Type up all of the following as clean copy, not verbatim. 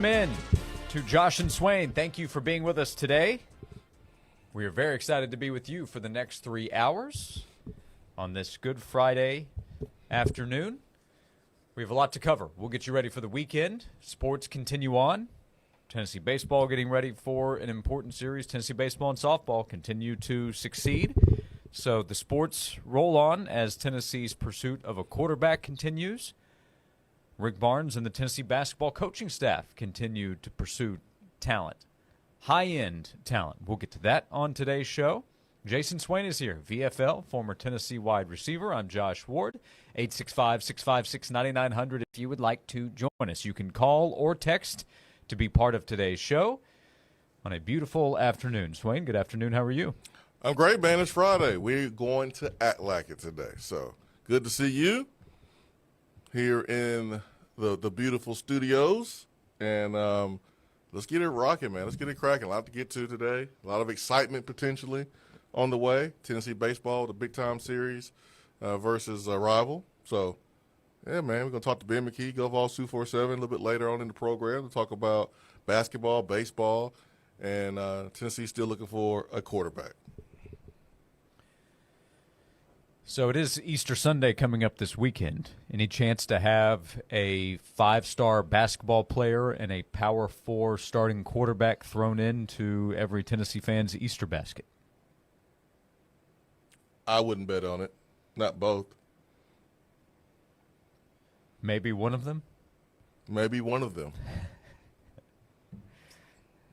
In to Josh and Swain. Thank you for being with us today. We are very excited to be with you for the next 3 hours on this Good Friday afternoon. We have a lot to cover. We'll get you ready for the weekend. Sports continue on. Tennessee baseball getting ready for an important series. Tennessee baseball and softball continue to succeed. So the sports roll on as Tennessee's pursuit of a quarterback continues. Rick Barnes and the Tennessee basketball coaching staff continue to pursue talent, high-end talent. We'll get to that on today's show. Jason Swain is here, VFL, former Tennessee wide receiver. I'm Josh Ward, 865-656-9900. If you would like to join us, you can call or text to be part of today's show on a beautiful afternoon. Swain, good afternoon. How are you? I'm great, man. It's Friday. We're going to act like it today. So good to see you here in the beautiful studios, and let's get it rocking, man. Let's get it cracking. A lot to get to today. A lot of excitement potentially on the way. Tennessee baseball, the big-time series versus a rival. So, yeah, man, we're going to talk to Ben McKee, GovVols 247, a little bit later on in the program to talk about basketball, baseball, and Tennessee still looking for a quarterback. So it is Easter Sunday coming up this weekend. Any chance to have a five-star basketball player and a Power 4 starting quarterback thrown into every Tennessee fan's Easter basket? I wouldn't bet on it. Not both. Maybe one of them? Maybe one of them.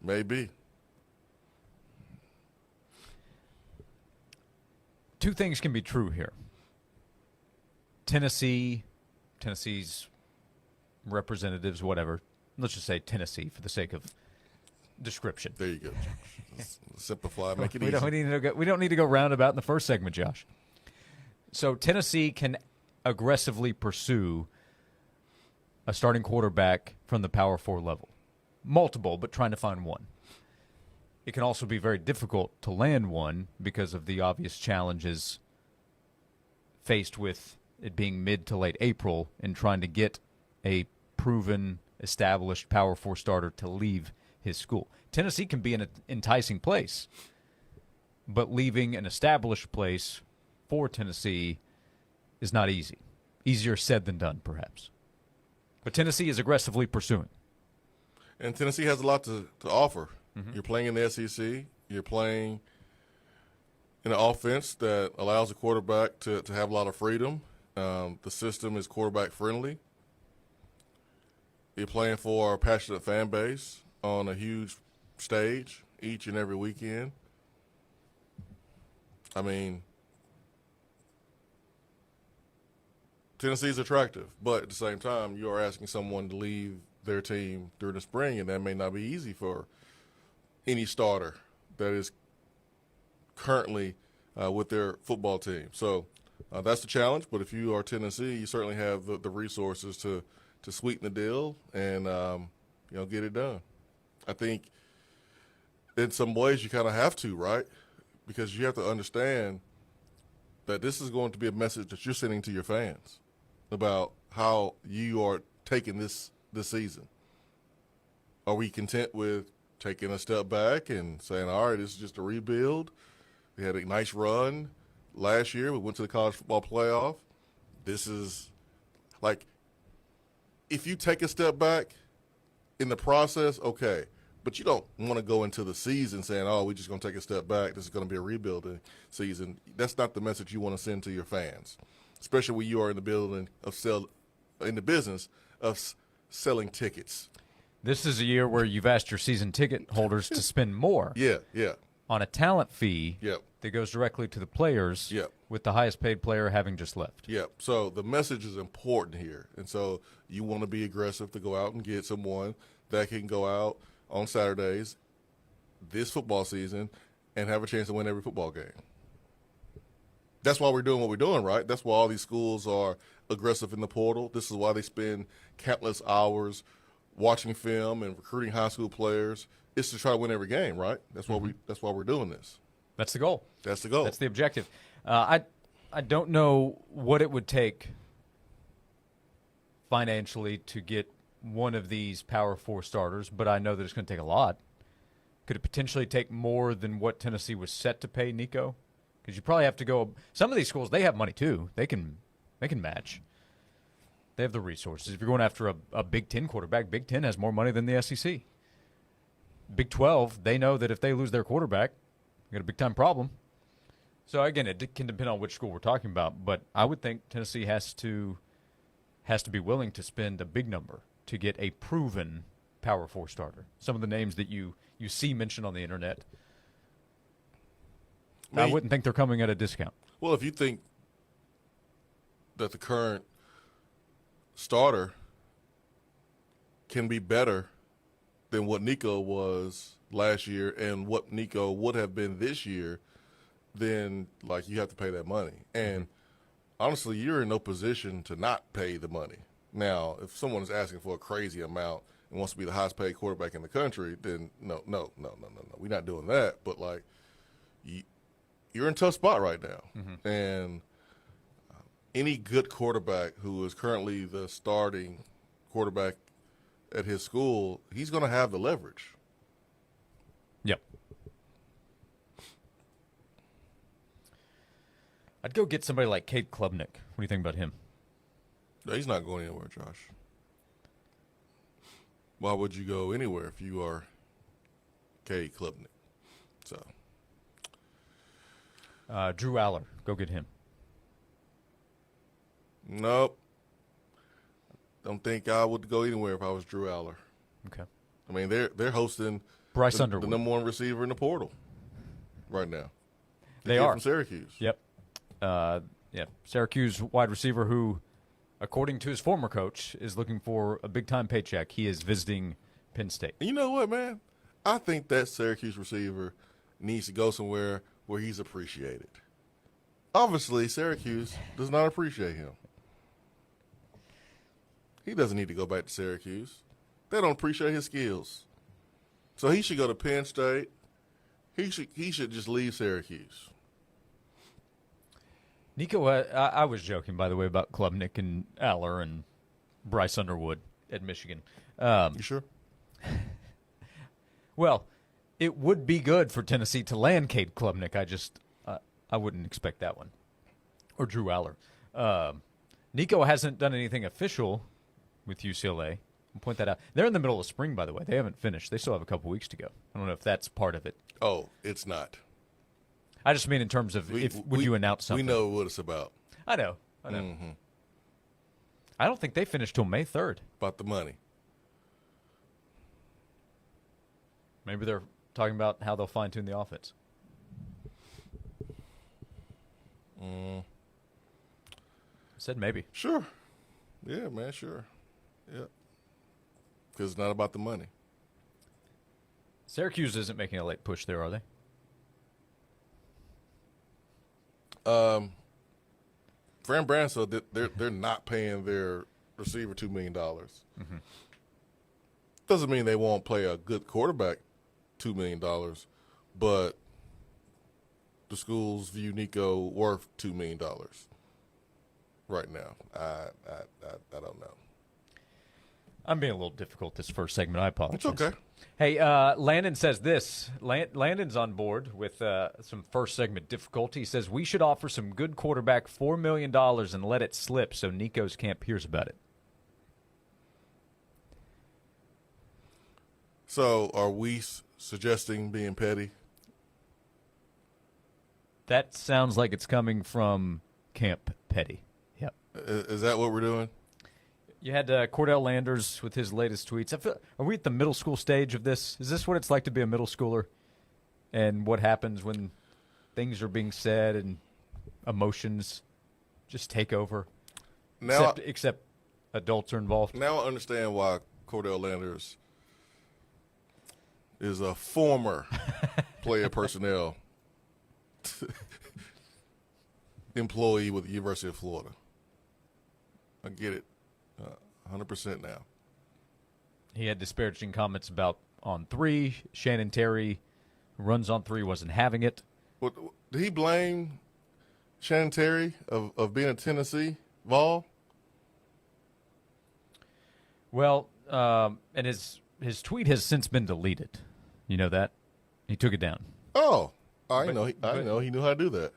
Maybe. Two things can be true here. Tennessee's representatives, whatever. Let's just say Tennessee for the sake of description. There you go. Simplify, make it we easy. We don't need to go roundabout in the first segment, Josh. So Tennessee can aggressively pursue a starting quarterback from the Power 4 level. Multiple, but trying to find one. It can also be very difficult to land one because of the obvious challenges faced with it being mid to late April and trying to get a proven, established Power 4 starter to leave his school. Tennessee can be an enticing place, but leaving an established place for Tennessee is not easy. Easier said than done, perhaps. But Tennessee is aggressively pursuing. And Tennessee has a lot to offer. Mm-hmm. You're playing in the SEC. You're playing in an offense that allows a quarterback to have a lot of freedom. The system is quarterback friendly. You're playing for a passionate fan base on a huge stage each and every weekend. I mean, Tennessee's attractive, but at the same time, you are asking someone to leave their team during the spring, and that may not be easy for any starter that is currently with their football team. So that's the challenge. But if you are Tennessee, you certainly have the resources to sweeten the deal and get it done. I think in some ways you kind of have to, right? Because you have to understand that this is going to be a message that you're sending to your fans about how you are taking this season. Are we content with taking a step back and saying, all right, this is just a rebuild? We had a nice run last year. We went to the college football playoff. This is like, if you take a step back in the process, okay. But you don't want to go into the season saying, oh, we're just going to take a step back. This is going to be a rebuilding season. That's not the message you want to send to your fans, especially when you are in the business of selling tickets. This is a year where you've asked your season ticket holders to spend more on a talent fee that goes directly to the players, with the highest paid player having just left. So the message is important here. And so you want to be aggressive to go out and get someone that can go out on Saturdays this football season and have a chance to win every football game. That's why we're doing what we're doing, right? That's why all these schools are aggressive in the portal. This is why they spend countless hours watching film and recruiting high school players. It's to try to win every game, right? That's why that's why we're doing this. That's the goal. That's the goal. That's the objective. I don't know what it would take financially to get one of these Power 4 starters, but I know that it's going to take a lot. Could it potentially take more than what Tennessee was set to pay Nico? Because you probably have to go. Some of these schools, they have money too. They can match. They have the resources. If you're going after a Big Ten quarterback, Big Ten has more money than the SEC. Big 12, they know that if they lose their quarterback, they got a big time problem. So again, it can depend on which school we're talking about, but I would think Tennessee has to be willing to spend a big number to get a proven Power 4 starter. Some of the names that you see mentioned on the internet, I wouldn't think they're coming at a discount. Well, if you think that the current starter can be better than what Nico was last year and what Nico would have been this year, then like you have to pay that money. And honestly, you're in no position to not pay the money. Now, if someone is asking for a crazy amount and wants to be the highest paid quarterback in the country, then no. We're not doing that. But like, you're in a tough spot right now. And any good quarterback who is currently the starting quarterback at his school, he's going to have the leverage. Yep. I'd go get somebody like Cade Klubnik. What do you think about him? No, he's not going anywhere, Josh. Why would you go anywhere if you are Cade Klubnik? So, Drew Aller, go get him. Nope. Don't think I would go anywhere if I was Drew Aller. Okay. I mean, they're hosting Bryce Underwood, the number one receiver in the portal right now. They are from Syracuse. Yep. Syracuse wide receiver who, according to his former coach, is looking for a big-time paycheck. He is visiting Penn State. And you know what, man? I think that Syracuse receiver needs to go somewhere where he's appreciated. Obviously, Syracuse does not appreciate him. He doesn't need to go back to Syracuse. They don't appreciate his skills. So he should go to Penn State. He should just leave Syracuse. Nico, I was joking, by the way, about Klubnik and Aller and Bryce Underwood at Michigan. You sure? Well, it would be good for Tennessee to land Cade Klubnik. I wouldn't expect that one. Or Drew Aller. Nico hasn't done anything official with UCLA. I'll point that out. They're in the middle of spring, by the way. They haven't finished. They still have a couple weeks to go. I don't know if that's part of it. Oh, it's not. I just mean in terms of would you announce something? We know what it's about. I know. Mm-hmm. I don't think they finish till May 3rd. About the money. Maybe they're talking about how they'll fine-tune the offense. I said maybe. Sure. Yeah, man, sure. Yeah. Because it's not about the money. Syracuse isn't making a late push there, are they? Fran Brand said that they're not paying their receiver $2 million. Doesn't mean they won't play a good quarterback $2 million, but the schools view Nico worth $2 million right now. I don't know. I'm being a little difficult this first segment. I apologize. It's okay. Hey, Landon says this. Landon's on board with some first segment difficulty. He says, we should offer some good quarterback $4 million and let it slip so Nico's camp hears about it. So are we suggesting being petty? That sounds like it's coming from Camp Petty. Yep. Is that what we're doing? You had Cordell Landers with his latest tweets. Are we at the middle school stage of this? Is this what it's like to be a middle schooler? And what happens when things are being said and emotions just take over? Now, except adults are involved. Now I understand why Cordell Landers is a former player personnel employee with the University of Florida. I get it. 100% now. He had disparaging comments about on three. Shannon Terry runs on three, wasn't having it. Did he blame Shannon Terry of being a Tennessee Vol? Well, and his tweet has since been deleted. You know that? He took it down. Oh, I know he knew how to do that.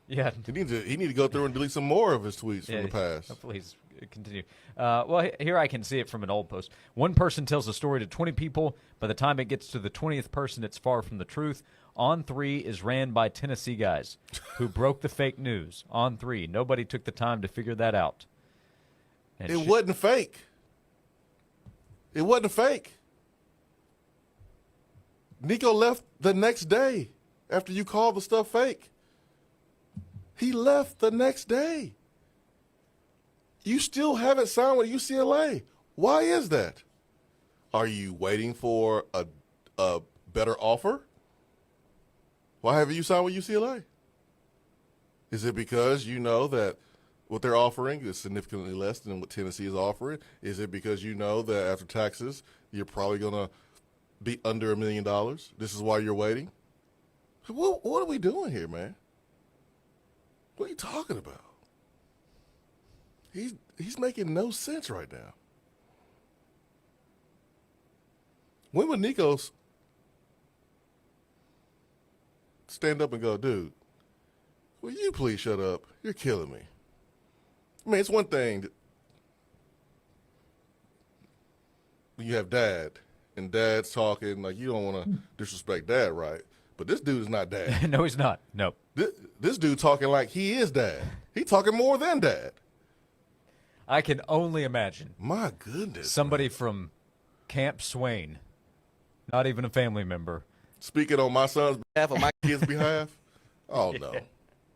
Yeah. He need to go through and delete some more of his tweets from the past. Hopefully he's continue. Well, here I can see it from an old post. One person tells a story to 20 people. By the time it gets to the 20th person, it's far from the truth. On 3 is ran by Tennessee guys who broke the fake news. On 3. Nobody took the time to figure that out. And it wasn't fake. It wasn't fake. Nico left the next day after you called the stuff fake. He left the next day. You still haven't signed with UCLA. Why is that? Are you waiting for a better offer? Why haven't you signed with UCLA? Is it because you know that what they're offering is significantly less than what Tennessee is offering? Is it because you know that after taxes, you're probably going to be under $1 million? This is why you're waiting? What are we doing here, man? What are you talking about? He's making no sense right now. When would Nico's stand up and go, dude, will you please shut up? You're killing me. I mean, it's one thing when you have dad and dad's talking, like you don't want to disrespect dad, right? But this dude is not dad. No, he's not. No. This dude talking like he is dad. He talking more than dad. I can only imagine. My goodness. Somebody from Camp Swain, not even a family member. Speaking on my son's behalf, on my kid's behalf? Oh, no.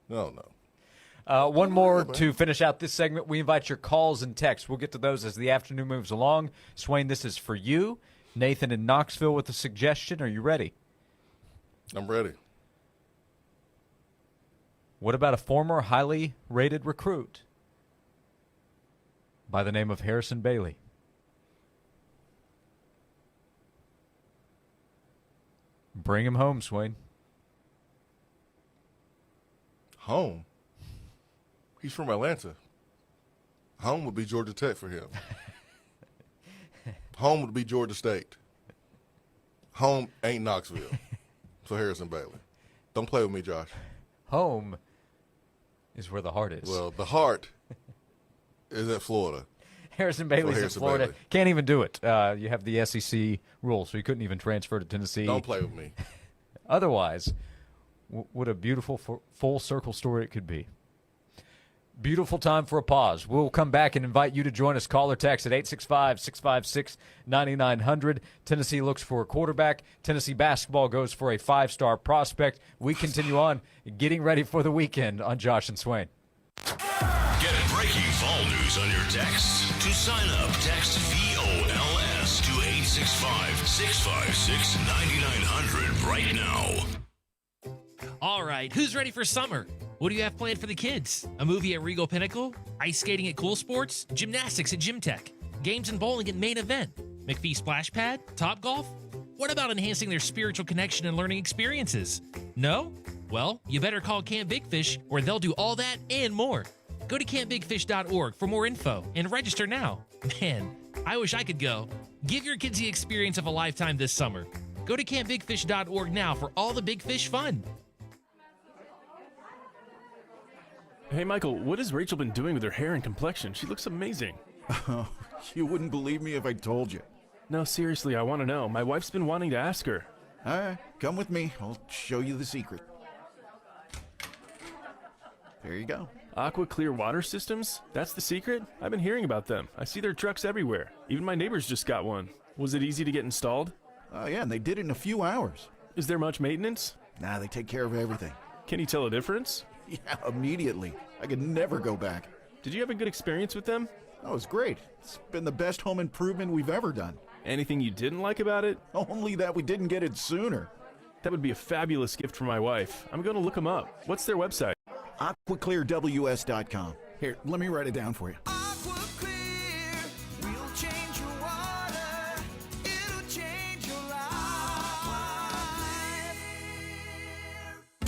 No. One more to finish out this segment. We invite your calls and texts. We'll get to those as the afternoon moves along. Swain, this is for you. Nathan in Knoxville with a suggestion. Are you ready? I'm ready. What about a former highly rated recruit by the name of Harrison Bailey? Bring him home, Swain. Home? He's from Atlanta. Home would be Georgia Tech for him. Home would be Georgia State. Home ain't Knoxville for Harrison Bailey. Don't play with me, Josh. Home is where the heart is. Well, the heart is at Florida. Harrison Bailey's Harrison in Florida. Bailey. Can't even do it. You have the SEC rule, so he couldn't even transfer to Tennessee. Don't play with me. Otherwise, what a beautiful full circle story it could be. Beautiful time for a pause. We'll come back and invite you to join us. Call or text at 865-656-9900. Tennessee looks for a quarterback. Tennessee basketball goes for a 5-star prospect. We continue on getting ready for the weekend on Josh and Swain. Get breaking fall news on your text. To sign up, text VOLS to 865-656-9900 right now. All right, who's ready for summer? What do you have planned for the kids? A movie at Regal Pinnacle? Ice skating at Cool Sports? Gymnastics at Gym Tech? Games and bowling at Main Event? McPhee Splash Pad? Top Golf? What about enhancing their spiritual connection and learning experiences? No? Well, you better call Camp Big Fish, or they'll do all that and more. Go to campbigfish.org for more info and register now. Man, I wish I could go. Give your kids the experience of a lifetime this summer. Go to campbigfish.org now for all the big fish fun. Hey, Michael, what has Rachel been doing with her hair and complexion? She looks amazing. Oh, you wouldn't believe me if I told you. No, seriously, I want to know. My wife's been wanting to ask her. All right, come with me. I'll show you the secret. There you go. Aqua Clear Water Systems? That's the secret? I've been hearing about them. I see their trucks everywhere. Even my neighbors just got one. Was it easy to get installed? Oh, yeah, and they did it in a few hours. Is there much maintenance? Nah, they take care of everything. Can you tell a difference? Yeah, immediately. I could never go back. Did you have a good experience with them? That was great. It's been the best home improvement we've ever done. Anything you didn't like about it? Only that we didn't get it sooner. That would be a fabulous gift for my wife. I'm going to look them up. What's their website? AquaClearWS.com. Here, let me write it down for you.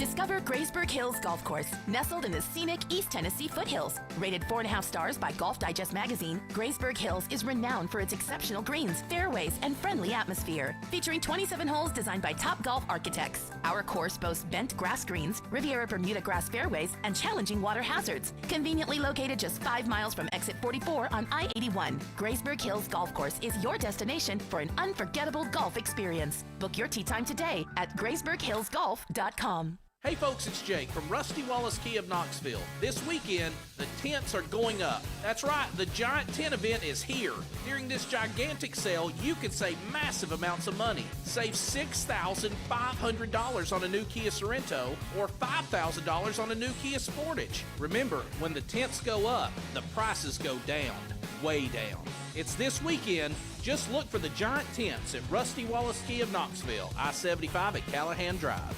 Discover Graysburg Hills Golf Course, nestled in the scenic East Tennessee foothills. Rated 4.5 stars by Golf Digest magazine, Graysburg Hills is renowned for its exceptional greens, fairways, and friendly atmosphere. Featuring 27 holes designed by top golf architects. Our course boasts bent grass greens, Riviera Bermuda grass fairways, and challenging water hazards. Conveniently located just 5 miles from exit 44 on I-81, Graysburg Hills Golf Course is your destination for an unforgettable golf experience. Book your tee time today at GraysburgHillsGolf.com. Hey folks, it's Jake from Rusty Wallace Key of Knoxville. This weekend, the tents are going up. That's right, the Giant Tent Event is here. During this gigantic sale, you can save massive amounts of money. Save $6,500 on a new Kia Sorento or $5,000 on a new Kia Sportage. Remember, when the tents go up, the prices go down, way down. It's this weekend. Just look for the Giant Tents at Rusty Wallace Key of Knoxville, I-75 at Callahan Drive.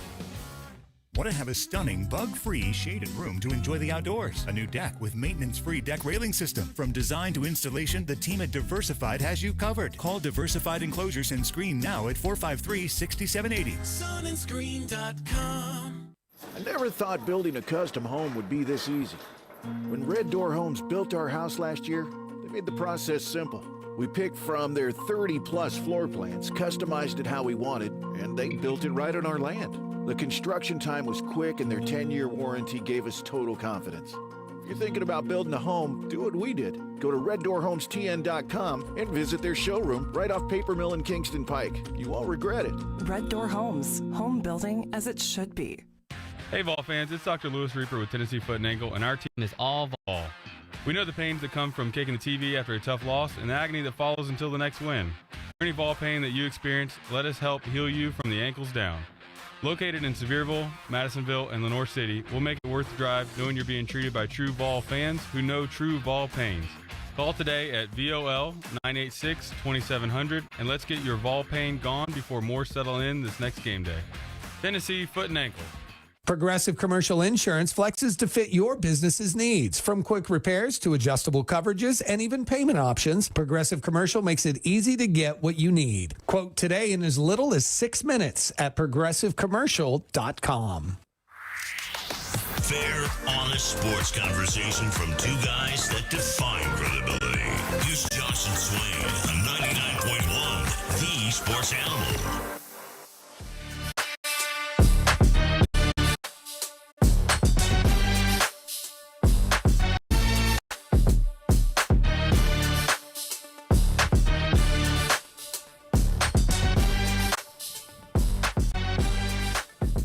Want to have a stunning, bug-free, shaded room to enjoy the outdoors? A new deck with maintenance-free deck railing system. From design to installation, the team at Diversified has you covered. Call Diversified Enclosures and Screen now at 453-6780. Sunscreen.com. I never thought building a custom home would be this easy. When Red Door Homes built our house last year, they made the process simple. We picked from their 30-plus floor plans, customized it how we wanted, and they built it right on our land. The construction time was quick, and their 10-year warranty gave us total confidence. If you're thinking about building a home, do what we did. Go to reddoorhomestn.com and visit their showroom right off Paper Mill and Kingston Pike. You won't regret it. Red Door Homes, home building as it should be. Hey Vol fans, it's Dr. Lewis Reaper with Tennessee Foot and Ankle, and our team is all Vol. We know the pains that come from kicking the TV after a tough loss and the agony that follows until the next win. For any Vol pain that you experience, let us help heal you from the ankles down. Located in Sevierville, Madisonville, and Lenoir City, we'll make it worth the drive knowing you're being treated by true Vol fans who know true Vol pains. Call today at VOL 986-2700 and let's get your Vol pain gone before more settle in this next game day. Tennessee Foot and Ankle. Progressive Commercial Insurance flexes to fit your business's needs. From quick repairs to adjustable coverages and even payment options, Progressive Commercial makes it easy to get what you need. Quote today in as little as 6 minutes at progressivecommercial.com. Fair, honest sports conversation from two guys that define credibility. Here's Josh and Swain on 99.1, the Sports Animal.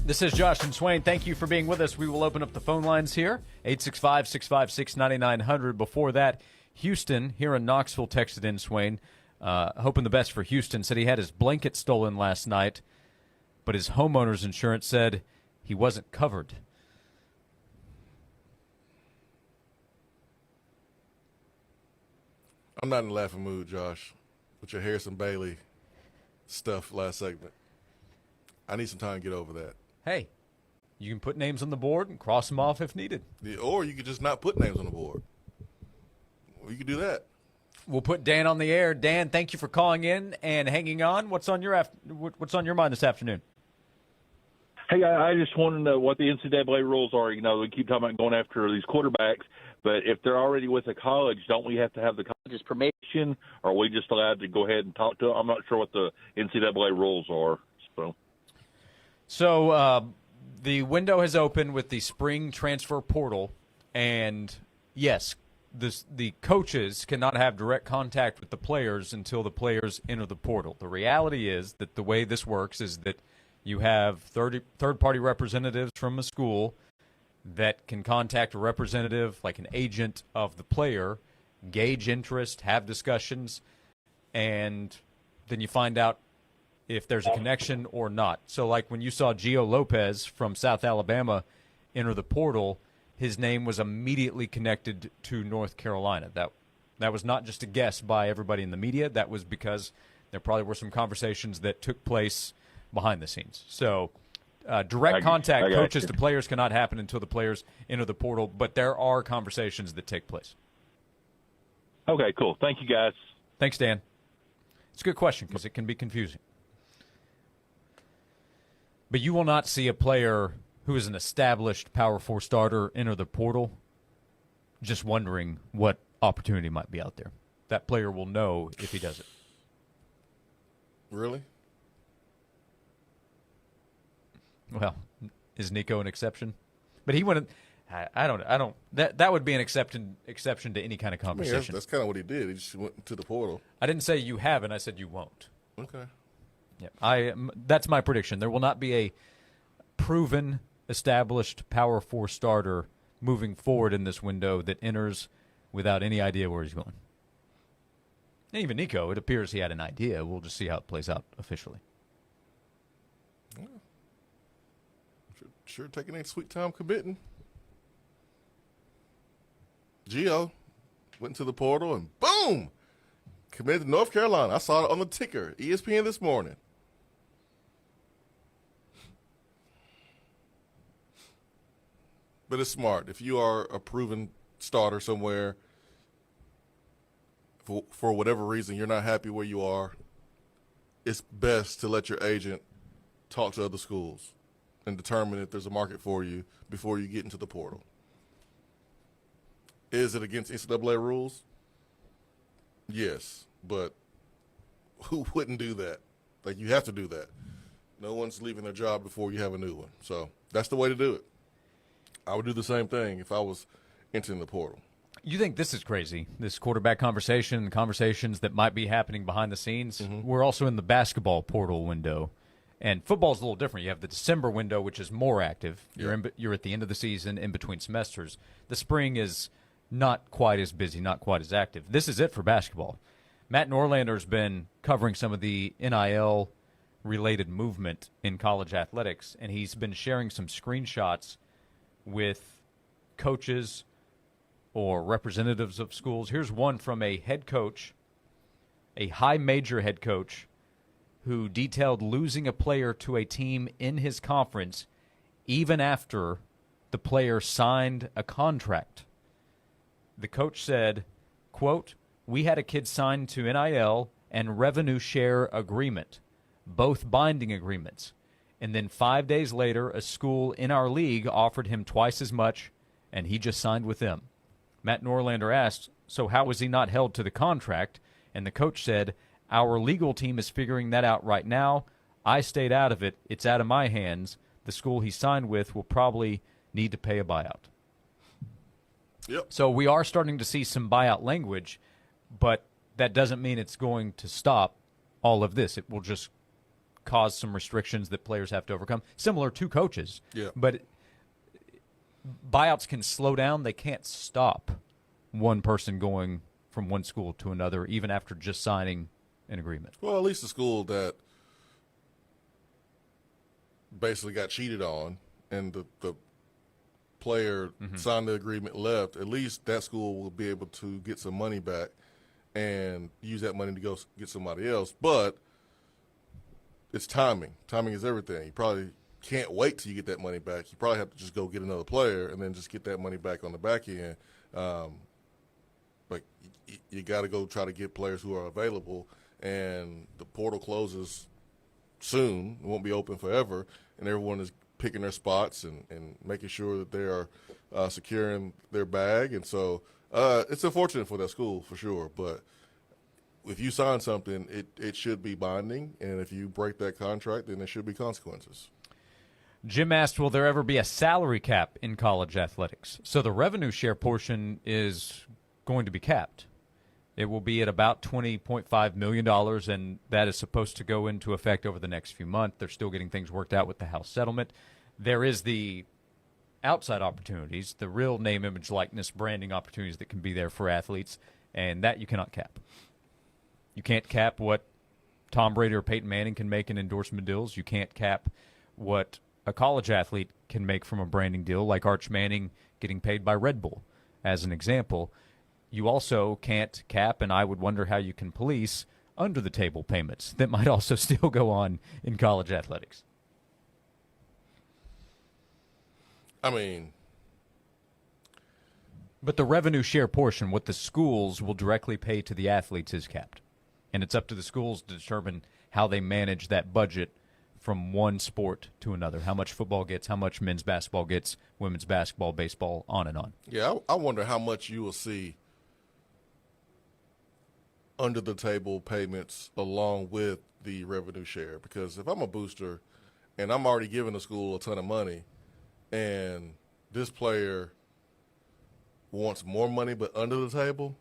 This is Josh and Swain. Thank you for being with us. We will open up the phone lines here, 865-656-9900. Before that, Houston here in Knoxville texted in, Swain, hoping the best for Houston. Said he had his blanket stolen last night, but his homeowner's insurance said he wasn't covered. I'm not in a laughing mood, Josh, with your Harrison Bailey stuff last segment. I need some time to get over that. Hey, you can put names on the board and cross them off if needed. Yeah, or you could just not put names on the board. Well, you could do that. We'll put Dan on the air. Dan, thank you for calling in and hanging on. What's on your mind this afternoon? Hey, I just want to know what the NCAA rules are. You know, we keep talking about going after these quarterbacks, but if they're already with a college, don't we have to have the college's permission, or are we just allowed to go ahead and talk to them? I'm not sure what the NCAA rules are. So the window has opened with the spring transfer portal, and yes, the coaches cannot have direct contact with the players until the players enter the portal. The reality is that the way this works is that you have third-party representatives from a school that can contact a representative, like an agent of the player, gauge interest, have discussions, and then you find out if there's a connection or not. So like when you saw Gio Lopez from South Alabama enter the portal, his name was immediately connected to North Carolina. That was not just a guess by everybody in the media. That was because there probably were some conversations that took place behind the scenes. So direct contact, coaches to players, cannot happen until the players enter the portal, but there are conversations that take place. Okay, cool. Thank you, guys. Thanks, Dan. It's a good question because it can be confusing. But you will not see a player who is an established Power 4 starter enter the portal, just wondering what opportunity might be out there. That player will know if he does it. Really? Well, is Nico an exception? But he wouldn't. I don't. That would be an exception to any kind of conversation. I mean, that's kind of what he did. He just went to the portal. I didn't say you haven't. I said you won't. Okay. Yeah. That's my prediction. There will not be a proven, established Power 4 starter moving forward in this window that enters without any idea where he's going. And even Nico, it appears he had an idea. We'll just see how it plays out officially. Yeah. Sure taking a sweet time committing. Gio went to the portal and boom, committed to North Carolina. I saw it on the ticker, ESPN this morning. But it's smart. If you are a proven starter somewhere, for whatever reason you're not happy where you are, it's best to let your agent talk to other schools and determine if there's a market for you before you get into the portal. Is it against NCAA rules? Yes, but who wouldn't do that? Like, you have to do that. No one's leaving their job before you have a new one. So that's the way to do it. I would do the same thing if I was entering the portal. You think this is crazy, this quarterback conversation, conversations that might be happening behind the scenes? Mm-hmm. We're also in the basketball portal window. And football's a little different. You have the December window, which is more active. Yep. You're at the end of the season, in between semesters. The spring is not quite as busy, not quite as active. This is it for basketball. Matt Norlander's been covering some of the NIL-related movement in college athletics, and he's been sharing some screenshots with coaches or representatives of schools. Here's one from a head coach, a high-major head coach, who detailed losing a player to a team in his conference even after the player signed a contract. The coach said, quote, "We had a kid signed to NIL and revenue share agreement, both binding agreements. And then 5 days later, a school in our league offered him twice as much, and he just signed with them." Matt Norlander asked, "So how was he not held to the contract?" And the coach said, "Our legal team is figuring that out right now. I stayed out of it. It's out of my hands. The school he signed with will probably need to pay a buyout." Yep. So we are starting to see some buyout language, but that doesn't mean it's going to stop all of this. It will just cause some restrictions that players have to overcome, similar to coaches. Yeah. But buyouts can slow down. They can't stop one person going from one school to another, even after just signing an agreement. Well, at least the school that basically got cheated on and the player signed the agreement, left, at least that school will be able to get some money back and use that money to go get somebody else. But it's timing. Timing is everything. You probably can't wait till you get that money back. You probably have to just go get another player and then just get that money back on the back end. But you got to go try to get players who are available, and the portal closes soon. It won't be open forever, and everyone is picking their spots and making sure that they are securing their bag. And so it's unfortunate for that school for sure, but if you sign something, it should be binding, and if you break that contract, then there should be consequences. Jim asked, will there ever be a salary cap in college athletics? So the revenue share portion is going to be capped. It will be at about $20.5 million, and that is supposed to go into effect over the next few months. They're still getting things worked out with the House settlement. There is the outside opportunities, the real name, image, likeness, branding opportunities that can be there for athletes, and that you cannot cap. You can't cap what Tom Brady or Peyton Manning can make in endorsement deals. You can't cap what a college athlete can make from a branding deal, like Arch Manning getting paid by Red Bull, as an example. You also can't cap, and I would wonder how you can police, under-the-table payments that might also still go on in college athletics. I mean, but the revenue share portion, what the schools will directly pay to the athletes, is capped. And it's up to the schools to determine how they manage that budget from one sport to another. How much football gets, how much men's basketball gets, women's basketball, baseball, on and on. Yeah, I wonder how much you will see under-the-table payments along with the revenue share. Because if I'm a booster and I'm already giving the school a ton of money and this player wants more money but under the table,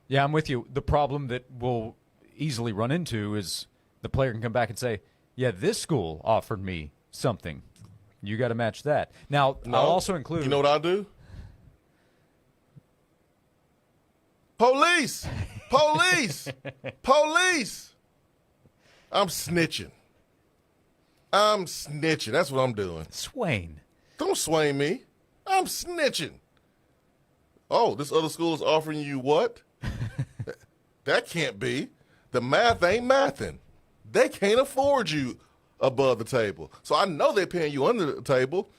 yeah, I'm with you. The problem that we'll easily run into is the player can come back and say, yeah, this school offered me something. You got to match that. Now, no, I'll also include... You know what I'll do? Police! Police! Police! I'm snitching. That's what I'm doing. Swain. Don't Swain me. I'm snitching. Oh, this other school is offering you what? That can't be. The math ain't mathing. They can't afford you above the table. So I know they're paying you under the table.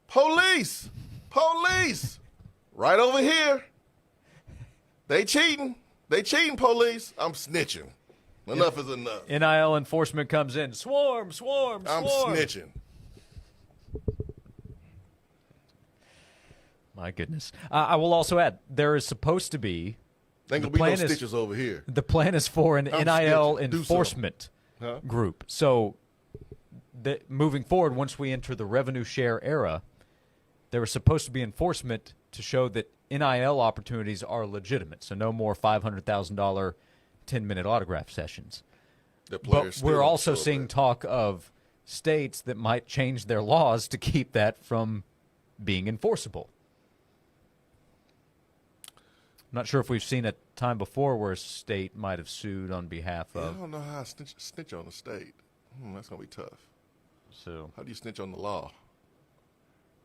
Police! Police! Right over here. They cheating. They cheating, police. I'm snitching. Enough is enough. NIL enforcement comes in. Swarm, swarm, swarm. I'm snitching. My goodness. I will also add, there is supposed to be... Ain't going to be no stitches over here. The plan is for an NIL enforcement group. So moving forward, once we enter the revenue share era, there was supposed to be enforcement to show that NIL opportunities are legitimate. So no more $500,000 10-minute autograph sessions. But we're also seeing talk of states that might change their laws to keep that from being enforceable. I'm not sure if we've seen a time before where a state might have sued on behalf of... I don't know how to snitch on the state. That's going to be tough. So, how do you snitch on the law?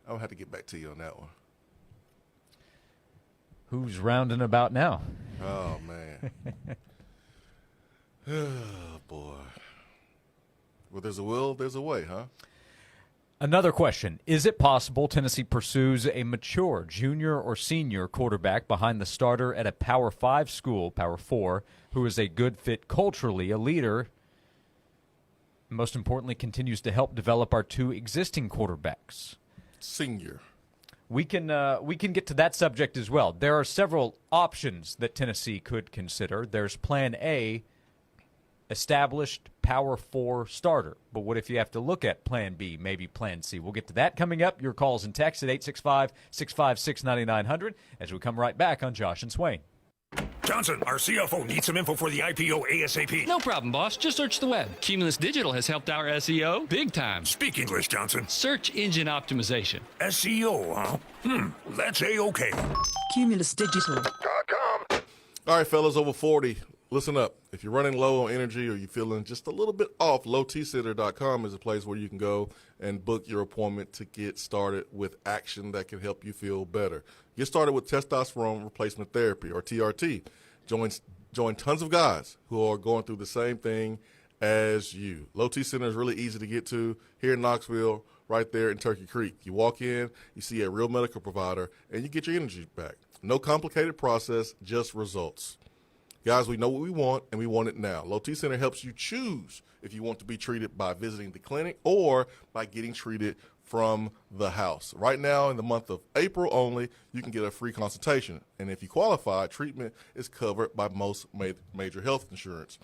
I'm going to have to get back to you on that one. Who's rounding about now? Oh, man. Oh, boy. Well, there's a will, there's a way, huh? Another question. Is it possible Tennessee pursues a mature junior or senior quarterback behind the starter at a Power 5 school, Power 4, who is a good fit culturally, a leader, and most importantly, continues to help develop our two existing quarterbacks? Senior. We can get to that subject as well. There are several options that Tennessee could consider. There's Plan A, established Power 4 starter. But what if you have to look at Plan B, maybe Plan C? We'll get to that coming up. Your calls and texts at 865-656-9900 as we come right back on Josh and Swain. Johnson, our CFO needs some info for the IPO ASAP. No problem, boss. Just search the web. Cumulus Digital has helped our SEO big time. Speak English, Johnson. Search engine optimization. SEO, huh? That's A-OK. CumulusDigital.com. All right, fellas, over 40. Listen up. If you're running low on energy or you're feeling just a little bit off, lowtcenter.com is a place where you can go and book your appointment to get started with action that can help you feel better. Get started with testosterone replacement therapy, or TRT. Join tons of guys who are going through the same thing as you. Low T Center is really easy to get to here in Knoxville, right there in Turkey Creek. You walk in, you see a real medical provider, and you get your energy back. No complicated process, just results. Guys, we know what we want, and we want it now. Low T Center helps you choose if you want to be treated by visiting the clinic or by getting treated from the house. Right now, in the month of April only, you can get a free consultation. And if you qualify, treatment is covered by most major health insurance.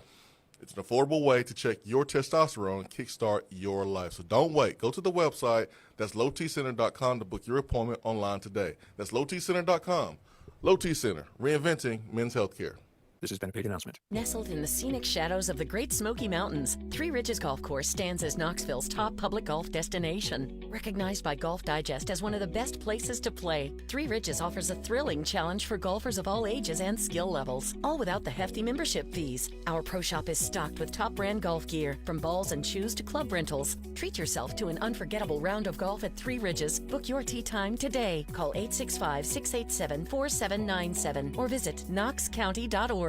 It's an affordable way to check your testosterone and kickstart your life. So don't wait. Go to the website. That's lowtcenter.com to book your appointment online today. That's lowtcenter.com. Low T Center, reinventing men's healthcare. This has been a paid announcement. Nestled in the scenic shadows of the Great Smoky Mountains, Three Ridges Golf Course stands as Knoxville's top public golf destination. Recognized by Golf Digest as one of the best places to play, Three Ridges offers a thrilling challenge for golfers of all ages and skill levels, all without the hefty membership fees. Our pro shop is stocked with top brand golf gear, from balls and shoes to club rentals. Treat yourself to an unforgettable round of golf at Three Ridges. Book your tee time today. Call 865-687-4797 or visit knoxcounty.org.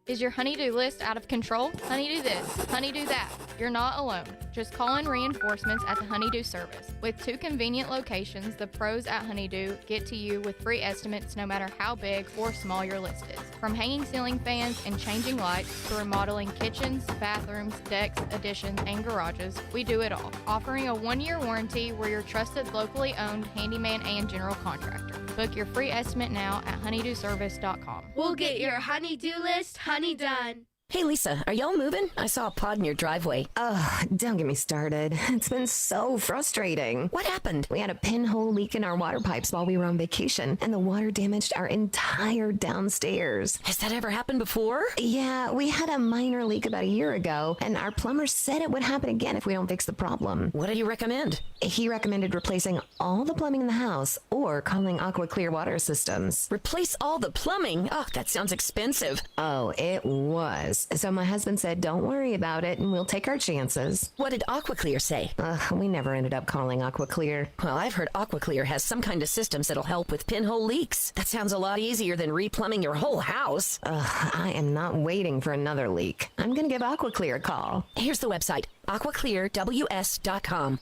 Is your honeydew list out of control? Honeydew this, honeydew that. You're not alone. Just call in reinforcements at the Honeydew service. With 2 convenient locations, the pros at Honeydew get to you with free estimates no matter how big or small your list is. From hanging ceiling fans and changing lights to remodeling kitchens, bathrooms, decks, additions, and garages, we do it all. Offering a 1-year warranty, we're your trusted locally owned handyman and general contractor. Book your free estimate now at honeydewservice.com. We'll get your honeydew list honey done. Hey, Lisa, are y'all moving? I saw a pod in your driveway. Ugh, don't get me started. It's been so frustrating. What happened? We had a pinhole leak in our water pipes while we were on vacation, and the water damaged our entire downstairs. Has that ever happened before? Yeah, we had a minor leak about a year ago, and our plumber said it would happen again if we don't fix the problem. What did he recommend? He recommended replacing all the plumbing in the house or calling Aqua Clear Water Systems. Replace all the plumbing? Oh, that sounds expensive. Oh, it was. So my husband said, don't worry about it, and we'll take our chances. What did AquaClear say? We never ended up calling AquaClear. Well, I've heard AquaClear has some kind of systems that'll help with pinhole leaks. That sounds a lot easier than replumbing your whole house. I am not waiting for another leak. I'm going to give AquaClear a call. Here's the website, aquaclearws.com.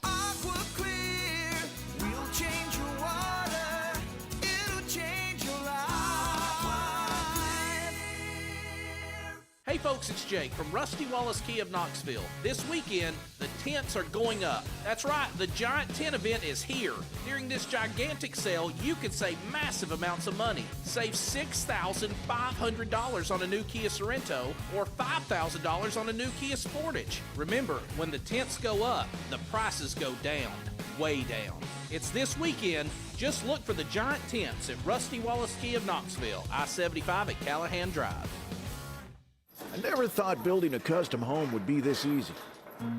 Hey folks, it's Jake from Rusty Wallace Key of Knoxville. This weekend, the tents are going up. That's right, the giant tent event is here. During this gigantic sale, you can save massive amounts of money. Save $6,500 on a new Kia Sorento or $5,000 on a new Kia Sportage. Remember, when the tents go up, the prices go down, way down. It's this weekend. Just look for the giant tents at Rusty Wallace Key of Knoxville, I-75 at Callahan Drive. I never thought building a custom home would be this easy.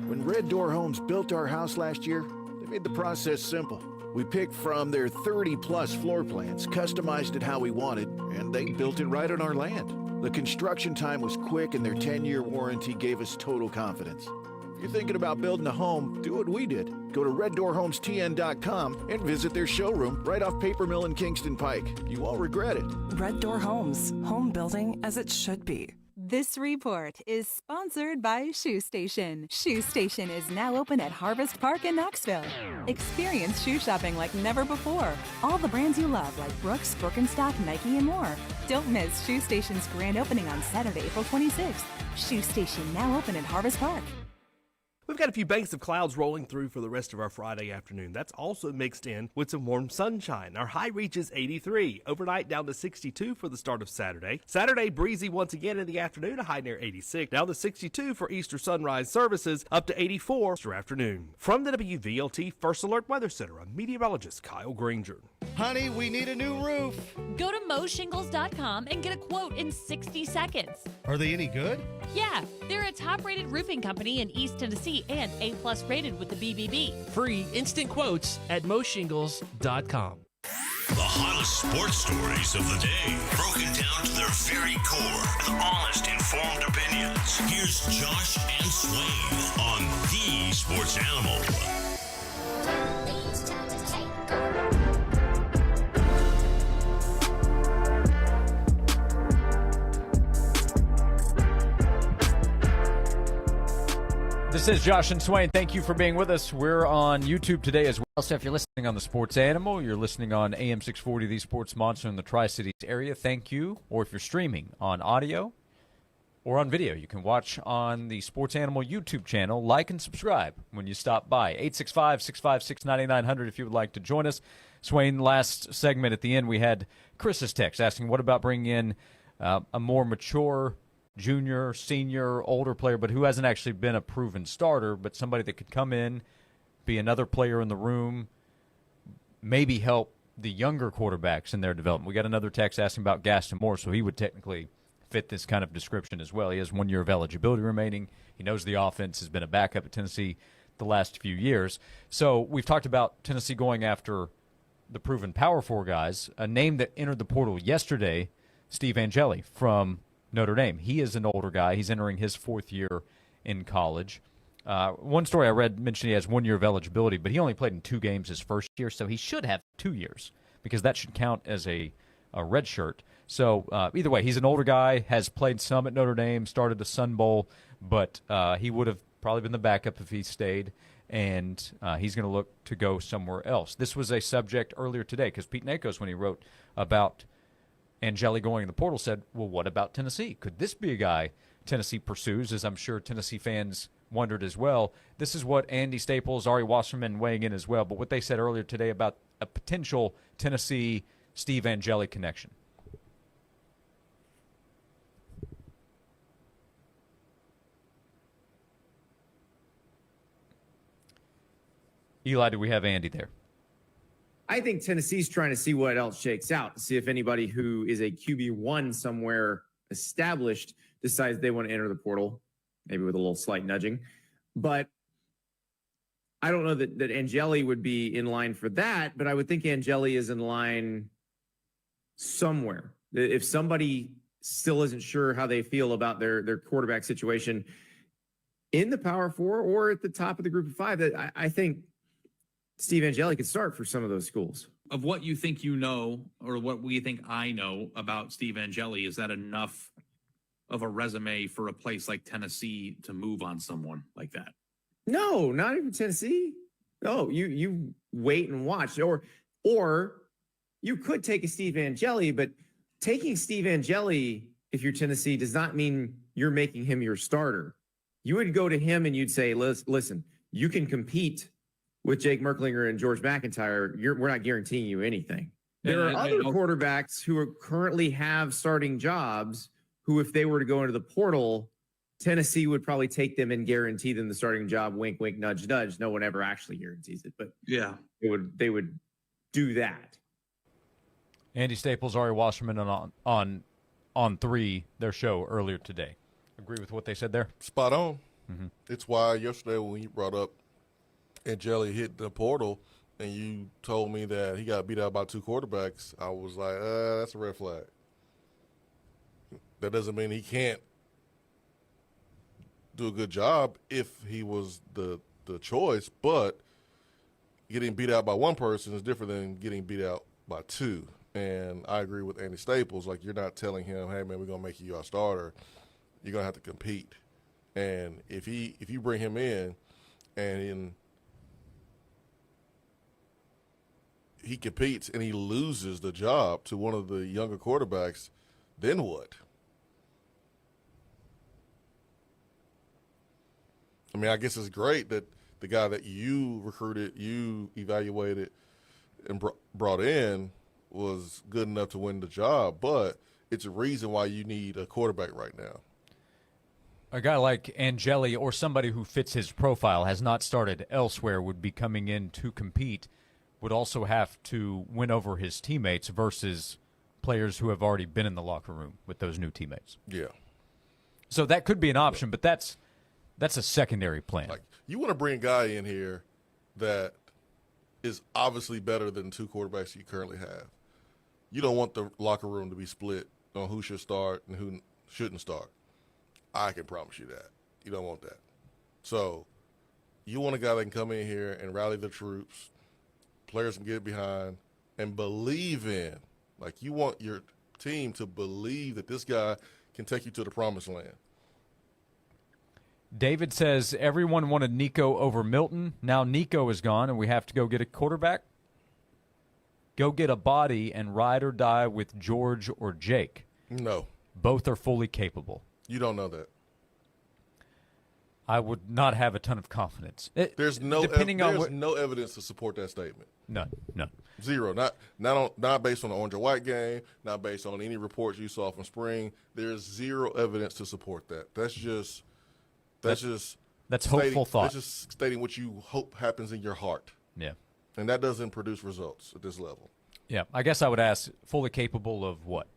When Red Door Homes built our house last year, they made the process simple. We picked from their 30-plus floor plans, customized it how we wanted, and they built it right on our land. The construction time was quick, and their 10-year warranty gave us total confidence. If you're thinking about building a home, do what we did. Go to reddoorhomestn.com and visit their showroom right off Paper Mill and Kingston Pike. You won't regret it. Red Door Homes, home building as it should be. This report is sponsored by Shoe Station. Shoe Station is now open at Harvest Park in Knoxville. Experience shoe shopping like never before. All the brands you love like Brooks, Birkenstock, Nike, and more. Don't miss Shoe Station's grand opening on Saturday, April 26th. Shoe Station now open at Harvest Park. We've got a few banks of clouds rolling through for the rest of our Friday afternoon. That's also mixed in with some warm sunshine. Our high reaches 83. Overnight down to 62 for the start of Saturday. Saturday breezy once again in the afternoon, a high near 86. Down to 62 for Easter sunrise services, up to 84 Easter afternoon. From the WVLT First Alert Weather Center, I'm meteorologist Kyle Granger. Honey, we need a new roof. Go to moshingles.com and get a quote in 60 seconds. Are they any good? Yeah, they're a top-rated roofing company in East Tennessee and A+ rated with the BBB. Free instant quotes at moshingles.com. The hottest sports stories of the day, broken down to their very core with honest, informed opinions. Here's Josh and Swain on The Sports Animal. This is Josh and Swain. Thank you for being with us. We're on YouTube today as well. So if you're listening on the Sports Animal, you're listening on AM 640, the Sports Monster in the Tri-Cities area, thank you. Or if you're streaming on audio or on video, you can watch on the Sports Animal YouTube channel. Like and subscribe when you stop by. 865-656-9900 if you would like to join us. Swain, last segment at the end, we had Chris's text asking, what about bringing in a more mature junior, senior, older player, but who hasn't actually been a proven starter, but somebody that could come in, be another player in the room, maybe help the younger quarterbacks in their development. We got another text asking about Gaston Moore, so he would technically fit this kind of description as well. He has 1 year of eligibility remaining. He knows the offense, has been a backup at Tennessee the last few years. So we've talked about Tennessee going after the proven Power 4 guys. A name that entered the portal yesterday, Steve Angeli from Notre Dame. He is an older guy. He's entering his 4th year in college. One story I read mentioned he has 1 year of eligibility, but he only played in 2 games his first year, so he should have 2 years because that should count as a red shirt. So either way, he's an older guy, has played some at Notre Dame, started the Sun Bowl, but he would have probably been the backup if he stayed, and he's going to look to go somewhere else. This was a subject earlier today because Pete Nakos, when he wrote about Angeli going in the portal, said, well, what about Tennessee? Could this be a guy Tennessee pursues, as I'm sure Tennessee fans wondered as well. This is what Andy Staples, Ari Wasserman weighing in as well, but what they said earlier today about a potential Tennessee-Steve Angeli connection. Eli, do we have Andy there? I think Tennessee's trying to see what else shakes out, see if anybody who is a QB1 somewhere established decides they want to enter the portal, maybe with a little slight nudging. But I don't know that Angeli would be in line for that, but I would think Angeli is in line somewhere. If somebody still isn't sure how they feel about their quarterback situation in the Power Four or at the top of the group of five, I think Steve Angeli could start for some of those schools. Of what you think you know, or what we think I know about Steve Angeli, is that enough of a resume for a place like Tennessee to move on someone like that? No, not even Tennessee. No, you wait and watch. Or you could take a Steve Angeli, but taking Steve Angeli, if you're Tennessee, does not mean you're making him your starter. You would go to him and you'd say, listen, you can compete with Jake Merklinger and George McIntyre. We're not guaranteeing you anything. There are other quarterbacks who currently have starting jobs who, if they were to go into the portal, Tennessee would probably take them and guarantee them the starting job. Wink, wink, nudge, nudge. No one ever actually guarantees it, but yeah, they would do that. Andy Staples, Ari Wasserman on 3, their show earlier today. Agree with what they said there? Spot on. Mm-hmm. It's why yesterday when you brought up Angeli hit the portal and you told me that he got beat out by 2 quarterbacks, I was like, that's a red flag. That doesn't mean he can't do a good job if he was the choice, but getting beat out by one person is different than getting beat out by 2. And I agree with Andy Staples. Like, you're not telling him, hey, man, we're going to make you our starter. You're going to have to compete. And if you bring him in and he competes and he loses the job to one of the younger quarterbacks, then what? I mean, I guess it's great that the guy that you recruited, you evaluated, and brought in was good enough to win the job, but it's a reason why you need a quarterback right now. A guy like Angeli or somebody who fits his profile, has not started elsewhere, would be coming in to compete, would also have to win over his teammates versus players who have already been in the locker room with those new teammates. Yeah. So that could be an option, but that's a secondary plan. Like, you want to bring a guy in here that is obviously better than 2 quarterbacks you currently have. You don't want the locker room to be split on who should start and who shouldn't start. I can promise you that. You don't want that. So you want a guy that can come in here and rally the troops, players can get behind, and believe in. Like, you want your team to believe that this guy can take you to the promised land. David says everyone wanted Nico over Milton. Now Nico is gone, and we have to go get a quarterback. Go get a body and ride or die with George or Jake. No. Both are fully capable. You don't know that. I would not have a ton of confidence. There's no evidence to support that statement. None. Zero. Not based on the orange or white game. Not based on any reports you saw from spring. There's zero evidence to support that. That's hopeful thought. That's just stating what you hope happens in your heart. Yeah. And that doesn't produce results at this level. Yeah. I guess I would ask, fully capable of what?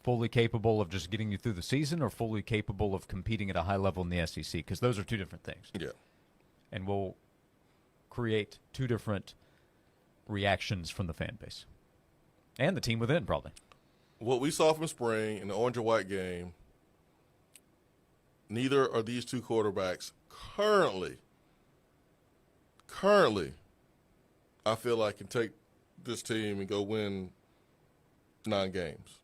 Fully capable of just getting you through the season, or fully capable of competing at a high level in the SEC? Because those are 2 different things. Yeah. And we'll create 2 different reactions from the fan base. And the team within, probably. What we saw from spring in the orange or white game, neither of these 2 quarterbacks currently, I feel like can take this team and go win 9 games.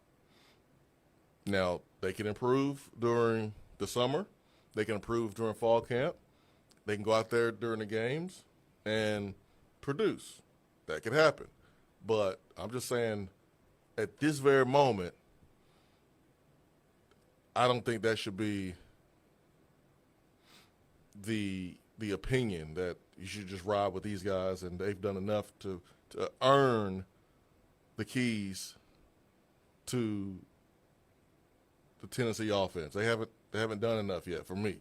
Now, they can improve during the summer. They can improve during fall camp. They can go out there during the games and produce. That could happen. But I'm just saying, at this very moment, I don't think that should be the opinion that you should just ride with these guys and they've done enough to earn the keys to the Tennessee offense. They haven't done enough yet for me.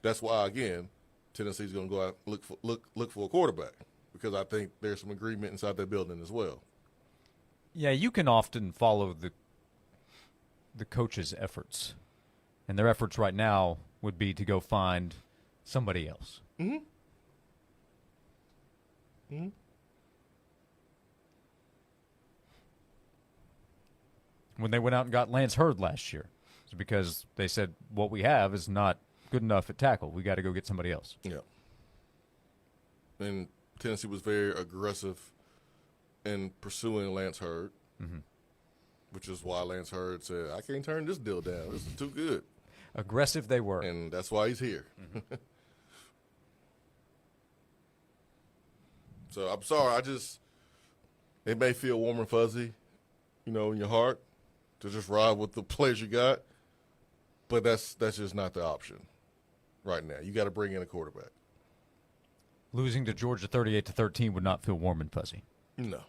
That's why, again, Tennessee's going to go out and look for a quarterback, because I think there's some agreement inside that building as well. Yeah, you can often follow the coach's efforts, and their efforts right now would be to go find somebody else. Mm-hmm. Mm-hmm. When they went out and got Lance Hurd last year, it's because they said what we have is not good enough at tackle. We got to go get somebody else. Yeah. And Tennessee was very aggressive in pursuing Lance Hurd, which is why Lance Hurd said, I can't turn this deal down. This is too good. Aggressive they were. And that's why he's here. So I'm sorry. It may feel warm and fuzzy, in your heart to just ride with the players you got. But that's just not the option right now. You got to bring in a quarterback. Losing to Georgia 38-13 would not feel warm and fuzzy. No.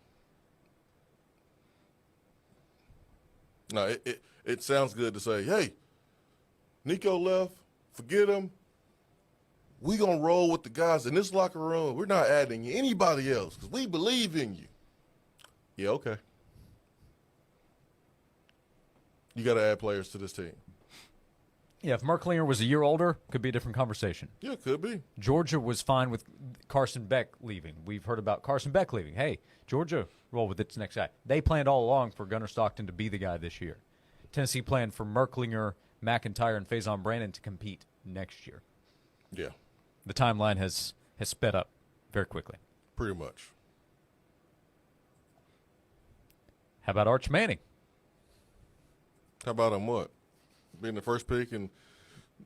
No, it sounds good to say, hey, Nico left, forget him. We going to roll with the guys in this locker room. We're not adding anybody else because we believe in you. Yeah, okay. You got to add players to this team. Yeah, if Merklinger was a year older, could be a different conversation. Yeah, could be. Georgia was fine with Carson Beck leaving. We've heard about Carson Beck leaving. Hey, Georgia, roll with its next guy. They planned all along for Gunnar Stockton to be the guy this year. Tennessee planned for Merklinger, McIntyre, and Faison Brandon to compete next year. Yeah. The timeline has sped up very quickly. Pretty much. How about Arch Manning? How about him what? Being the first pick in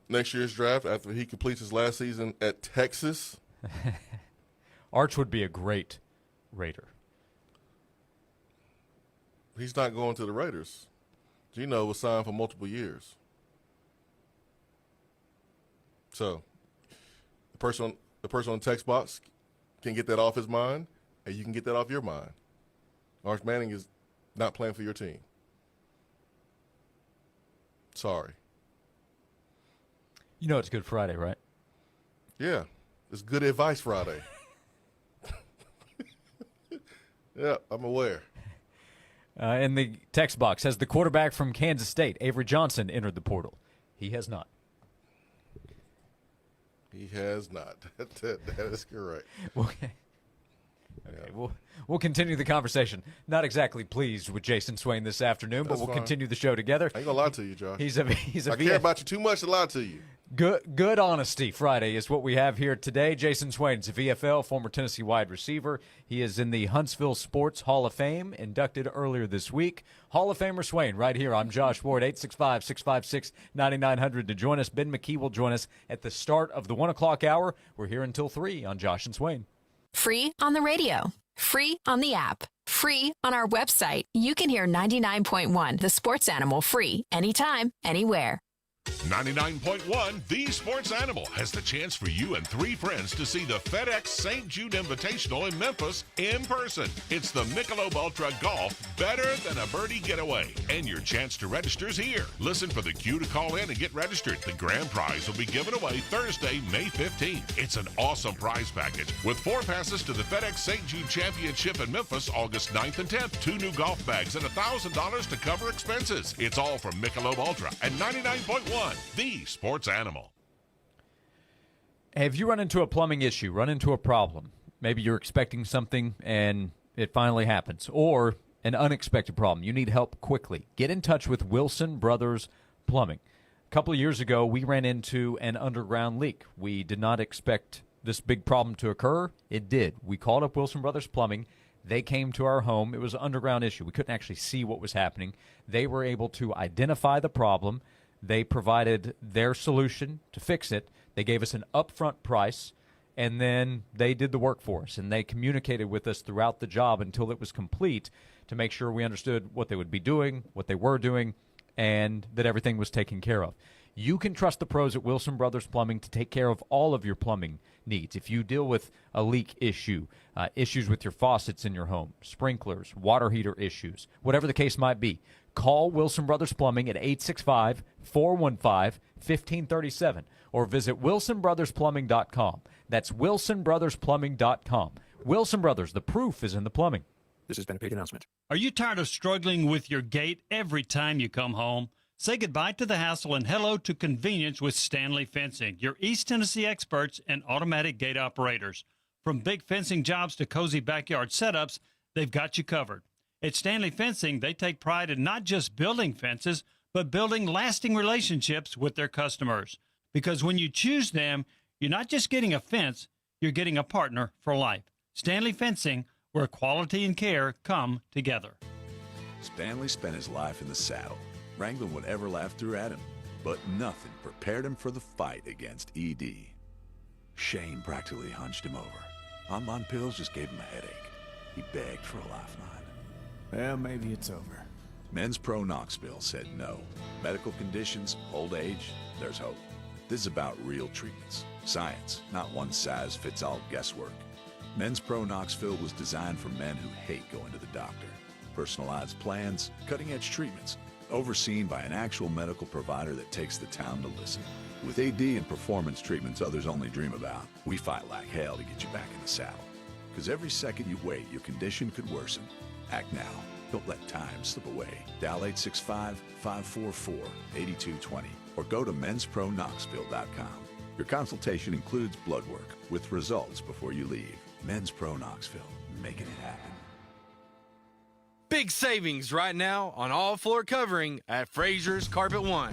next year's draft after he completes his last season at Texas? Arch would be a great Raider. He's not going to the Raiders. Geno was signed for multiple years. So the person on the text box can get that off his mind, and you can get that off your mind. Arch Manning is not playing for your team. Sorry. It's Good Friday, right? Yeah. It's Good Advice Friday. Yeah, I'm aware. In the text box, has the quarterback from Kansas State, Avery Johnson, entered the portal? He has not. He has not. That is correct. Okay. We'll continue the conversation. Not exactly pleased with Jason Swain this afternoon, but we'll continue the show together. I ain't gonna lie to you, Josh. He's a I care about you too much to lie to you. Good honesty Friday is what we have here today. Jason Swain's a VFL, former Tennessee wide receiver. He is in the Huntsville Sports Hall of Fame, inducted earlier this week. Hall of Famer Swain right here. I'm Josh Ward, 865-656-9900 to join us. Ben McKee will join us at the start of the 1 o'clock hour. We're here until 3 on Josh and Swain. Free on the radio. Free on the app. Free on our website. You can hear 99.1, the sports animal, free anytime, anywhere. 99.1 The Sports Animal has the chance for you and 3 friends to see the FedEx St. Jude Invitational in Memphis in person. It's the Michelob Ultra Golf, better than a birdie getaway. And your chance to register is here. Listen for the cue to call in and get registered. The grand prize will be given away Thursday, May 15th. It's an awesome prize package with 4 passes to the FedEx St. Jude Championship in Memphis August 9th and 10th, 2 new golf bags, and $1,000 to cover expenses. It's all from Michelob Ultra and 99.1 The Sports Animal. Have you run into a plumbing issue, run into a problem? Maybe you're expecting something and it finally happens, or an unexpected problem. You need help quickly. Get in touch with Wilson Brothers Plumbing. A couple of years ago, we ran into an underground leak. We did not expect this big problem to occur. It did. We called up Wilson Brothers Plumbing. They came to our home. It was an underground issue. We couldn't actually see what was happening. They were able to identify the problem. They provided their solution to fix it. They gave us an upfront price, and then they did the work for us. And they communicated with us throughout the job until it was complete to make sure we understood what they would be doing, what they were doing, and that everything was taken care of. You can trust the pros at Wilson Brothers Plumbing to take care of all of your plumbing needs. If you deal with a leak issue, issues with your faucets in your home, sprinklers, water heater issues, whatever the case might be, call Wilson Brothers Plumbing at 865-415-1537 or visit wilsonbrothersplumbing.com. That's wilsonbrothersplumbing.com. Wilson Brothers, the proof is in the plumbing. This has been a paid announcement. Are you tired of struggling with your gate every time you come home? Say goodbye to the hassle and hello to convenience with Stanley Fencing, your East Tennessee experts and automatic gate operators. From big fencing jobs to cozy backyard setups, they've got you covered. At Stanley Fencing, they take pride in not just building fences, but building lasting relationships with their customers. Because when you choose them, you're not just getting a fence, you're getting a partner for life. Stanley Fencing, where quality and care come together. Stanley spent his life in the saddle, wrangling whatever life threw at him, but nothing prepared him for the fight against ED. Shane practically hunched him over. Online pills just gave him a headache. He begged for a lifeline. Well, maybe it's over. Men's Pro Knoxville said no. Medical conditions, old age, there's hope. This is about real treatments. Science, not one-size-fits-all guesswork. Men's Pro Knoxville was designed for men who hate going to the doctor. Personalized plans, cutting-edge treatments, overseen by an actual medical provider that takes the time to listen. With AD and performance treatments others only dream about, we fight like hell to get you back in the saddle. Because every second you wait, your condition could worsen. Act now. Don't let time slip away. Dial 865-544-8220 or go to menspronknoxville.com. Your consultation includes blood work with results before you leave. Men's Pro Knoxville, making it happen. Big savings right now on all floor covering at Frazier's Carpet One.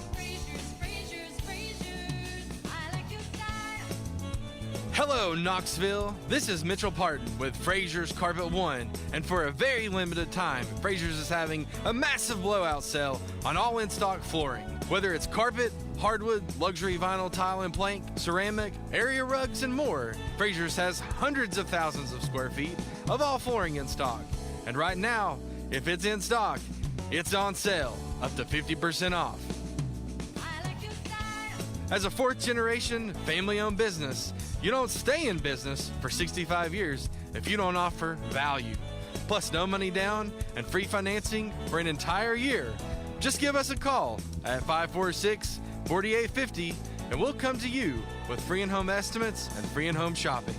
Hello, Knoxville. This is Mitchell Parton with Frazier's Carpet One, and for a very limited time, Frazier's is having a massive blowout sale on all in-stock flooring. Whether it's carpet, hardwood, luxury vinyl tile and plank, ceramic, area rugs, and more, Frazier's has hundreds of thousands of square feet of all flooring in stock. And right now, if it's in stock, it's on sale, up to 50% off. As a fourth-generation, family-owned business, you don't stay in business for 65 years if you don't offer value. Plus, no money down and free financing for an entire year. Just give us a call at 546-4850, and we'll come to you with free in-home estimates and free in-home shopping.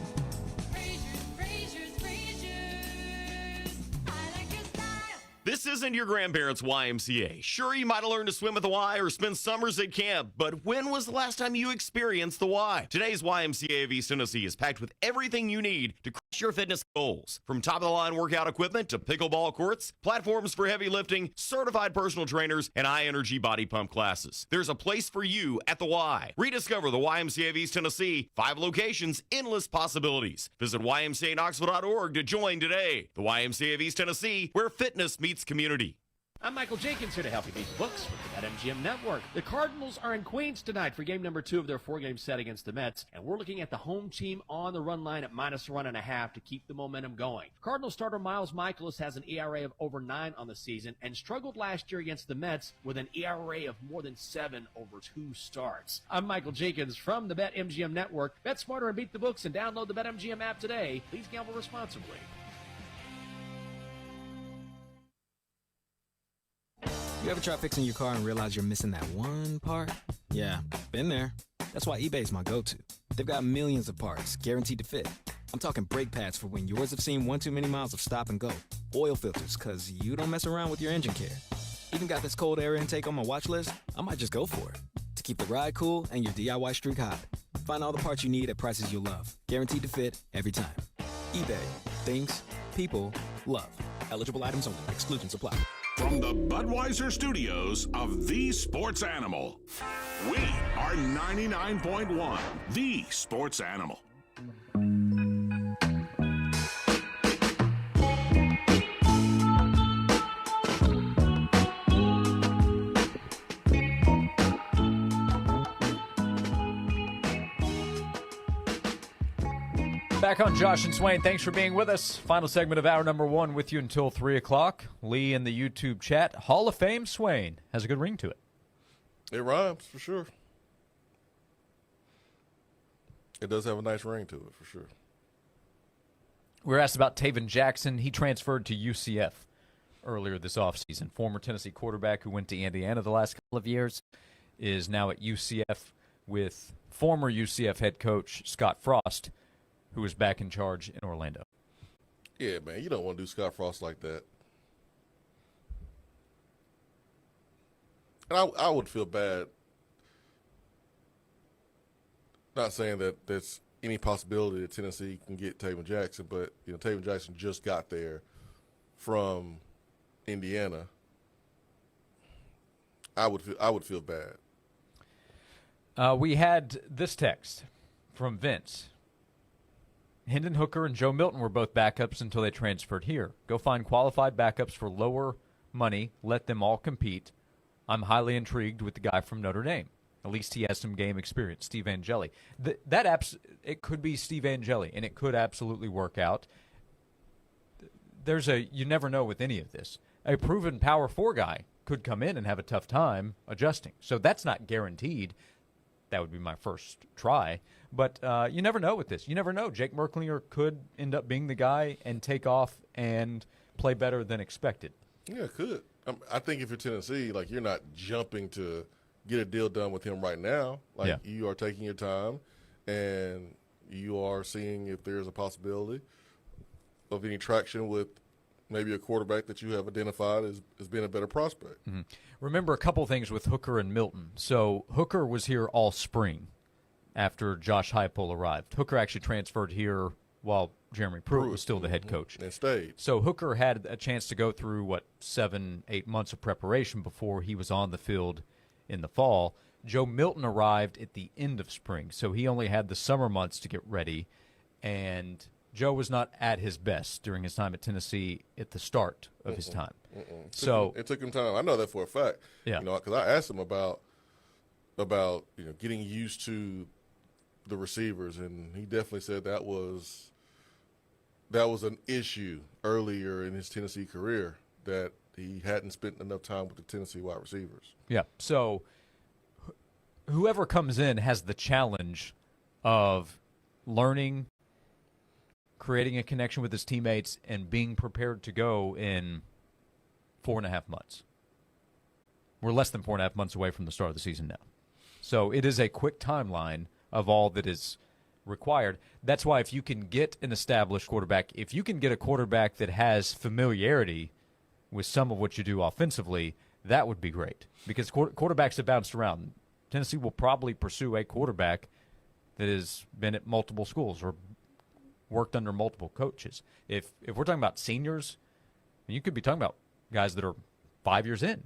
This isn't your grandparents' YMCA. Sure, you might have learned to swim at the Y or spend summers at camp, but when was the last time you experienced the Y? Today's YMCA of East Tennessee is packed with everything you need to crush your fitness goals. From top-of-the-line workout equipment to pickleball courts, platforms for heavy lifting, certified personal trainers, and high-energy body pump classes. There's a place for you at the Y. Rediscover the YMCA of East Tennessee. 5 locations, endless possibilities. Visit ymcaknoxville.org to join today. The YMCA of East Tennessee, where fitness meets community. I'm Michael Jenkins here to help you beat the books with the BetMGM Network. The Cardinals are in Queens tonight for game number 2 of their 4-game set against the Mets, and we're looking at the home team on the run line at -1.5 to keep the momentum going. Cardinals starter Miles Mikolas has an ERA of over 9 on the season and struggled last year against the Mets with an ERA of more than 7 over 2 starts. I'm Michael Jenkins from the BetMGM Network. Bet smarter and beat the books and download the BetMGM app today. Please gamble responsibly. You ever try fixing your car and realize you're missing that one part? Yeah, been there. That's why eBay's my go-to. They've got millions of parts, guaranteed to fit. I'm talking brake pads for when yours have seen one too many miles of stop and go. Oil filters, because you don't mess around with your engine care. Even got this cold air intake on my watch list. I might just go for it. To keep the ride cool and your DIY streak hot. Find all the parts you need at prices you'll love. Guaranteed to fit every time. eBay. Things people love. Eligible items only. Exclusions apply. From the Budweiser studios of The Sports Animal, we are 99.1 The Sports Animal. Back on Josh and Swain. Thanks for being with us. Final segment of hour number 1 with you until 3 o'clock. Lee in the YouTube chat. Hall of Fame Swain has a good ring to it. It rhymes, for sure. It does have a nice ring to it, for sure. We were asked about Taven Jackson. He transferred to UCF earlier this offseason. Former Tennessee quarterback who went to Indiana the last couple of years is now at UCF with former UCF head coach Scott Frost, who is back in charge in Orlando. Yeah, man, you don't want to do Scott Frost like that. And I would feel bad. Not saying that there's any possibility that Tennessee can get Taven Jackson, but Taven Jackson just got there from Indiana. I would feel bad. We had this text from Vince. Hendon Hooker and Joe Milton were both backups until they transferred here. Go find qualified backups for lower money. Let them all compete. I'm highly intrigued with the guy from Notre Dame. At least he has some game experience, Steve Angeli. It could be Steve Angeli, and it could absolutely work out. You never know with any of this. A proven Power 4 guy could come in and have a tough time adjusting. So that's not guaranteed. That would be my first try. But you never know with this. You never know. Jake Merklinger could end up being the guy and take off and play better than expected. Yeah, it could. I think if you're Tennessee, you're not jumping to get a deal done with him right now. You are taking your time, and you are seeing if there's a possibility of any traction with maybe a quarterback that you have identified as being a better prospect. Mm-hmm. Remember a couple things with Hooker and Milton. So Hooker was here all spring after Josh Heupel arrived. Hooker actually transferred here while Jeremy Pruitt was still the head coach. And stayed. So Hooker had a chance to go through, 7-8 months of preparation before he was on the field in the fall. Joe Milton arrived at the end of spring, so he only had the summer months to get ready, and Joe was not at his best during his time at Tennessee at the start of his time. It took him time. I know that for a fact. Yeah. Because I asked him about getting used to the receivers, and he definitely said that was an issue earlier in his Tennessee career, that he hadn't spent enough time with the Tennessee wide receivers. Yeah. So whoever comes in has the challenge of learning, creating a connection with his teammates, and being prepared to go in 4.5 months. We're less than 4.5 months away from the start of the season now. So it is a quick timeline of all that is required. That's why if you can get an established quarterback, if you can get a quarterback that has familiarity with some of what you do offensively, that would be great. Because quarterbacks have bounced around. Tennessee will probably pursue a quarterback that has been at multiple schools or worked under multiple coaches. If we're talking about seniors, you could be talking about guys that are 5 years in,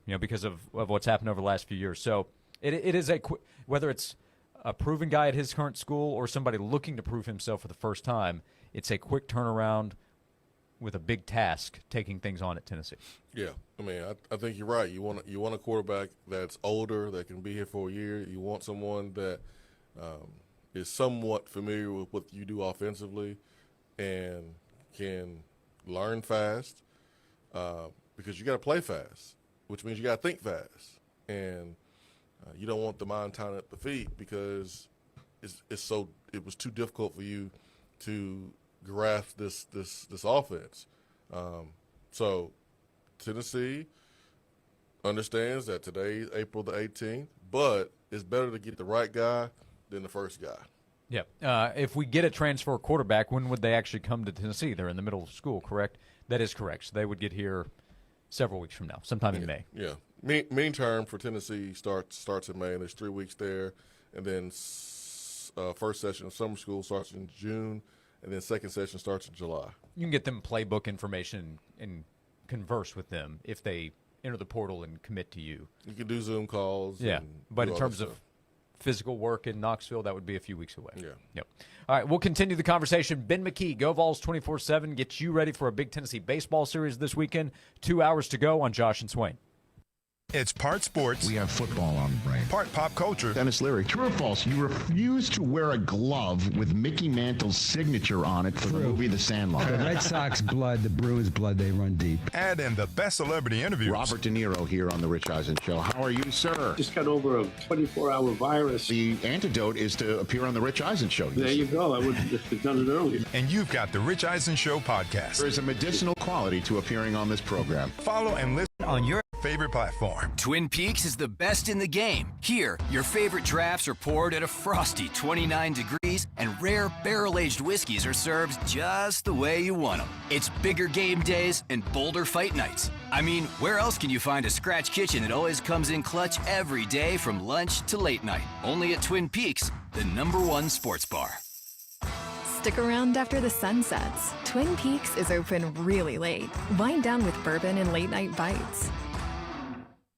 because of what's happened over the last few years. So it is whether it's a proven guy at his current school or somebody looking to prove himself for the first time, it's a quick turnaround with a big task taking things on at Tennessee. Yeah, I think you're right. You want a quarterback that's older, that can be here for a year. You want someone that is somewhat familiar with what you do offensively and can learn fast, because you got to play fast, which means you got to think fast, and you don't want the mind tying up the feet because it was too difficult for you to grasp this offense. So Tennessee understands that today is April the 18th, but it's better to get the right guy than the first guy. Yeah. If we get a transfer quarterback, when would they actually come to Tennessee? They're in the middle of school, correct? That is correct. So they would get here several weeks from now, sometime in May. Yeah. Mean term for Tennessee starts in May, and there's 3 weeks there. And then first session of summer school starts in June, and then second session starts in July. You can get them playbook information and converse with them if they enter the portal and commit to you. You can do Zoom calls. Yeah, but in terms of physical work in Knoxville, that would be a few weeks away. Yeah. Yep. All right, we'll continue the conversation. Ben McKee, Go Vols 24/7, gets you ready for a big Tennessee baseball series this weekend. 2 hours to go on Josh and Swain. It's part sports. We have football on the brain. Part pop culture. Dennis Leary. True or false? You refuse to wear a glove with Mickey Mantle's signature on it for the movie The Sandlot. The Red Sox blood, the Bruins blood, they run deep. Add in the best celebrity interviews. Robert De Niro here on The Rich Eisen Show. How are you, sir? Just got over a 24-hour virus. The antidote is to appear on The Rich Eisen Show. There you go. I would have just done it earlier. And you've got The Rich Eisen Show podcast. There is a medicinal quality to appearing on this program. Follow and listen on your favorite platform. Twin Peaks is the best in the game. Here, your favorite drafts are poured at a frosty 29 degrees, and rare barrel-aged whiskeys are served just the way you want them. It's bigger game days and bolder fight nights. I mean, where else can you find a scratch kitchen that always comes in clutch every day from lunch to late night? Only at Twin Peaks, the #1 sports bar. Stick around after the sun sets. Twin Peaks is open really late. Wind down with bourbon and late-night bites.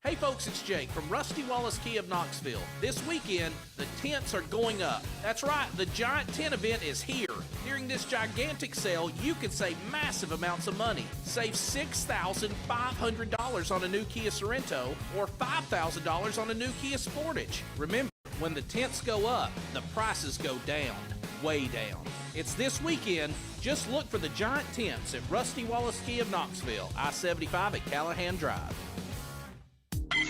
Hey folks, it's Jake from Rusty Wallace Key of Knoxville. This weekend, the tents are going up. That's right, the giant tent event is here. During this gigantic sale, you can save massive amounts of money. Save $6,500 on a new Kia Sorento or $5,000 on a new Kia Sportage. Remember, when the tents go up, the prices go down, way down. It's this weekend. Just look for the giant tents at Rusty Wallace Key of Knoxville, I-75 at Callahan Drive.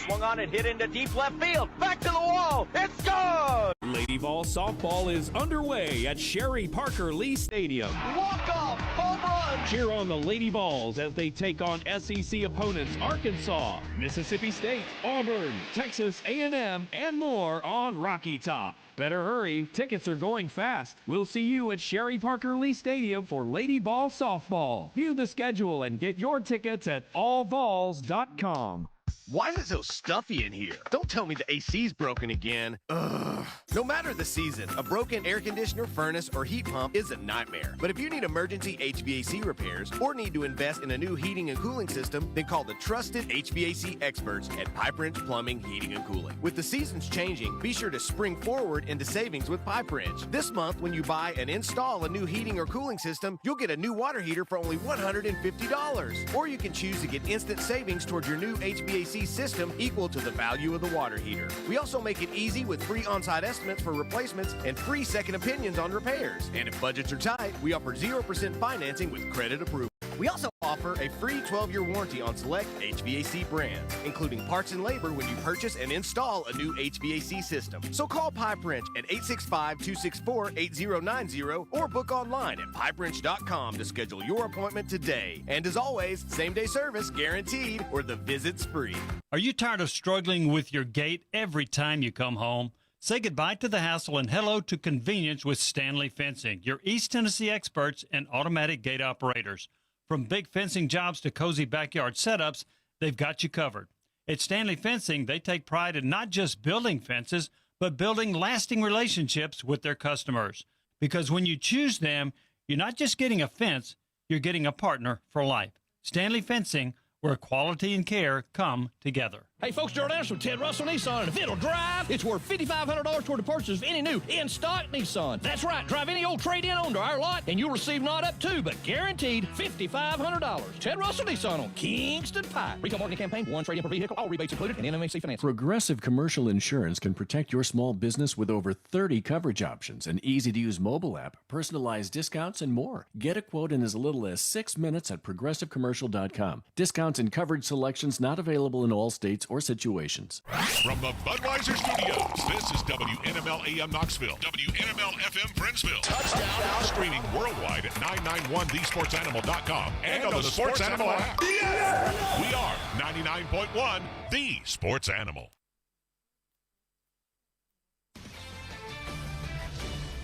Swung on and hit into deep left field. Back to the wall. It's gone! Lady Ball softball is underway at Sherry Parker Lee Stadium. Walk-off home run! Cheer on the Lady Balls as they take on SEC opponents Arkansas, Mississippi State, Auburn, Texas A&M, and more on Rocky Top. Better hurry, tickets are going fast. We'll see you at Sherry Parker Lee Stadium for Lady Ball softball. View the schedule and get your tickets at allballs.com. Why is it so stuffy in here? Don't tell me the AC's broken again. Ugh. No matter the season, a broken air conditioner, furnace, or heat pump is a nightmare. But if you need emergency HVAC repairs or need to invest in a new heating and cooling system, then call the trusted HVAC experts at Pipe Wrench Plumbing, Heating, and Cooling. With the seasons changing, be sure to spring forward into savings with Pipe Wrench. This month, when you buy and install a new heating or cooling system, you'll get a new water heater for only $150. Or you can choose to get instant savings towards your new HVAC system equal to the value of the water heater. We also make it easy with free on-site estimates for replacements and free second opinions on repairs. And if budgets are tight, we offer 0% financing with credit approval. We also offer a free 12-year warranty on select HVAC brands, including parts and labor when you purchase and install a new HVAC system. So call Pipe Wrench at 865-264-8090 or book online at pipewrench.com to schedule your appointment today. And as always, same-day service guaranteed or the visit's free. Are you tired of struggling with your gate every time you come home? Say goodbye to the hassle and hello to convenience with Stanley Fencing, your East Tennessee experts and automatic gate operators. From big fencing jobs to cozy backyard setups, they've got you covered. At Stanley Fencing, they take pride in not just building fences, but building lasting relationships with their customers. Because when you choose them, you're not just getting a fence, you're getting a partner for life. Stanley Fencing, where quality and care come together. Hey folks, Gerald Anderson with Ted Russell Nissan, and if it'll drive, it's worth $5,500 toward the purchase of any new in-stock Nissan. That's right, drive any old trade-in onto our lot, and you'll receive not up to, but guaranteed $5,500. Ted Russell Nissan on Kingston Pike. Retail marketing campaign, one trade-in per vehicle, all rebates included, and NMAC finance. Progressive Commercial Insurance can protect your small business with over 30 coverage options, an easy-to-use mobile app, personalized discounts, and more. Get a quote in as little as 6 minutes at progressivecommercial.com. Discounts and coverage selections not available in all states or situations. From the Budweiser Studios, this is WNML AM Knoxville, WNML FM Friendsville. Touchdown! Streaming worldwide at 991thesportsanimal.com and on the Sports Animal app. Yes! We are 99.1 The Sports Animal.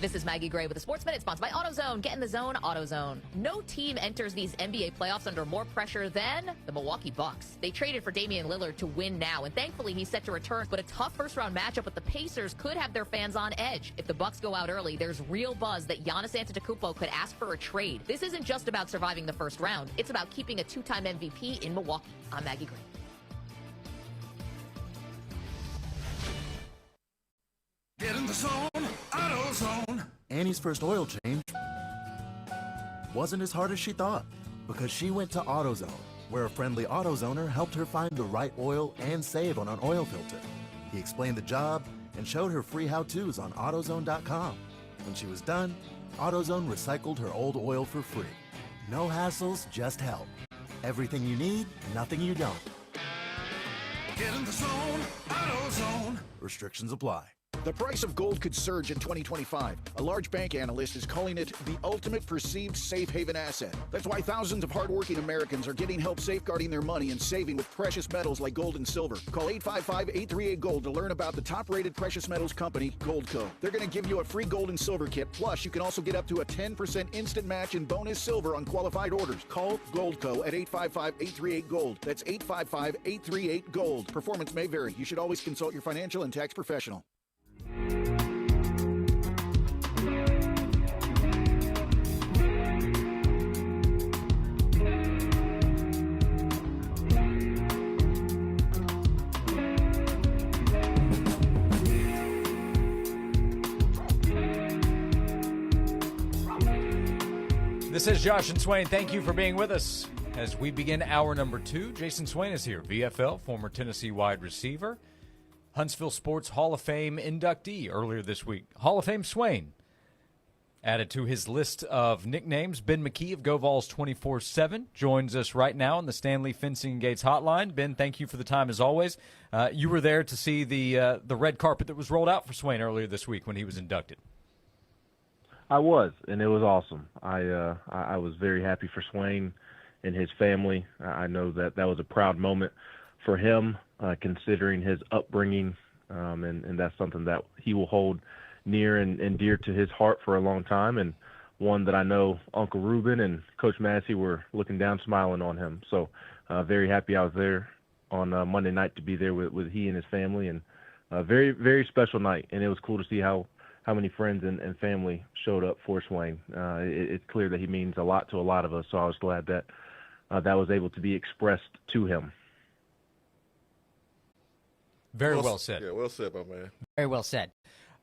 This is Maggie Gray with the Sports Minute, sponsored by AutoZone. Get in the zone, AutoZone. No team enters these NBA playoffs under more pressure than the Milwaukee Bucks. They traded for Damian Lillard to win now, and thankfully he's set to return. But a tough first-round matchup with the Pacers could have their fans on edge. If the Bucks go out early, there's real buzz that Giannis Antetokounmpo could ask for a trade. This isn't just about surviving the first round. It's about keeping a two-time MVP in Milwaukee. I'm Maggie Gray. Get in the zone, AutoZone. Annie's first oil change wasn't as hard as she thought because she went to AutoZone, where a friendly AutoZoner helped her find the right oil and save on an oil filter. He explained the job and showed her free how-tos on AutoZone.com. When she was done, AutoZone recycled her old oil for free. No hassles, just help. Everything you need, nothing you don't. Get in the zone, AutoZone. Restrictions apply. The price of gold could surge in 2025. A large bank analyst is calling it the ultimate perceived safe haven asset. That's why thousands of hardworking Americans are getting help safeguarding their money and saving with precious metals like gold and silver. Call 855-838-GOLD to learn about the top-rated precious metals company, Goldco. They're going to give you a free gold and silver kit. Plus, you can also get up to a 10% instant match in bonus silver on qualified orders. Call Goldco at 855-838-GOLD. That's 855-838-GOLD. Performance may vary. You should always consult your financial and tax professional. This is Josh and Swain. Thank you for being with us as we begin hour number 2. Jason Swain is here, VFL, former Tennessee wide receiver, Huntsville Sports Hall of Fame inductee earlier this week. Hall of Fame Swain added to his list of nicknames. Ben McKee of GoVols 24/7 joins us right now on the Stanley Fencing and Gates hotline. Ben, thank you for the time as always. You were there to see the red carpet that was rolled out for Swain earlier this week when he was inducted. I was, and it was awesome. I was very happy for Swain and his family. I know that was a proud moment for him, considering his upbringing, and that's something that he will hold near and dear to his heart for a long time, and one that I know Uncle Ruben and Coach Massey were looking down, smiling on him. So very happy I was there on Monday night to be there with he and his family, and a very, very special night. And it was cool to see how many friends and family showed up for Swain. It's clear that he means a lot to a lot of us, so I was glad that that was able to be expressed to him. Very well said. Yeah, well said, my man. Very well said.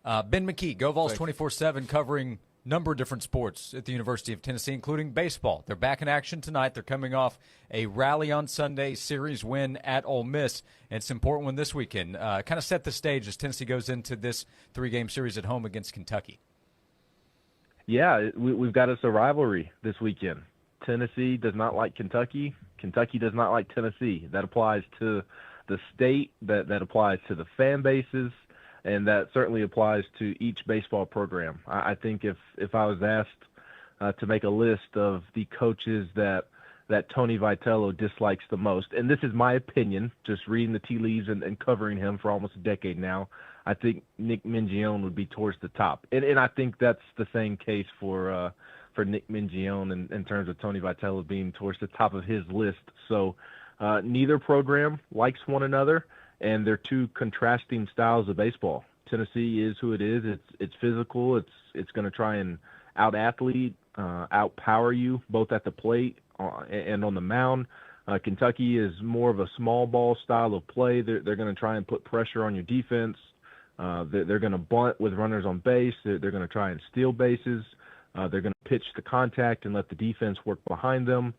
Ben McKee, GoVols 24/7, covering a number of different sports at the University of Tennessee, including baseball. They're back in action tonight. They're coming off a rally on Sunday, series win at Ole Miss. And it's an important one this weekend. Kind of set the stage as Tennessee goes into this 3-game series at home against Kentucky. Yeah, we've got us a rivalry this weekend. Tennessee does not like Kentucky. Kentucky does not like Tennessee. That applies to the state, that applies to the fan bases, and that certainly applies to each baseball program. I think if I was asked to make a list of the coaches that Tony Vitello dislikes the most, and this is my opinion, just reading the tea leaves and covering him for almost a decade now, I think Nick Mingione would be towards the top. And I think that's the same case for Nick Mingione in terms of Tony Vitello being towards the top of his list. So neither program likes one another, and they're two contrasting styles of baseball. Tennessee is who it is. It's physical. It's going to try and out-athlete, outpower you both at the plate and on the mound. Kentucky is more of a small ball style of play. They're going to try and put pressure on your defense. They're going to bunt with runners on base. They're going to try and steal bases. They're going to pitch to contact and let the defense work behind them.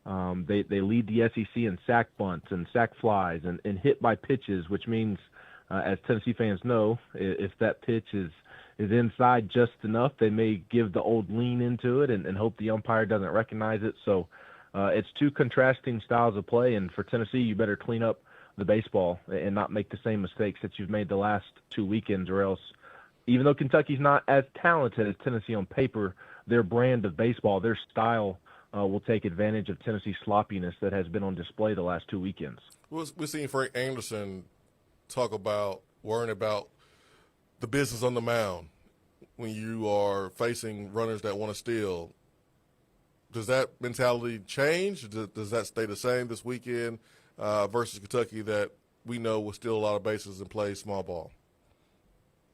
They lead the SEC in sack bunts and sack flies and hit by pitches, which means, as Tennessee fans know, if that pitch is inside just enough, they may give the old lean into it and hope the umpire doesn't recognize it. So it's two contrasting styles of play, and for Tennessee, you better clean up the baseball and not make the same mistakes that you've made the last 2 weekends, or else, even though Kentucky's not as talented as Tennessee on paper, their brand of baseball, their style, will take advantage of Tennessee's sloppiness that has been on display the last 2 weekends. We're seeing Frank Anderson talk about worrying about the business on the mound when you are facing runners that want to steal. Does that mentality change? Does that stay the same this weekend versus Kentucky that we know will steal a lot of bases and play small ball?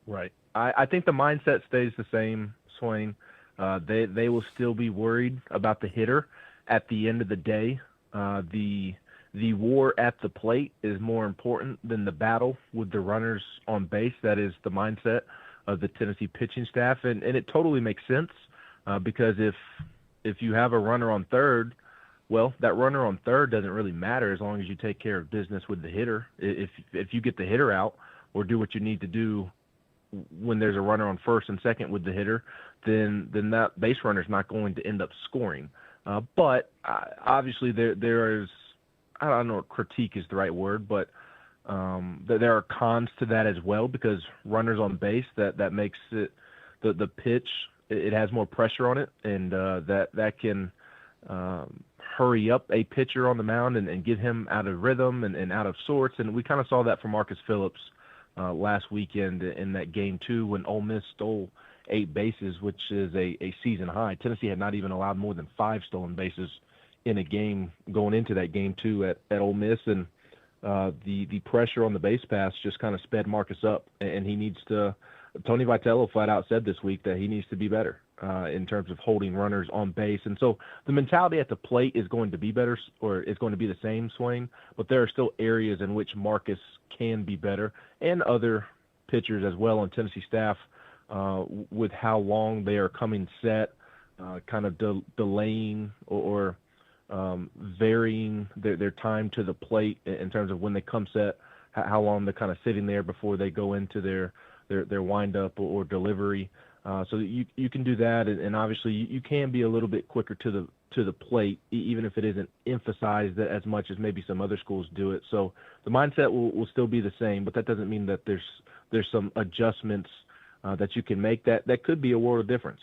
Right. I think the mindset stays the same, Swain. They will still be worried about the hitter. At the end of the day, the war at the plate is more important than the battle with the runners on base. That is the mindset of the Tennessee pitching staff, and it totally makes sense because if you have a runner on third, Well, that runner on third doesn't really matter as long as you take care of business with the hitter. If you get the hitter out or do what you need to do when there's a runner on first and second with the hitter, then that base runner is not going to end up scoring. But obviously there is, I don't know if critique is the right word, but there are cons to that as well, because runners on base, that makes it the pitch, it has more pressure on it, and that can hurry up a pitcher on the mound and get him out of rhythm and out of sorts. And we kind of saw that from Marcus Phillips last weekend in that game 2 when Ole Miss stole 8 bases, which is a season high. Tennessee had not even allowed more than 5 stolen bases in a game going into that game 2 at Ole Miss. And the pressure on the base pass just kind of sped Marcus up, and he needs to. Tony Vitello flat out said this week that he needs to be better in terms of holding runners on base. And so the mentality at the plate is going to be better, or it's going to be the same, Swain, but there are still areas in which Marcus can be better, and other pitchers as well on Tennessee staff with how long they are coming set, kind of delaying or varying their time to the plate in terms of when they come set, how long they're kind of sitting there before they go into their wind-up or delivery. So you can do that, and obviously you can be a little bit quicker to the plate, even if it isn't emphasized as much as maybe some other schools do it. So the mindset will still be the same, but that doesn't mean that there's some adjustments that you can make that could be a world of difference.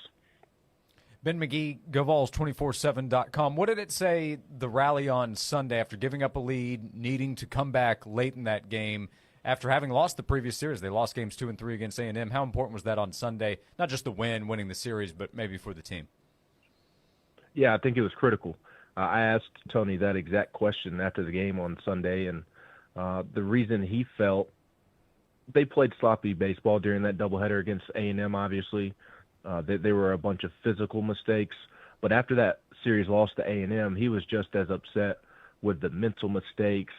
Ben McKee, GoVols247.com. What did it say, the rally on Sunday after giving up a lead, needing to come back late in that game after having lost the previous series? They lost games 2 and 3 against A&M. How important was that on Sunday? Not just the winning the series, but maybe for the team. Yeah, I think it was critical. I asked Tony that exact question after the game on Sunday, and the reason he felt they played sloppy baseball during that doubleheader against A&M, obviously. There were a bunch of physical mistakes, but after that series loss to A&M, he was just as upset with the mental mistakes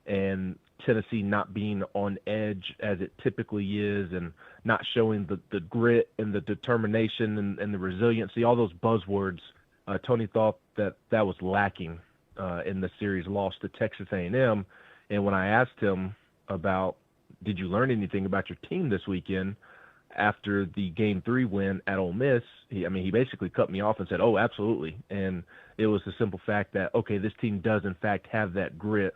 and Tennessee not being on edge as it typically is, and not showing the grit and the determination and the resiliency, all those buzzwords. Tony thought that was lacking in the series loss to Texas A&M. And when I asked him about, did you learn anything about your team this weekend after the Game 3 win at Ole Miss, he basically cut me off and said, oh, absolutely. And it was the simple fact that, okay, this team does in fact have that grit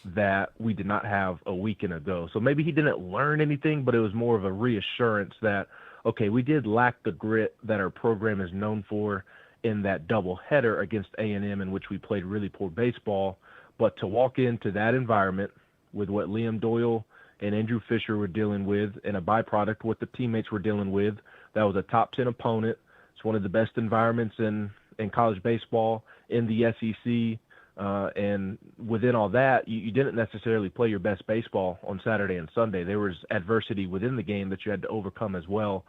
that we did not have a weekend ago. So maybe he didn't learn anything, but it was more of a reassurance that, okay, we did lack the grit that our program is known for in that doubleheader against A&M, in which we played really poor baseball. But to walk into that environment with what Liam Doyle and Andrew Fisher were dealing with, and a byproduct what the teammates were dealing with, that was a top 10 opponent. It's one of the best environments in college baseball, in the SEC. And within all that, you didn't necessarily play your best baseball on Saturday and Sunday. There was adversity within the game that you had to overcome as well.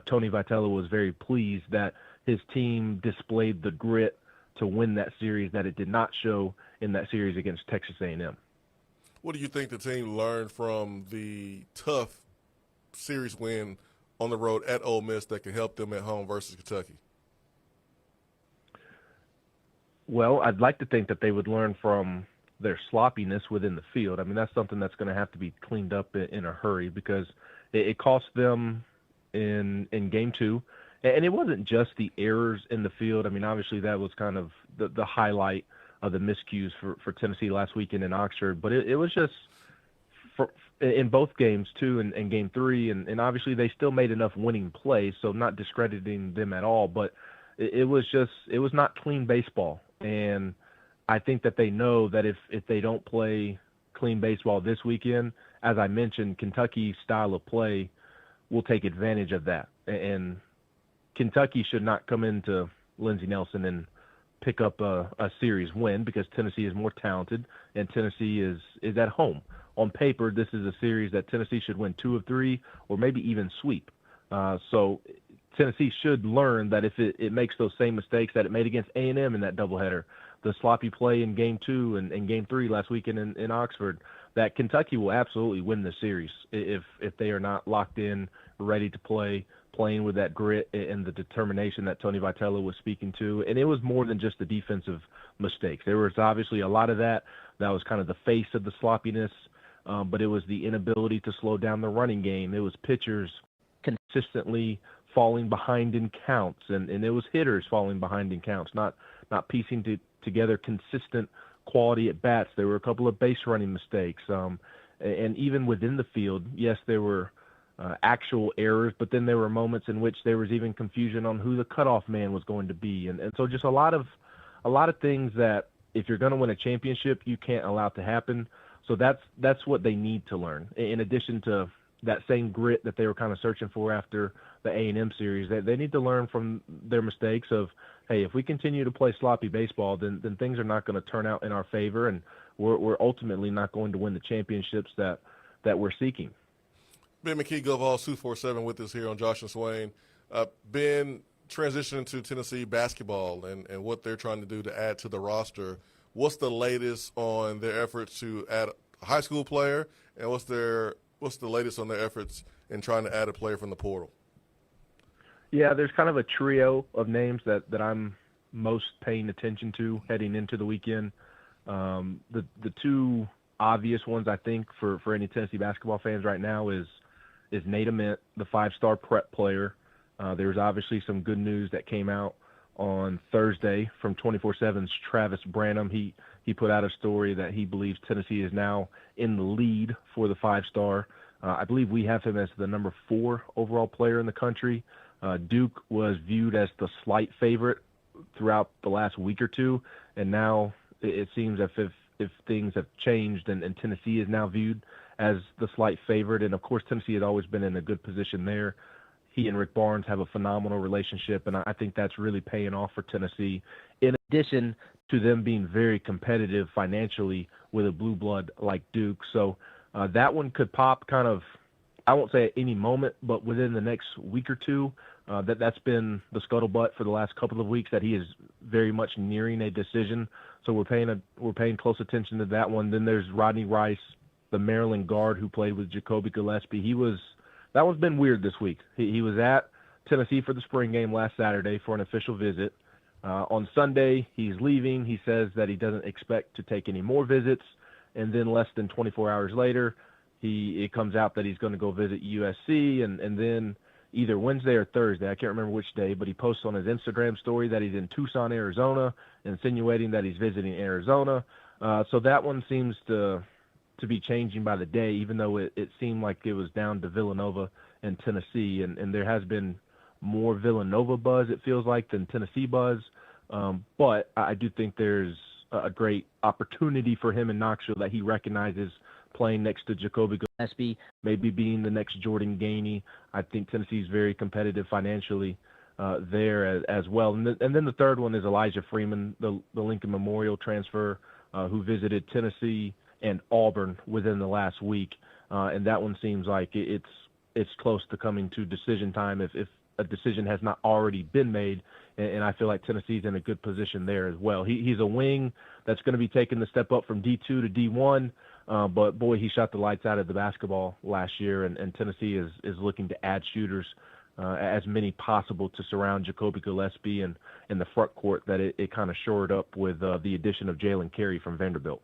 Tony Vitello was very pleased that his team displayed the grit to win that series that it did not show in that series against Texas A&M. What do you think the team learned from the tough series win on the road at Ole Miss that can help them at home versus Kentucky? Well, I'd like to think that they would learn from their sloppiness within the field. I mean, that's something that's going to have to be cleaned up in a hurry, because it cost them in Game 2. And it wasn't just the errors in the field. I mean, obviously that was kind of the highlight of the miscues for Tennessee last weekend in Oxford. But it was just in both games, too, and Game 3. And obviously they still made enough winning plays, so not discrediting them at all. But it was not clean baseball. And I think that they know that if they don't play clean baseball this weekend, as I mentioned, Kentucky's style of play will take advantage of that. And Kentucky should not come into Lindsey Nelson and pick up a series win, because Tennessee is more talented and Tennessee is at home. On paper, this is a series that Tennessee should win 2 of 3 or maybe even sweep. So Tennessee should learn that if it makes those same mistakes that it made against A&M in that doubleheader, the sloppy play in Game 2 and Game 3 last weekend in Oxford, that Kentucky will absolutely win the series if they are not locked in, ready to play playing with that grit and the determination that Tony Vitello was speaking to. And it was more than just the defensive mistakes. There was obviously a lot of that. That was kind of the face of the sloppiness, but it was the inability to slow down the running game. It was pitchers consistently falling behind in counts, and it was hitters falling behind in counts, not piecing together consistent quality at bats. There were a couple of base running mistakes. And even within the field, yes, there were actual errors, but then there were moments in which there was even confusion on who the cutoff man was going to be. And so just a lot of things that if you're going to win a championship, you can't allow to happen. So that's what they need to learn. In addition to that same grit that they were kind of searching for after the A&M series, they need to learn from their mistakes of, hey, if we continue to play sloppy baseball, then things are not going to turn out in our favor, and we're ultimately not going to win the championships that we're seeking. Ben McKee, GoVols 247 with us here on Josh and Swain. Ben, transitioning to Tennessee basketball and what they're trying to do to add to the roster, what's the latest on their efforts to add a high school player, and what's the latest on their efforts in trying to add a player from the portal? Yeah, there's kind of a trio of names that I'm most paying attention to heading into the weekend. The two obvious ones, I think, for any Tennessee basketball fans right now is Nate Ament, the 5-star prep player. There's obviously some good news that came out on Thursday from 24/7's Travis Branham. He put out a story that he believes Tennessee is now in the lead for the 5-star. I believe we have him as the number 4 overall player in the country. Duke was viewed as the slight favorite throughout the last week or two, and now it seems as if things have changed and Tennessee is now viewed as the slight favorite. And, of course, Tennessee has always been in a good position there. He and Rick Barnes have a phenomenal relationship, and I think that's really paying off for Tennessee, in addition to them being very competitive financially with a blue blood like Duke. So that one could pop kind of, I won't say at any moment, but within the next week or two. That's been the scuttlebutt for the last couple of weeks, that he is very much nearing a decision. So we're paying close attention to that one. Then there's Rodney Rice, the Maryland guard who played with Jacoby Gillespie. That one's been weird this week. He was at Tennessee for the spring game last Saturday for an official visit. On Sunday, he's leaving. He says that he doesn't expect to take any more visits. And then less than 24 hours later, it comes out that he's going to go visit USC. And then either Wednesday or Thursday, I can't remember which day, but he posts on his Instagram story that he's in Tucson, Arizona, insinuating that he's visiting Arizona. So that one seems to be changing by the day, even though it seemed like it was down to Villanova and Tennessee. And there has been more Villanova buzz, it feels like, than Tennessee buzz. But I do think there's a great opportunity for him in Knoxville that he recognizes, playing next to Jacoby Gillespie, maybe being the next Jordan Gainey. I think Tennessee's very competitive financially there as well. And then the third one is Elijah Freeman, the Lincoln Memorial transfer, who visited Tennessee and Auburn within the last week. And that one seems like it's close to coming to decision time if a decision has not already been made. And I feel like Tennessee's in a good position there as well. He's a wing that's going to be taking the step up from D2 to D1. But, boy, he shot the lights out of the basketball last year, and Tennessee is looking to add shooters, as many possible, to surround Jacoby Gillespie and in the front court that it kind of shored up with the addition of Jalen Carey from Vanderbilt.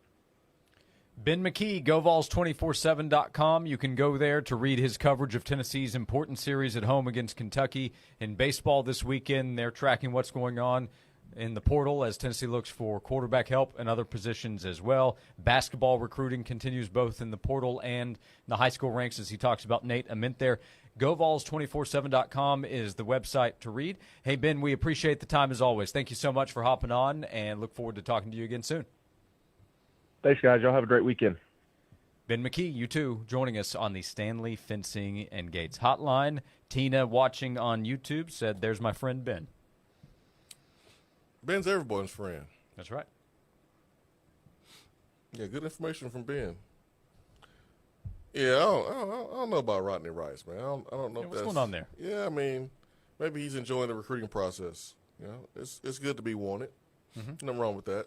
Ben McKee, GoVols247.com. You can go there to read his coverage of Tennessee's important series at home against Kentucky. In baseball this weekend, they're tracking what's going on in the portal as Tennessee looks for quarterback help and other positions as well. Basketball recruiting continues both in the portal and the high school ranks, as he talks about Nate Ament there. GoVols247.com is the website to read. Hey, Ben, we appreciate the time as always. Thank you so much for hopping on, and look forward to talking to you again soon. Thanks, guys. Y'all have a great weekend. Ben McKee, you too, joining us on the Stanley Fencing and Gates Hotline. Tina, watching on YouTube, said, "There's my friend Ben." Ben's everybody's friend. That's right. Yeah, good information from Ben. Yeah, I don't know about Rodney Rice, man. I don't know. What's going on there? Yeah, I mean, maybe he's enjoying the recruiting process. You know, it's good to be wanted. Mm-hmm. Nothing wrong with that.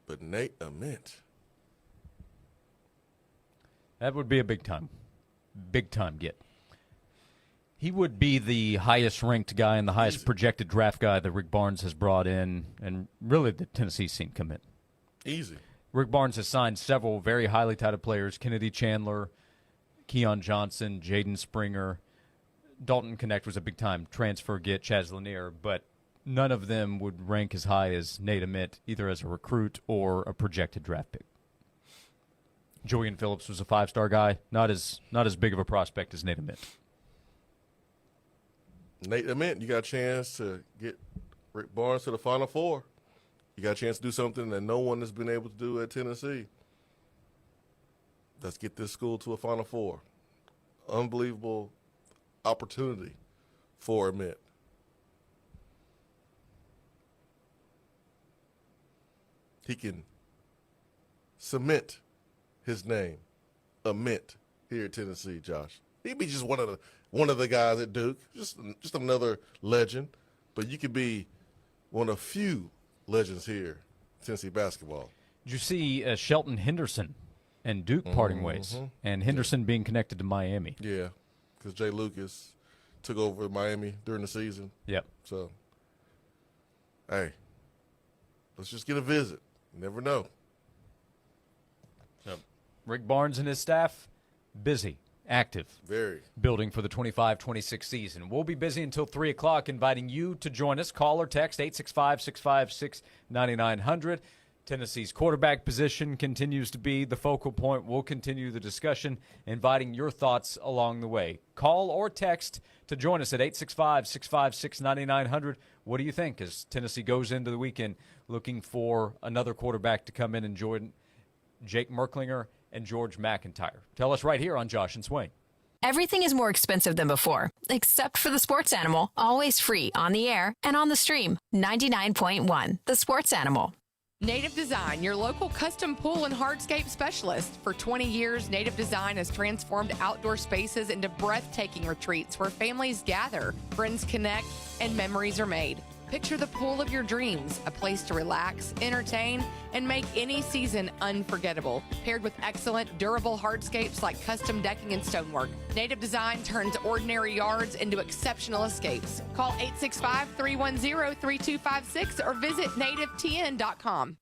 But Nate Ament, that would be a big time get. He would be the highest-ranked guy and the highest projected draft guy that Rick Barnes has brought in, and really the Tennessee seen come in. Easy. Rick Barnes has signed several very highly touted players, Kennedy Chandler, Keon Johnson, Jaden Springer. Dalton Connect was a big-time transfer get, Chaz Lanier, but none of them would rank as high as Nate Ament, either as a recruit or a projected draft pick. Julian Phillips was a 5-star guy, not as big of a prospect as Nate Ament. Nate Ament, you got a chance to get Rick Barnes to the Final Four. You got a chance to do something that no one has been able to do at Tennessee. Let's get this school to a Final Four. Unbelievable opportunity for Ament. He can cement his name, Ament, here at Tennessee, Josh. He'd be just one of the guys at Duke, just another legend. But you could be one of few legends here, Tennessee basketball. Did you see Shelton Henderson and Duke parting ways, and Henderson being connected to Miami? Yeah, because Jay Lucas took over Miami during the season. Yep. So, hey, let's just get a visit. You never know. So, Rick Barnes and his staff, busy, active. Very. Building for the 25-26 season. We'll be busy until 3 o'clock, inviting you to join us. Call or text 865-656-9900. Tennessee's quarterback position continues to be the focal point. We'll continue the discussion, inviting your thoughts along the way. Call or text to join us at 865-656-9900. What do you think as Tennessee goes into the weekend looking for another quarterback to come in and join Jake Merklinger and George McIntyre? Tell us right here on Josh and Swain. Everything is more expensive than before, except for the sports animal, always free on the air and on the stream. 99.1, the sports animal. Native Design, your local custom pool and hardscape specialist. For 20 years, Native Design has transformed outdoor spaces into breathtaking retreats where families gather, friends connect, and memories are made. Picture the pool of your dreams, a place to relax, entertain, and make any season unforgettable. Paired with excellent, durable hardscapes like custom decking and stonework, Native Design turns ordinary yards into exceptional escapes. Call 865-310-3256 or visit nativetn.com.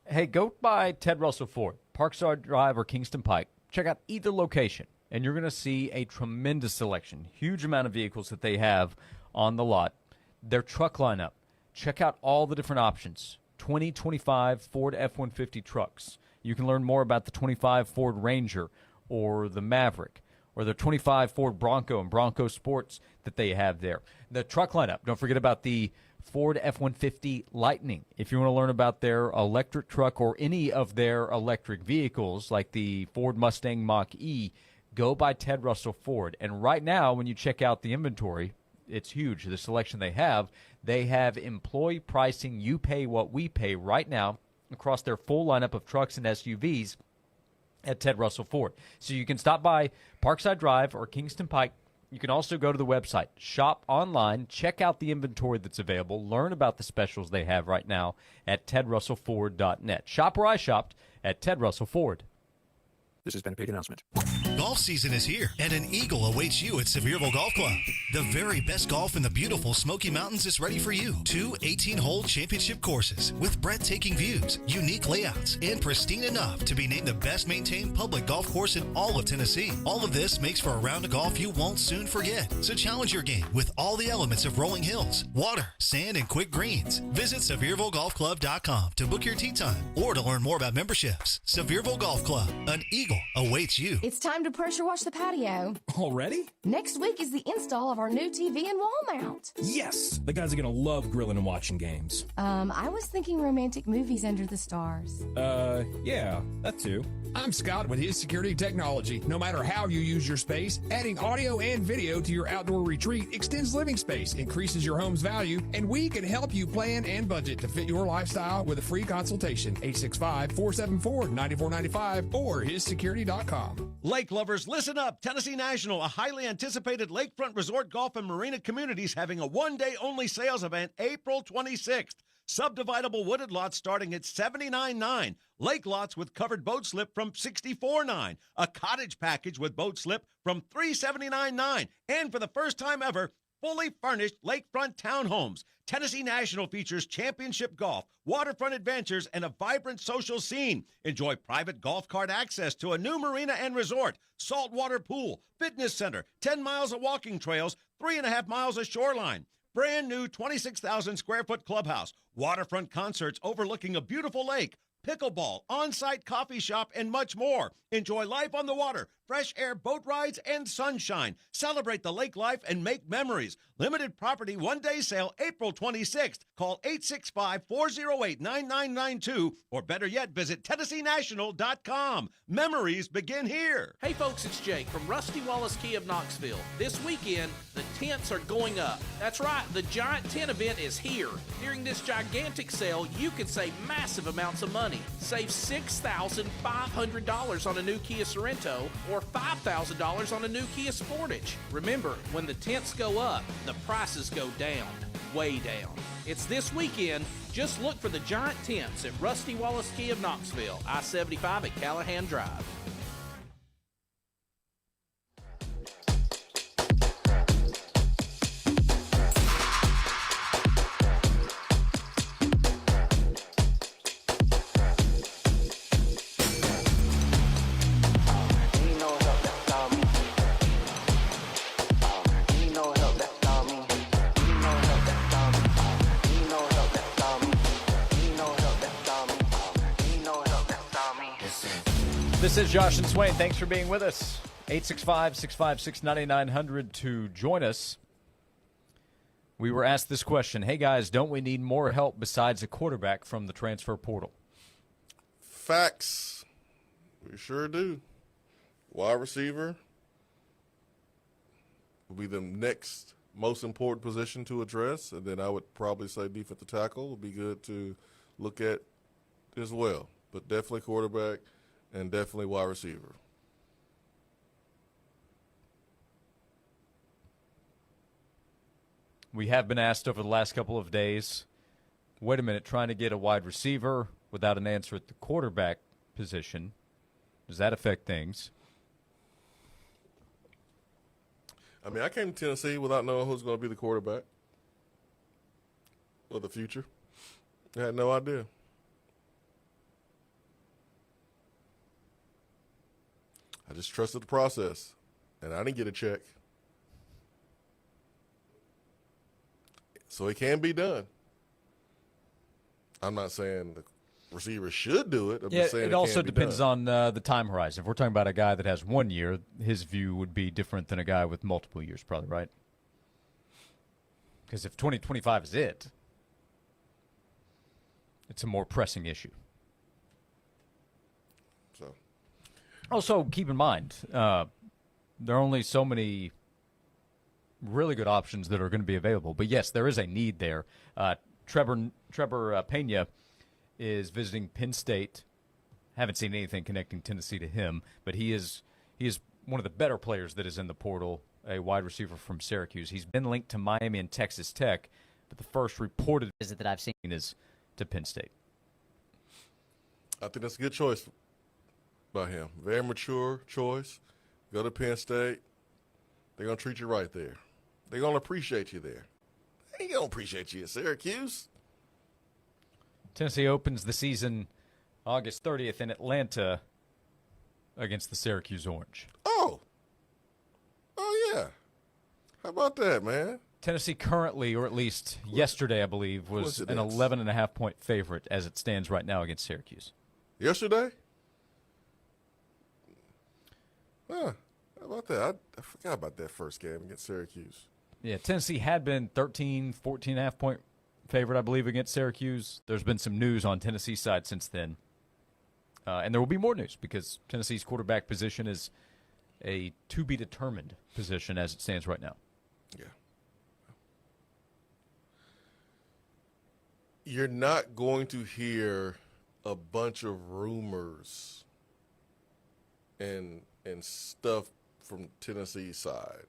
Hey, go by Ted Russell Ford, Parkside Drive or Kingston Pike. Check out either location, and you're going to see a tremendous selection, huge amount of vehicles that they have on the lot. Their truck lineup. Check out all the different options. 2025 Ford F-150 trucks. You can learn more about the 25 Ford Ranger or the Maverick or the 25 Ford Bronco and Bronco Sports that they have there. The truck lineup. Don't forget about the Ford F-150 Lightning. If you want to learn about their electric truck or any of their electric vehicles like the Ford Mustang Mach-E, go by Ted Russell Ford. And right now, when you check out the inventory, it's huge. The selection they have employee pricing. You pay what we pay right now across their full lineup of trucks and SUVs at Ted Russell Ford. So you can stop by Parkside Drive or Kingston Pike. You can also go to the website, shop online, check out the inventory that's available, learn about the specials they have right now at tedrussellford.net. Shop where I shopped at Ted Russell Ford. This has been a paid announcement. Golf season is here, and an eagle awaits you at Sevierville Golf Club. The very best golf in the beautiful Smoky Mountains is ready for you. 2 18-hole championship courses with breathtaking views, unique layouts, and pristine enough to be named the best-maintained public golf course in all of Tennessee. All of this makes for a round of golf you won't soon forget. So challenge your game with all the elements of rolling hills, water, sand, and quick greens. Visit SeviervilleGolfClub.com to book your tee time or to learn more about memberships. Sevierville Golf Club, an eagle awaits you. It's time to pressure wash the patio. Already? Next week is the install of our new TV and wall mount. Yes! The guys are gonna love grilling and watching games. I was thinking romantic movies under the stars. Yeah, that too. I'm Scott with His Security Technology. No matter how you use your space, adding audio and video to your outdoor retreat extends living space, increases your home's value, and we can help you plan and budget to fit your lifestyle with a free consultation. 865-474-9495 or hissecurity.com. Lake lovers, listen up. Tennessee National, a highly anticipated lakefront resort golf and marina communities having a one-day only sales event April 26th. Subdividable wooded lots starting at $79.9. Lake lots with covered boat slip from $64.9. A cottage package with boat slip from $379.9. And for the first time ever, fully furnished lakefront townhomes. Tennessee National features championship golf, waterfront adventures, and a vibrant social scene. Enjoy private golf cart access to a new marina and resort, saltwater pool, fitness center, 10 miles of walking trails, 3.5 miles of shoreline. Brand new 26,000 square foot clubhouse, waterfront concerts overlooking a beautiful lake, pickleball, on-site coffee shop, and much more. Enjoy life on the water, fresh air boat rides, and sunshine. Celebrate the lake life and make memories. Limited property one-day sale April 26th. Call 865-408-9992 or better yet, visit TennesseeNational.com. Memories begin here. Hey folks, it's Jake from Rusty Wallace Key of Knoxville. This weekend, the tents are going up. That's right, the Giant Tent event is here. During this gigantic sale, you can save massive amounts of money. Save $6,500 on a new Kia Sorento or $5,000 on a new Kia Sportage. Remember, when the tents go up, the prices go down, way down. It's this weekend. Just look for the Giant Tents at Rusty Wallace Key of Knoxville, I-75 at Callahan Drive. This is Josh and Swain. Thanks for being with us. 865-656-9900 to join us. We were asked this question. Hey, guys, don't we need more help besides a quarterback from the transfer portal? Facts. We sure do. Wide receiver will be the next most important position to address, and then I would probably say defensive tackle would be good to look at as well. But definitely quarterback and definitely wide receiver. We have been asked over the last couple of days, wait a minute, trying to get a wide receiver without an answer at the quarterback position, does that affect things? I mean, I came to Tennessee without knowing who's going to be the quarterback of the future. I had no idea. I just trusted the process, and I didn't get a check. So it can be done. I'm not saying the receiver should do it. I'm just saying it also depends on the time horizon. If we're talking about a guy that has 1 year, his view would be different than a guy with multiple years, probably, right? Because if 2025 is it, it's a more pressing issue. So, also, keep in mind, there are only so many really good options that are going to be available. But, yes, there is a need there. Trevor Pena is visiting Penn State. Haven't seen anything connecting Tennessee to him, but he is one of the better players that is in the portal, a wide receiver from Syracuse. He's been linked to Miami and Texas Tech, but the first reported visit that I've seen is to Penn State. I think that's a good choice by him. Very mature choice. Go to Penn State. They're going to treat you right there. They're going to appreciate you there. They ain't going to appreciate you at Syracuse. Tennessee opens the season August 30th in Atlanta against the Syracuse Orange. Oh, yeah. How about that, man? Tennessee currently, or at least yesterday, I believe, was an 11.5-point favorite as it stands right now against Syracuse. Yesterday? Huh. How about that? I forgot about that first game against Syracuse. Yeah, Tennessee had been 14.5-point favorite, I believe, against Syracuse. There's been some news on Tennessee's side since then. And there will be more news because Tennessee's quarterback position is a to-be-determined position as it stands right now. Yeah. You're not going to hear a bunch of rumors and stuff from Tennessee's side.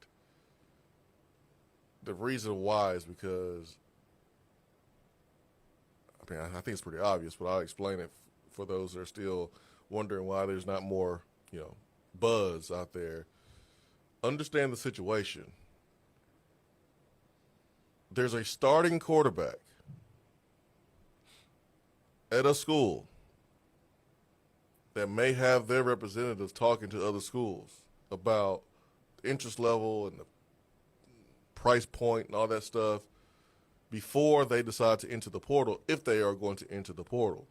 The reason why is because mean, I think it's pretty obvious, but I'll explain it for those that are still wondering why there's not more, buzz out there. Understand the situation. There's a starting quarterback at a school that may have their representatives talking to other schools about the interest level and the price point and all that stuff before they decide to enter the portal, if they are going to enter the portal.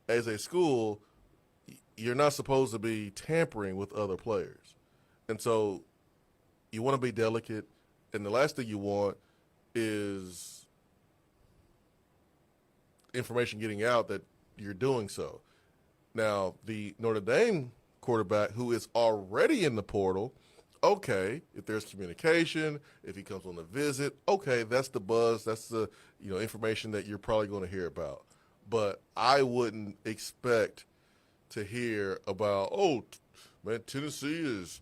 As a school, you're not supposed to be tampering with other players. And so you want to be delicate, and the last thing you want is information getting out that you're doing so. Now, the Notre Dame quarterback who is already in the portal, okay, if there's communication, if he comes on a visit, okay, that's the buzz, that's the information that you're probably going to hear about. But I wouldn't expect to hear about, Tennessee is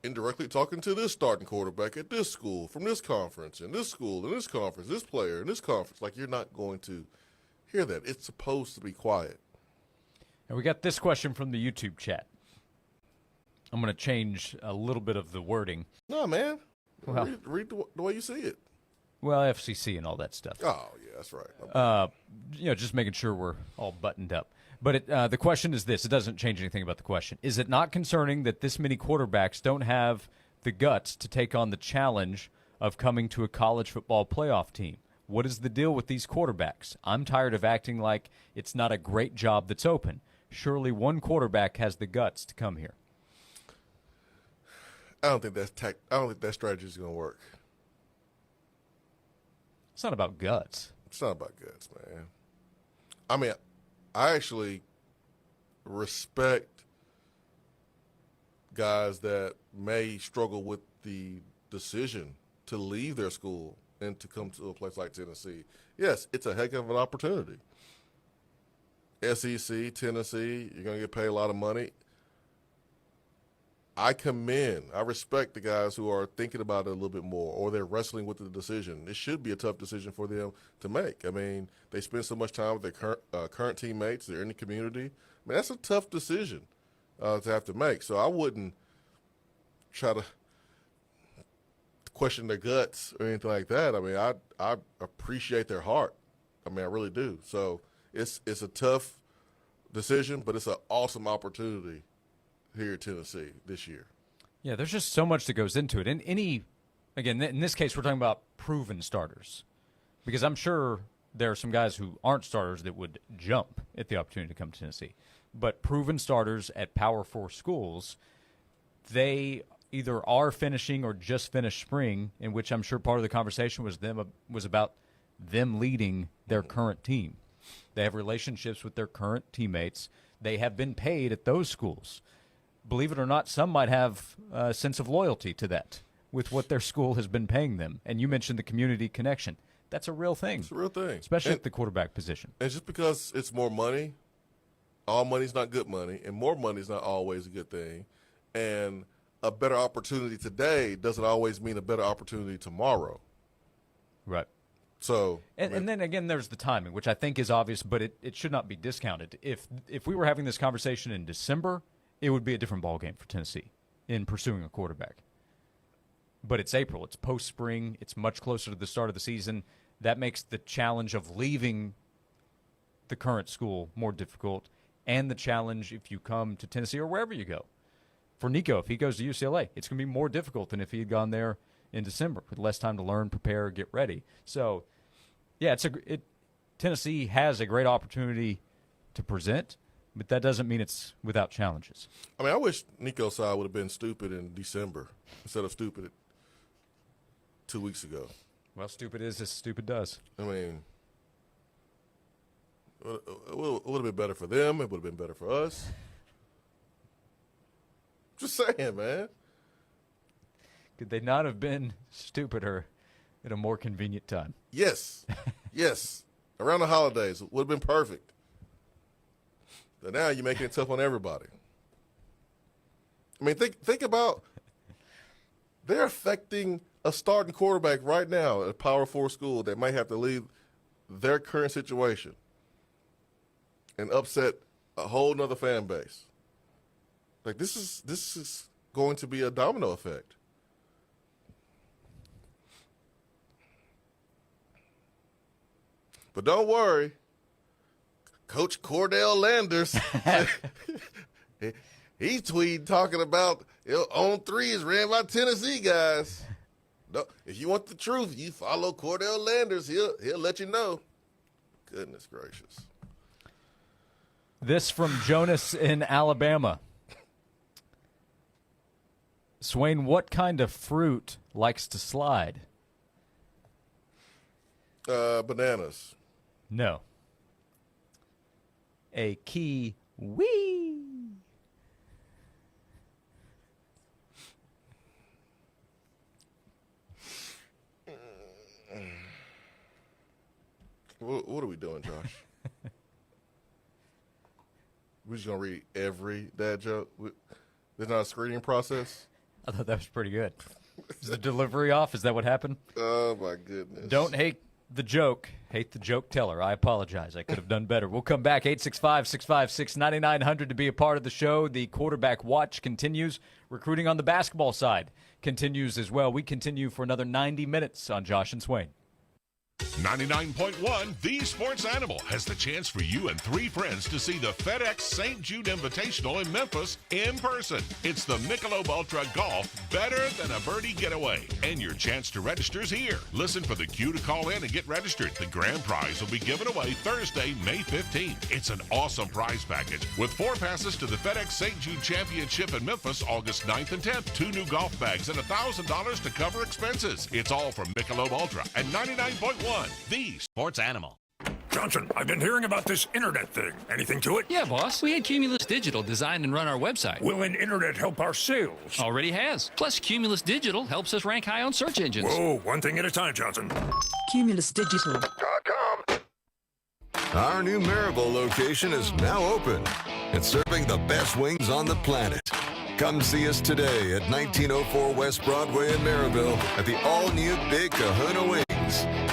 indirectly talking to this starting quarterback at this school, from this conference, and this school, and this conference, this player, and this conference. Like, you're not going to hear that. It's supposed to be quiet. And we got this question from the YouTube chat. I'm going to change a little bit of the wording. No, man. Well, read the way you see it. Well, FCC and all that stuff. Oh, yeah, that's right. Just making sure we're all buttoned up. But the question is this. It doesn't change anything about the question. Is it not concerning that this many quarterbacks don't have the guts to take on the challenge of coming to a college football playoff team? What is the deal with these quarterbacks? I'm tired of acting like it's not a great job that's open. Surely one quarterback has the guts to come here. I don't think that strategy is going to work. It's not about guts. It's not about guts, man. I mean, I actually respect guys that may struggle with the decision to leave their school and to come to a place like Tennessee. Yes, it's a heck of an opportunity. SEC, Tennessee, you're going to get paid a lot of money. I respect the guys who are thinking about it a little bit more, or they're wrestling with the decision. It should be a tough decision for them to make. I mean, they spend so much time with their current teammates. They're in the community. I mean, that's a tough decision to have to make. So I wouldn't try to question their guts or anything like that. I mean, I appreciate their heart. I mean, I really do. So it's a tough decision, but it's an awesome opportunity here at Tennessee this year. Yeah, there's just so much that goes into it. And again, in this case, we're talking about proven starters, because I'm sure there are some guys who aren't starters that would jump at the opportunity to come to Tennessee. But proven starters at Power 4 schools, they either are finishing or just finished spring, in which I'm sure part of the conversation was about them leading their current team. They have relationships with their current teammates. They have been paid at those schools. Believe it or not, some might have a sense of loyalty to that with what their school has been paying them. And you mentioned the community connection. That's a real thing. It's a real thing. Especially at the quarterback position. And just because it's more money, all money's not good money, and more money is not always a good thing. And a better opportunity today doesn't always mean a better opportunity tomorrow. Right. So, and then again, there's the timing, which I think is obvious, but it should not be discounted. If we were having this conversation in December, it would be a different ballgame for Tennessee in pursuing a quarterback. But it's April. It's post-spring. It's much closer to the start of the season. That makes the challenge of leaving the current school more difficult, and the challenge if you come to Tennessee or wherever you go. For Nico, if he goes to UCLA, it's going to be more difficult than if he had gone there in December with less time to learn, prepare, get ready. So, yeah, Tennessee has a great opportunity to present, but that doesn't mean it's without challenges. I mean, I wish Nico's side would have been stupid in December instead of stupid 2 weeks ago. Well, stupid is as stupid does. I mean, it would have been better for them. It would have been better for us. Just saying, man. Could they not have been stupider at a more convenient time? Yes. Yes. Around the holidays. It would have been perfect. But now you're making it tough on everybody. I mean, think about, they're affecting a starting quarterback right now at a Power 4 school that might have to leave their current situation. and upset a whole nother fan base. Like, this is going to be a domino effect. But don't worry, Coach Cordell Landers, he's tweeting talking about on threes ran by Tennessee guys. No, if you want the truth, you follow Cordell Landers. He'll let you know. Goodness gracious. This from Jonas in Alabama. Swain, what kind of fruit likes to slide? Bananas. No. A kiwi. What are we doing, Josh? We're just going to read every dad joke? There's not a screening process? I thought that was pretty good. Is the delivery off? Is that what happened? Oh, my goodness. Don't hate the joke. Hate the joke teller. I apologize. I could have done better. We'll come back. 865-656-9900 to be a part of the show. The quarterback watch continues. Recruiting on the basketball side continues as well. We continue for another 90 minutes on Josh and Swain. 99.1 The Sports Animal has the chance for you and 3 friends to see the FedEx St. Jude Invitational in Memphis in person. It's the Michelob Ultra Golf Better Than a Birdie Getaway, and your chance to register is here. Listen for the cue to call in and get registered. The grand prize will be given away Thursday, May 15th. It's an awesome prize package with 4 passes to the FedEx St. Jude Championship in Memphis August 9th and 10th, 2 new golf bags, and $1,000 to cover expenses. It's all from Michelob Ultra at 99.1 The Sports Animal. Johnson, I've been hearing about this internet thing. Anything to it? Yeah, boss. We had Cumulus Digital design and run our website. Will an internet help our sales? Already has. Plus, Cumulus Digital helps us rank high on search engines. Whoa, one thing at a time, Johnson. CumulusDigital.com. Our new Maryville location is now open and serving the best wings on the planet. Come see us today at 1904 West Broadway in Maryville at the all-new Big Kahuna Wings.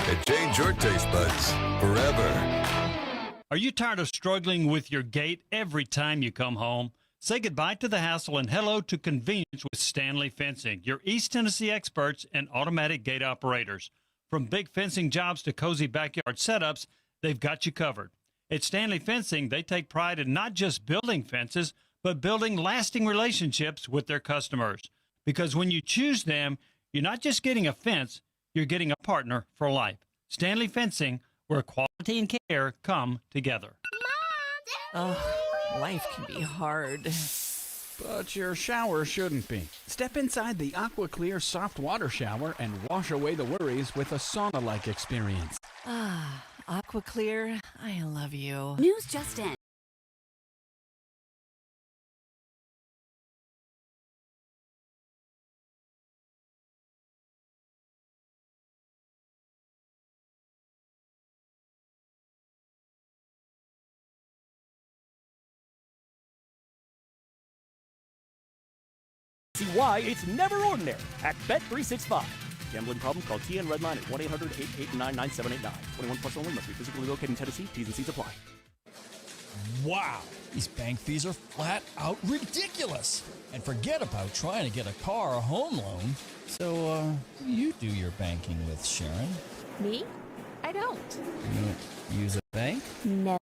It changed your taste buds forever. Are you tired of struggling with your gate every time you come home? Say goodbye to the hassle and hello to convenience with Stanley Fencing, your East Tennessee experts and automatic gate operators. From big fencing jobs to cozy backyard setups, they've got you covered. At Stanley Fencing, they take pride in not just building fences, but building lasting relationships with their customers. Because when you choose them, you're not just getting a fence, you're getting a partner for life. Stanley Fencing, where quality and care come together. Life can be hard. But your shower shouldn't be. Step inside the AquaClear soft water shower and wash away the worries with a sauna-like experience. AquaClear, I love you. News just in. See why it's never ordinary at Bet365. Gambling problem? Call TN Redline at 1-800-889-9789. 21 plus only. Must be physically located in Tennessee. T's and C's apply. Wow, these bank fees are flat out ridiculous. And forget about trying to get a car or home loan. So, who do you do your banking with, Sharon? Me? I don't. You don't use a bank? No.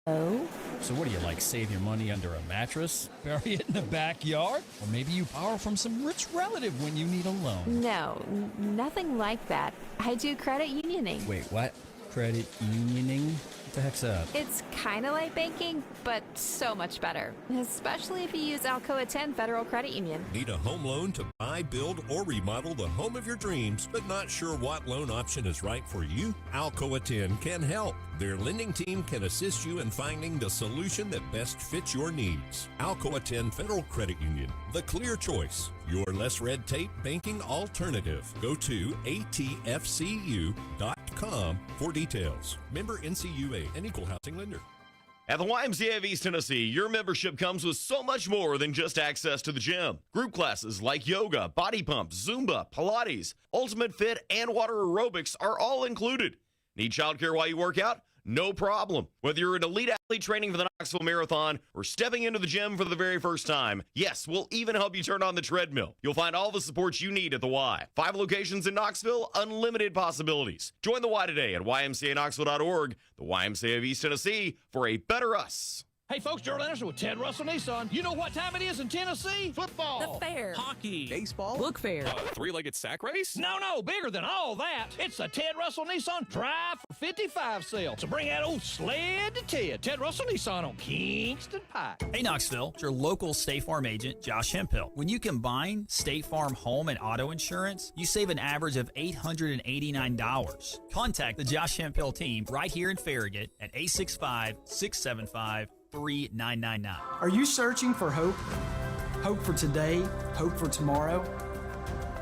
So what do you, like, save your money under a mattress? Bury it in the backyard? Or maybe you borrow from some rich relative when you need a loan? No, nothing like that. I do credit unioning. Wait, what? Credit unioning? What the heck's that? It's kind of like banking, but so much better. Especially if you use Alcoa 10 Federal Credit Union. Need a home loan to buy, build, or remodel the home of your dreams, but not sure what loan option is right for you? Alcoa 10 can help. Their lending team can assist you in finding the solution that best fits your needs. Alcoa 10 Federal Credit Union, the clear choice. Your less red tape banking alternative. Go to atfcu.com for details. Member NCUA, an equal housing lender. At the YMCA of East Tennessee, your membership comes with so much more than just access to the gym. Group classes like yoga, body pump, Zumba, Pilates, Ultimate Fit, and water aerobics are all included. Need childcare while you work out? No problem. Whether you're an elite athlete training for the Knoxville Marathon or stepping into the gym for the very first time, yes, we'll even help you turn on the treadmill. You'll find all the support you need at the Y. 5 locations in Knoxville, unlimited possibilities. Join the Y today at ymcaknoxville.org, the YMCA of East Tennessee, for a better us. Hey folks, Gerald Anderson with Ted Russell Nissan. You know what time it is in Tennessee? Football. The fair. Hockey. Baseball. Book fair. Three-legged sack race? No, bigger than all that. It's the Ted Russell Nissan Drive for 55 sale. So bring that old sled to Ted. Ted Russell Nissan on Kingston Pike. Hey Knoxville, it's your local State Farm agent, Josh Hemphill. When you combine State Farm home and auto insurance, you save an average of $889. Contact the Josh Hemphill team right here in Farragut at 865-675-3999. Are you searching for hope? Hope for today, hope for tomorrow?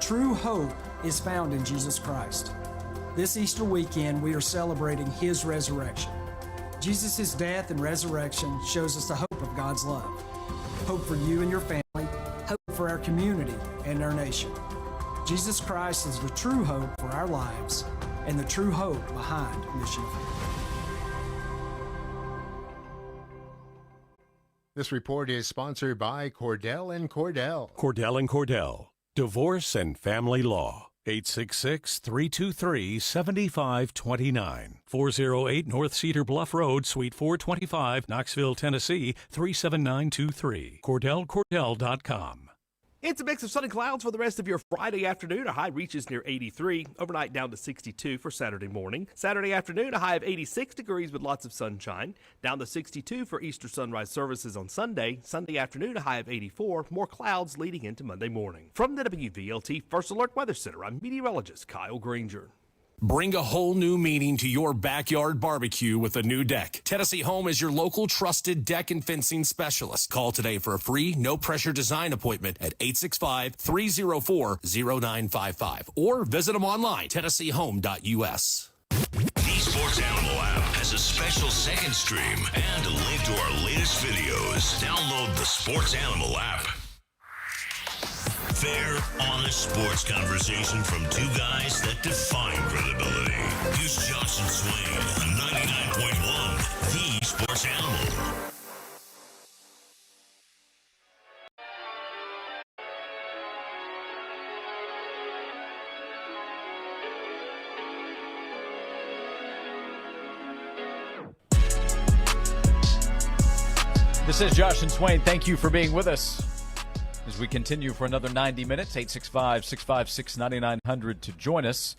True hope is found in Jesus Christ. This Easter weekend, we are celebrating His resurrection. Jesus' death and resurrection shows us the hope of God's love. Hope for you and your family, hope for our community and our nation. Jesus Christ is the true hope for our lives and the true hope behind Mission Faith. This report is sponsored by Cordell & Cordell. Cordell & Cordell, Divorce and Family Law. 866-323-7529. 408 North Cedar Bluff Road, Suite 425, Knoxville, Tennessee, 37923. CordellCordell.com. It's a mix of sun and clouds for the rest of your Friday afternoon. A high reaches near 83. Overnight down to 62 for Saturday morning. Saturday afternoon, a high of 86 degrees with lots of sunshine. Down to 62 for Easter sunrise services on Sunday. Sunday afternoon, a high of 84. More clouds leading into Monday morning. From the WVLT First Alert Weather Center, I'm meteorologist Kyle Granger. Bring a whole new meaning to your backyard barbecue with a new deck. Tennessee Home is your local trusted deck and fencing specialist. Call today for a free, no-pressure design appointment at 865-304-0955 or visit them online, TennesseeHome.us. The Sports Animal app has a special second stream and a link to our latest videos. Download the Sports Animal app. Fair, honest sports conversation from two guys that define credibility. Here's Josh and Swain on 99.1, The Sports Animal. This is Josh and Swain. Thank you for being with us as we continue for another 90 minutes. 865-656-9900 to join us.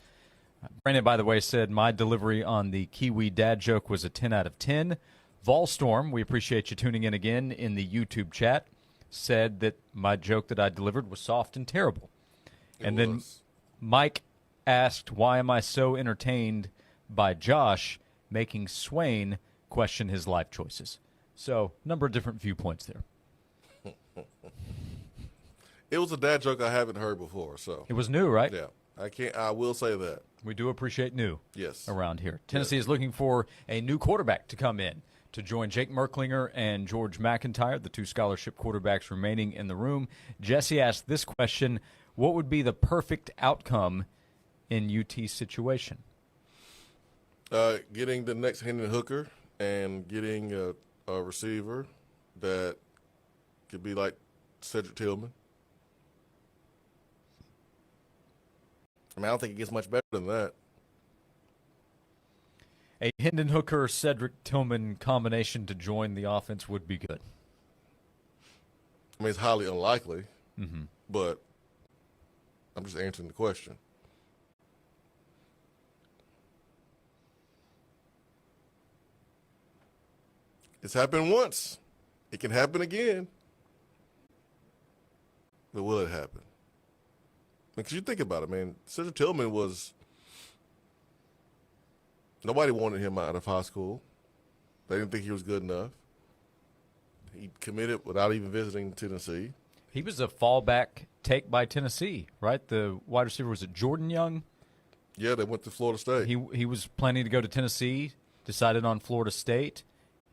Brandon, by the way, said my delivery on the Kiwi dad joke was a 10 out of 10. Volstorm, we appreciate you tuning in again in the YouTube chat, said that my joke that I delivered was soft and terrible. Then Mike asked, why am I so entertained by Josh making Swain question his life choices? So, number of different viewpoints there. It was a dad joke I haven't heard before, so it was new, right? Yeah, I will say that we do appreciate new. Yes, around here. Tennessee is looking for a new quarterback to come in to join Jake Merklinger and George McIntyre, the two scholarship quarterbacks remaining in the room. Jesse asked this question: what would be the perfect outcome in UT's situation? Getting the next Hendon Hooker and getting a receiver that could be like Cedric Tillman. I mean, I don't think it gets much better than that. A Hendon Hooker, Cedric Tillman combination to join the offense would be good. I mean, it's highly unlikely, mm-hmm. but I'm just answering the question. It's happened once. It can happen again. But will it happen? Because you think about it, man. Cedric Tillman was – nobody wanted him out of high school. They didn't think he was good enough. He committed without even visiting Tennessee. He was a fallback take by Tennessee, right? The wide receiver, was it Jordan Young? Yeah, they went to Florida State. He was planning to go to Tennessee, decided on Florida State.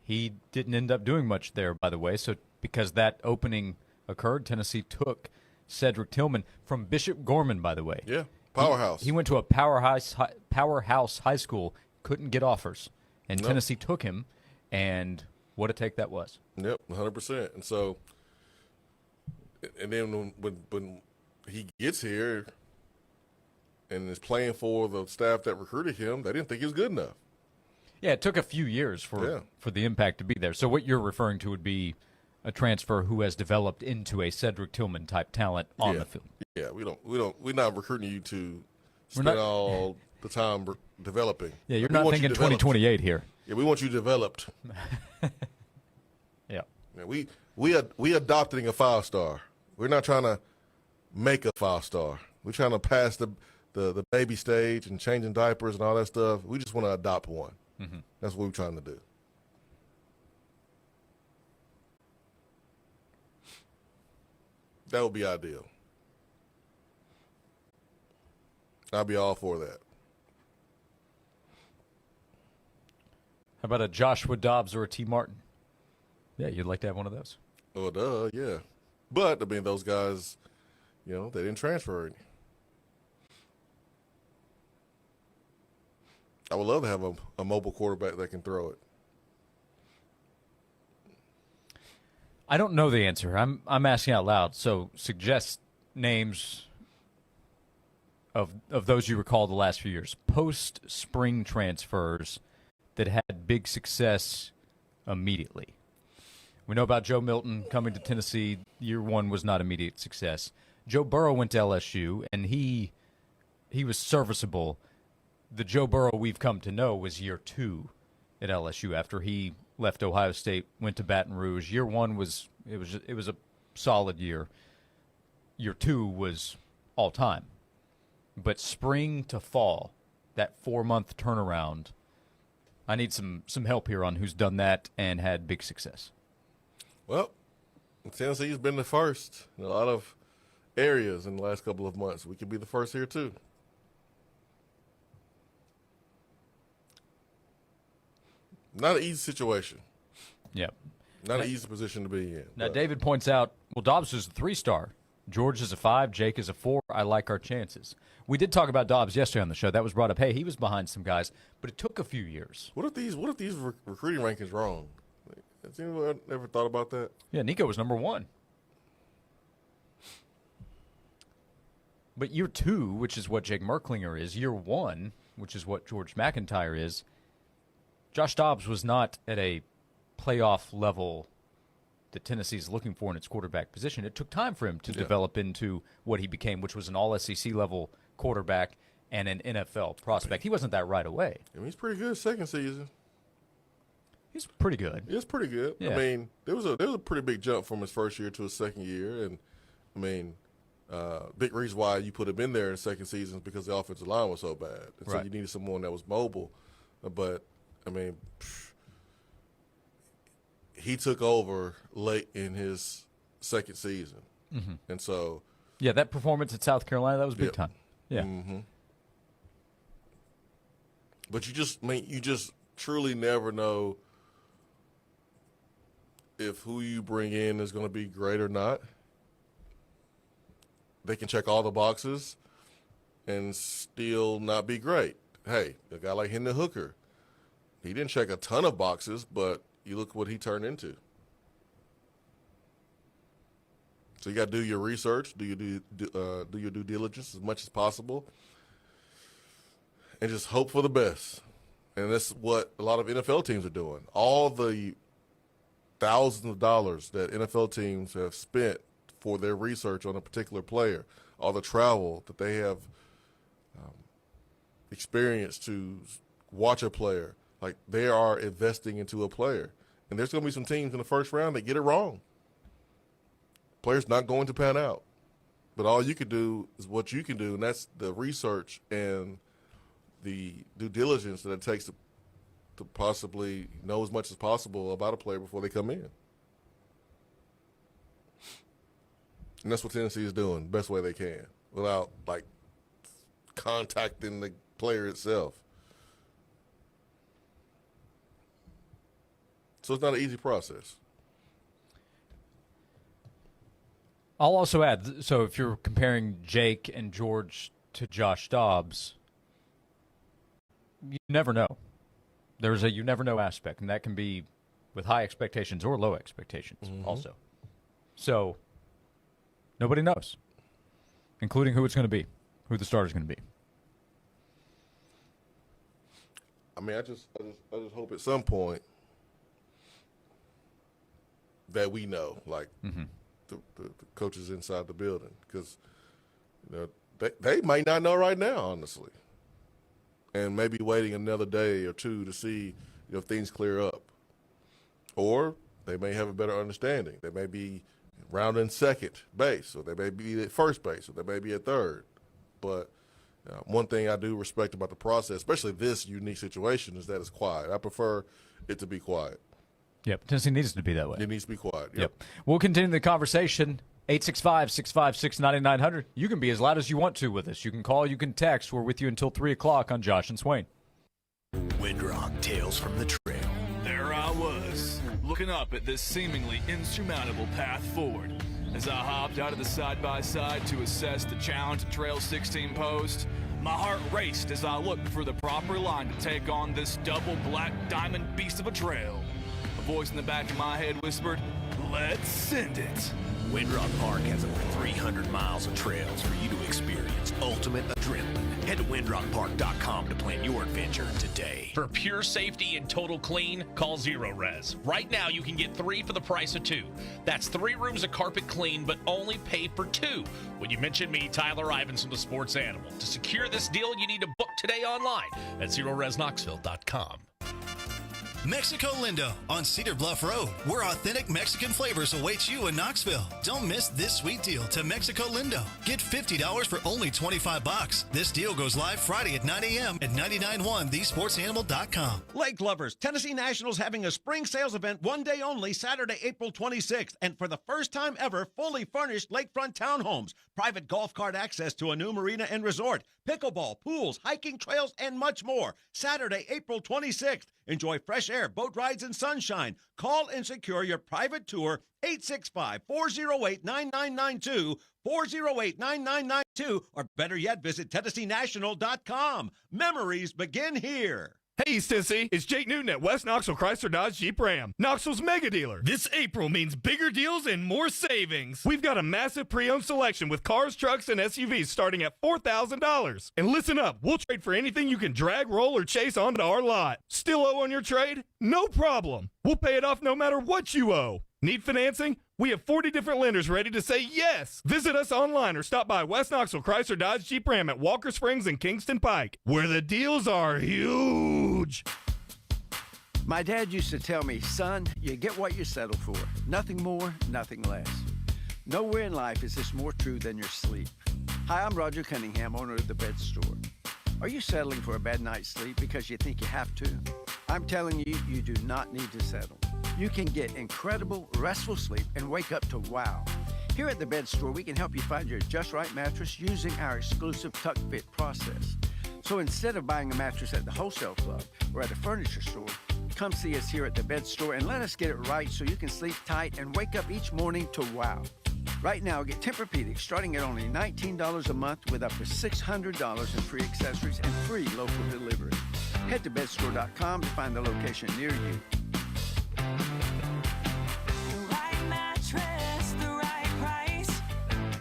He didn't end up doing much there, by the way. So because that opening occurred, Tennessee took Cedric Tillman from Bishop Gorman, by the way. Yeah, powerhouse. He went to a powerhouse high school, couldn't get offers, And Tennessee took him, and what a take that was. Yep, 100%. And so, and then when he gets here and is playing for the staff that recruited him, they didn't think he was good enough. Yeah, it took a few years for the impact to be there. So what you're referring to would be a transfer who has developed into a Cedric Tillman type talent on the field. Yeah, we're not recruiting you to spend all the time developing. Yeah, you're not thinking 2028 here. Yeah, we want you developed. Yeah. We adopting a 5-star. We're not trying to make a 5-star. We're trying to pass the baby stage and changing diapers and all that stuff. We just want to adopt one. Mm-hmm. That's what we're trying to do. That would be ideal. I'd be all for that. How about a Joshua Dobbs or a T. Martin? Yeah, you'd like to have one of those. Oh, duh, yeah. But, I mean, those guys, they didn't transfer any. I would love to have a mobile quarterback that can throw it. I don't know the answer. I'm asking out loud. So suggest names of those you recall the last few years. Post-spring transfers that had big success immediately. We know about Joe Milton coming to Tennessee. Year one was not immediate success. Joe Burrow went to LSU, and he was serviceable. The Joe Burrow we've come to know was year two at LSU after he left Ohio State, went to Baton Rouge. Year one was a solid year. Year two was all time. But spring to fall, that 4-month turnaround, I need some help here on who's done that and had big success. Well, Tennessee's been the first in a lot of areas in the last couple of months. We could be the first here too. Not an easy situation. Yep. Not an easy position to be in. Now, David points out, well, Dobbs is a 3-star. George is a 5. Jake is a 4. I like our chances. We did talk about Dobbs yesterday on the show. That was brought up. Hey, he was behind some guys, but it took a few years. What if these recruiting rankings wrong? Has anyone ever thought about that? Yeah, Nico was number 1. But year 2, which is what Jake Merklinger is, year 1, which is what George McIntyre is, Josh Dobbs was not at a playoff level that Tennessee's looking for in its quarterback position. It took time for him to develop into what he became, which was an all-SEC level quarterback and an NFL prospect. He wasn't that right away. I mean, he's pretty good second season. He's pretty good. It's pretty good. Yeah. I mean, there was a pretty big jump from his first year to his second year, and I mean, big reason why you put him in there in the second season is because the offensive line was so bad, and so you needed someone that was mobile. But I mean, he took over late in his second season, and so that performance at South Carolina, that was big time. Yeah. But you just truly never know if who you bring in is going to be great or not. They can check all the boxes and still not be great. Hey, a guy like Hendon Hooker, he didn't check a ton of boxes, but you look what he turned into. So you got to do your research, do your due diligence as much as possible, and just hope for the best. And that's what a lot of NFL teams are doing. All the thousands of dollars that NFL teams have spent for their research on a particular player, all the travel that they have experienced to watch a player, like they are investing into a player. And there's going to be some teams in the first round that get it wrong. Players not going to pan out. But all you can do is what you can do, and that's the research and the due diligence that it takes to possibly know as much as possible about a player before they come in. And that's what Tennessee is doing the best way they can without, like, contacting the player itself. So it's not an easy process. I'll also add, so if you're comparing Jake and George to Josh Dobbs, you never know. There's a you never know aspect, and that can be with high expectations or low expectations also. So nobody knows, including who it's going to be, who the starter's going to be. I mean, I just hope at some point that we know, like the coaches inside the building, because they might not know right now, honestly, and maybe waiting another day or two to see if things clear up, or they may have a better understanding. They may be rounding second base, or they may be at first base, or they may be at third. But one thing I do respect about the process, especially this unique situation, is that it's quiet. I prefer it to be quiet. Yep, Tennessee needs to be that way. It needs to be quiet. Yep. We'll continue the conversation. 865-656-9900. You can be as loud as you want to with us. You can call, you can text. We're with you until 3 o'clock on Josh and Swain. Windrock Tales from the Trail. There I was, looking up at this seemingly insurmountable path forward. As I hopped out of the side-by-side to assess the challenge the Trail 16 posed, my heart raced as I looked for the proper line to take on this double black diamond beast of a trail. A voice in the back of my head whispered, "Let's send it." Windrock Park has over 300 miles of trails for you to experience ultimate adrenaline. Head to windrockpark.com to plan your adventure today. For pure safety and total clean, call Zero Res. Right now, you can get 3 for the price of 2. That's 3 rooms of carpet clean, but only pay for 2 when you mention me, Tyler Ivins from the Sports Animal. To secure this deal, you need to book today online at ZeroResKnoxville.com. Mexico Lindo on Cedar Bluff Road, where authentic Mexican flavors await you in Knoxville. Don't miss this sweet deal to Mexico Lindo. Get $50 for only $25. This deal goes live Friday at 9 a.m. at 991thesportsanimal.com. Lake lovers, Tennessee Nationals having a spring sales event one day only, Saturday, April 26th. And for the first time ever, fully furnished lakefront townhomes, private golf cart access to a new marina and resort, pickleball, pools, hiking trails, and much more. Saturday, April 26th. Enjoy fresh air, boat rides, and sunshine. Call and secure your private tour, 865-408-9992, 408-9992, or better yet, visit TennesseeNational.com. Memories begin here. Hey, East Tennessee, it's Jake Newton at West Knoxville Chrysler Dodge Jeep Ram, Knoxville's mega dealer. This April means bigger deals and more savings. We've got a massive pre-owned selection with cars, trucks, and SUVs starting at $4,000. And listen up, we'll trade for anything you can drag, roll, or chase onto our lot. Still owe on your trade? No problem. We'll pay it off no matter what you owe. Need financing? We have 40 different lenders ready to say yes. Visit us online or stop by West Knoxville Chrysler Dodge Jeep Ram at Walker Springs and Kingston Pike, where the deals are huge. My dad used to tell me, son, you get what you settle for. Nothing more, nothing less. Nowhere in life is this more true than your sleep. Hi, I'm Roger Cunningham, owner of the Bed Store. Are you settling for a bad night's sleep because you think you have to? I'm telling you, you do not need to settle. You can get incredible, restful sleep and wake up to wow. Here at the Bed Store, we can help you find your just right mattress using our exclusive Tuck Fit process. So instead of buying a mattress at the wholesale club or at a furniture store, come see us here at the Bed Store and let us get it right so you can sleep tight and wake up each morning to wow. Right now, get Tempur-Pedic starting at only $19 a month with up to $600 in free accessories and free local delivery. Head to bedstore.com to find the location near you. The right mattress, the right price,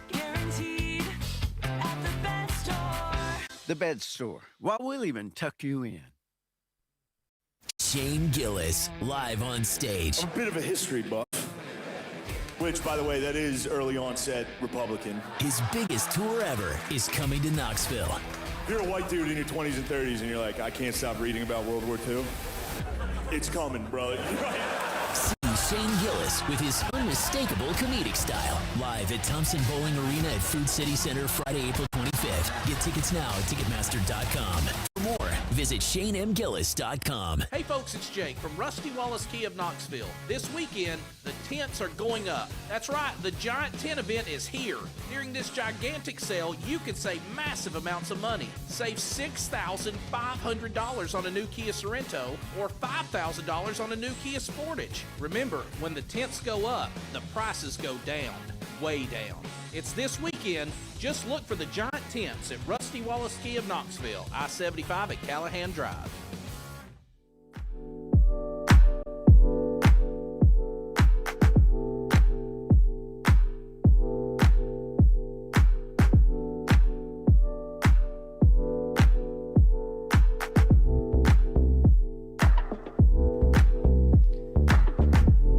guaranteed at the Bed Store. The Bed Store. Well, we'll even tuck you in. Shane Gillis, live on stage. I'm a bit of a history buff. Which, by the way, that is early onset Republican. His biggest tour ever is coming to Knoxville. If you're a white dude in your 20s and 30s and you're like, I can't stop reading about World War II, it's coming, bro. See Shane Gillis with his unmistakable comedic style. Live at Thompson Bowling Arena at Food City Center Friday, April 25th. Get tickets now at Ticketmaster.com. For more, visit ShaneMGillis.com. Hey folks, it's Jake from Rusty Wallace Key of Knoxville. This weekend, the tents are going up. That's right, the Giant Tent event is here. During this gigantic sale, you can save massive amounts of money. Save $6,500 on a new Kia Sorento or $5,000 on a new Kia Sportage. Remember, when the tents go up, the prices go down. Way down. It's this weekend. Just look for the Giant Tents at Rusty Wallace Key of Knoxville, I-75 at Callahan Drive.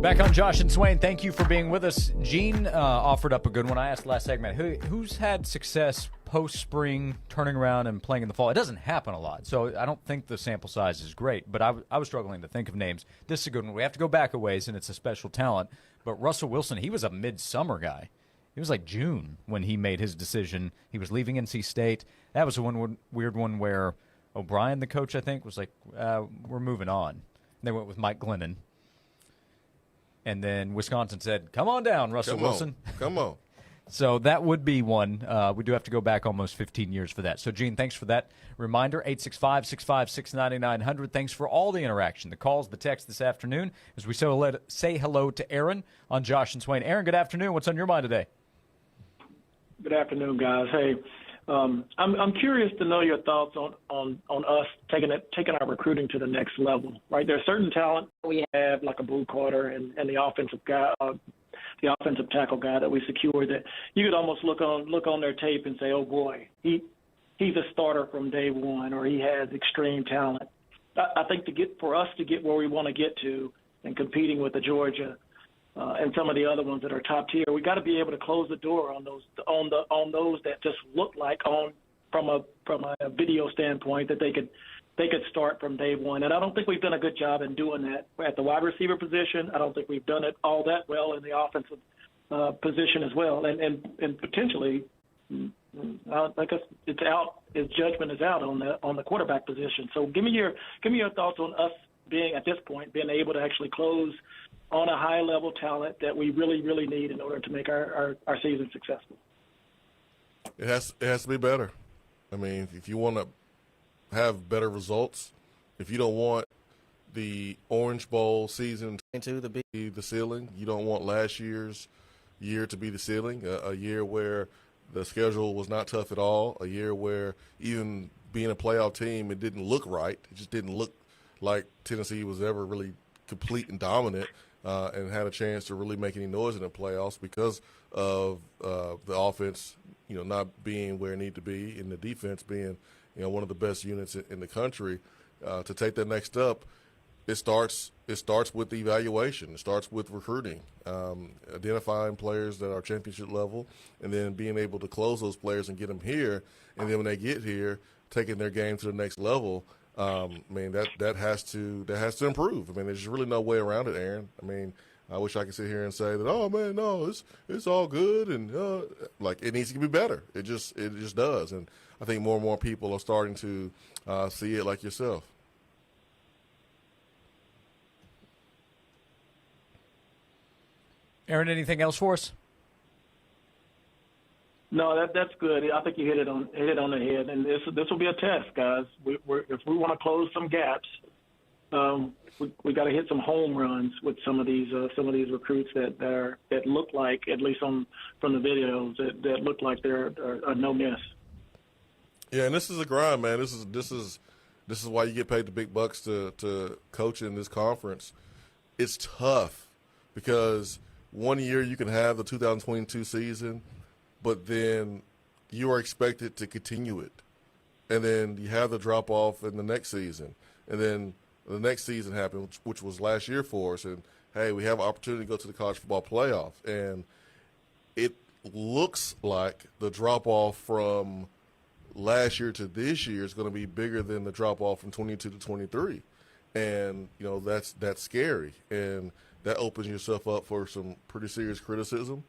Back on Josh and Swain, thank you for being with us. Gene offered up a good one. I asked last segment, who's had success post-spring, turning around and playing in the fall? It doesn't happen a lot, so I don't think the sample size is great, but I was struggling to think of names. This is a good one. We have to go back a ways, and it's a special talent. But Russell Wilson, he was a midsummer guy. It was like June when he made his decision. He was leaving NC State. That was one weird one where O'Brien, the coach, I think, was like, we're moving on. And they went with Mike Glennon. And then Wisconsin said, come on down, Russell Wilson. Come on. So that would be one. We do have to go back almost 15 years for that. So, Gene, thanks for that reminder. 865-656-9900. Thanks for all the interaction, the calls, the text this afternoon. As we say hello to Aaron on Josh and Swain. Aaron, good afternoon. What's on your mind today? Good afternoon, guys. Hey, I'm curious to know your thoughts on us taking our recruiting to the next level. Right, there's certain talent we have, like a Blue Carter and the offensive guy, the offensive tackle guy that we secured. That you could almost look on their tape and say, oh boy, he's a starter from day one, or he has extreme talent. I think for us to get where we want to get to and competing with the Georgia and some of the other ones that are top tier, we got to be able to close the door on those that just look like from a video standpoint that they could start from day one. And I don't think we've done a good job in doing that at the wide receiver position. I don't think we've done it all that well in the offensive position as well. And potentially, I guess it's out. His judgment is out on the quarterback position. So give me your thoughts on us being at this point being able to actually close on a high level talent that we really, really need in order to make our season successful. It has to be better. I mean, if you want to have better results, if you don't want the Orange Bowl season to be the ceiling, you don't want last year's year to be the ceiling, a year where the schedule was not tough at all, a year where even being a playoff team, it didn't look right. It just didn't look like Tennessee was ever really complete and dominant and had a chance to really make any noise in the playoffs because of the offense, not being where it needed to be and the defense being, one of the best units in the country. To take that next step, it starts with the evaluation. It starts with recruiting, identifying players that are championship level, and then being able to close those players and get them here. And then when they get here, taking their game to the next level. That has to improve. I mean, there's really no way around it, Aaron. I mean, I wish I could sit here and say that, oh man, no, it's all good and it needs to be better. It just does, and I think more and more people are starting to see it like yourself. Aaron, anything else for us? No, that's good. I think you hit it on the head, and this will be a test, guys. If we want to close some gaps, we got to hit some home runs with some of these recruits that look like, at least from the videos, that look like they're a no miss. Yeah, and this is a grind, man. This is why you get paid the big bucks to coach in this conference. It's tough because one year you can have the 2022 season, but then you are expected to continue it. And then you have the drop-off in the next season. And then the next season happened, which was last year for us. And, hey, we have an opportunity to go to the college football playoff. And it looks like the drop-off from last year to this year is going to be bigger than the drop-off from 22 to 23. And, that's scary. And that opens yourself up for some pretty serious criticism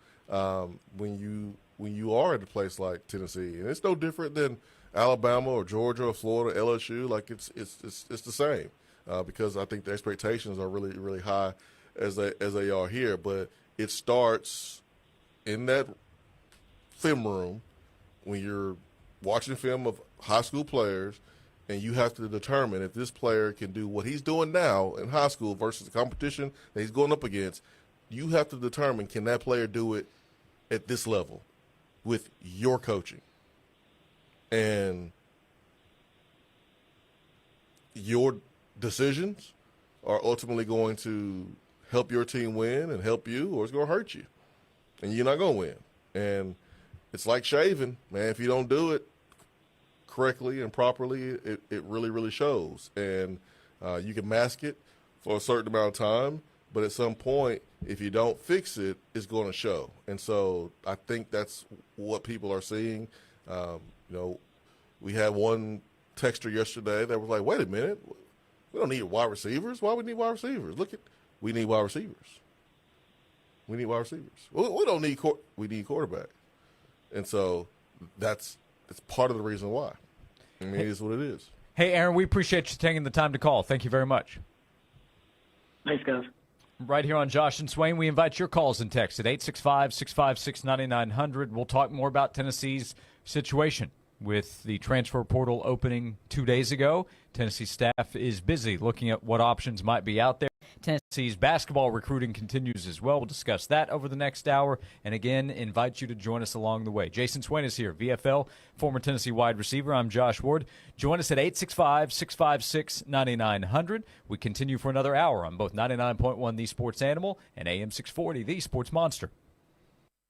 when you are at a place like Tennessee. And it's no different than Alabama or Georgia or Florida, LSU. Like it's the same because I think the expectations are really, really high as they are here. But it starts in that film room when you're watching film of high school players, and you have to determine if this player can do what he's doing now in high school versus the competition that he's going up against. You have to determine, can that player do it at this level with your coaching? And your decisions are ultimately going to help your team win and help you, or it's going to hurt you. And you're not going to win. And it's like shaving, man. If you don't do it correctly and properly, it really, really shows. And you can mask it for a certain amount of time, But at some point, if you don't fix it, it's going to show. And so I think that's what people are seeing. We had one texter yesterday that was like, wait a minute, we don't need wide receivers. Why we need wide receivers? We need wide receivers. We need wide receivers. We don't need we need quarterback. And so that's part of the reason why. I mean, it is what it is. Hey, Aaron, we appreciate you taking the time to call. Thank you very much. Thanks, guys. Right here on Josh and Swain, we invite your calls and texts at 865-656-9900. We'll talk more about Tennessee's situation with the transfer portal opening 2 days ago. Tennessee staff is busy looking at what options might be out there. Tennessee's basketball recruiting continues as well. We'll discuss that over the next hour. And again, invite you to join us along the way. Jason Swain is here, VFL, former Tennessee wide receiver. I'm Josh Ward. Join us at 865-656-9900. We continue for another hour on both 99.1 The Sports Animal and AM 640 The Sports Monster.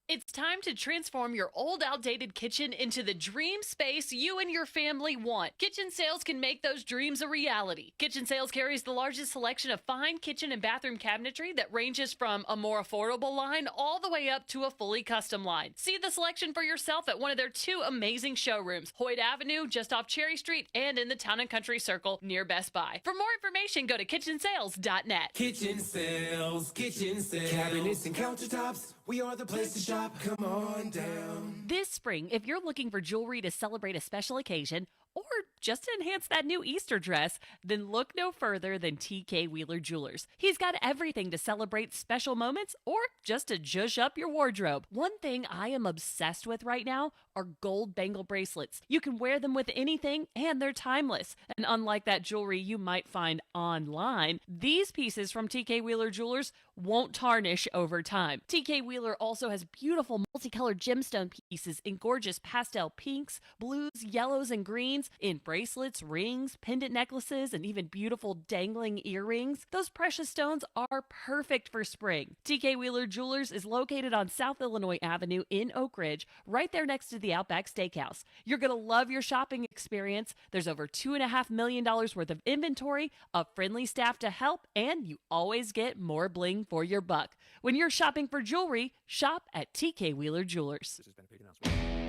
It's time to transform your old, outdated kitchen into the dream space you and your family want. Kitchen Sales can make those dreams a reality. Kitchen Sales carries the largest selection of fine kitchen and bathroom cabinetry that ranges from a more affordable line all the way up to a fully custom line. See the selection for yourself at one of their two amazing showrooms, Hoyt Avenue, just off Cherry Street, and in the Town and Country Circle near Best Buy. For more information, go to kitchensales.net. Kitchen Sales, cabinets and countertops. We are the place to shop. Come on down. This spring, if you're looking for jewelry to celebrate a special occasion or just to enhance that new Easter dress, then look no further than TK Wheeler Jewelers. He's got everything to celebrate special moments or just to zhuzh up your wardrobe. One thing I am obsessed with right now are gold bangle bracelets. You can wear them with anything and they're timeless. And unlike that jewelry you might find online, these pieces from TK Wheeler Jewelers won't tarnish over time. TK Wheeler also has beautiful multicolored gemstone pieces in gorgeous pastel pinks, blues, yellows, and greens, in bracelets, rings, pendant necklaces, and even beautiful dangling earrings. Those precious stones are perfect for spring. TK Wheeler Jewelers is located on South Illinois Avenue in Oak Ridge, right there next to the Outback Steakhouse. You're going to love your shopping experience. There's over $2.5 million worth of inventory, a friendly staff to help, and you always get more bling for your buck. When you're shopping for jewelry, shop at TK Wheeler Jewelers.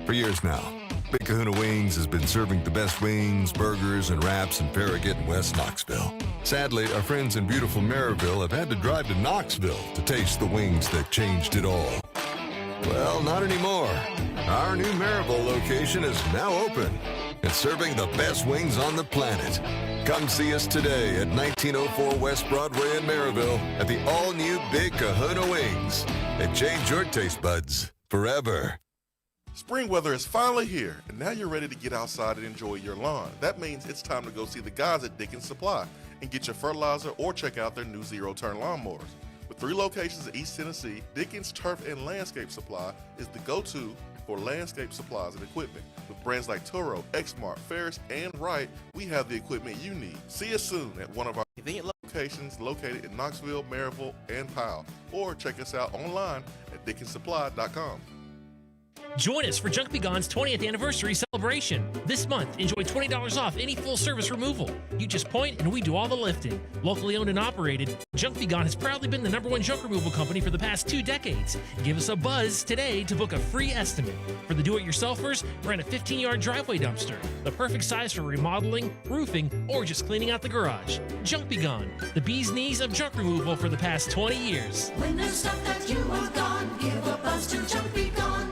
For years now, Big Kahuna Wings has been serving the best wings, burgers, and wraps in Farragut and West Knoxville. Sadly, our friends in beautiful Maryville have had to drive to Knoxville to taste the wings that changed it all. Well, not anymore. Our new Maryville location is now open and serving the best wings on the planet. Come see us today at 1904 West Broadway in Maryville at the all-new Big Kahuna Wings. And change your taste buds forever. Spring weather is finally here, and now you're ready to get outside and enjoy your lawn. That means it's time to go see the guys at Dickens Supply and get your fertilizer or check out their new zero-turn lawnmowers. With 3 locations in East Tennessee, Dickens Turf and Landscape Supply is the go-to for landscape supplies and equipment. With brands like Toro, Exmark, Ferris, and Wright, we have the equipment you need. See us soon at one of our convenient locations located in Knoxville, Maryville, and Powell, or check us out online at DickensSupply.com. Join us for Junk Be Gone's 20th anniversary celebration. This month, enjoy $20 off any full-service removal. You just point and we do all the lifting. Locally owned and operated, Junk Be Gone has proudly been the #1 junk removal company for the past 2 decades. Give us a buzz today to book a free estimate. For the do-it-yourselfers, rent a 15-yard driveway dumpster. The perfect size for remodeling, roofing, or just cleaning out the garage. Junk Be Gone, the bee's knees of junk removal for the past 20 years. When there's stuff that you want gone, give a buzz to Junk Be Gone.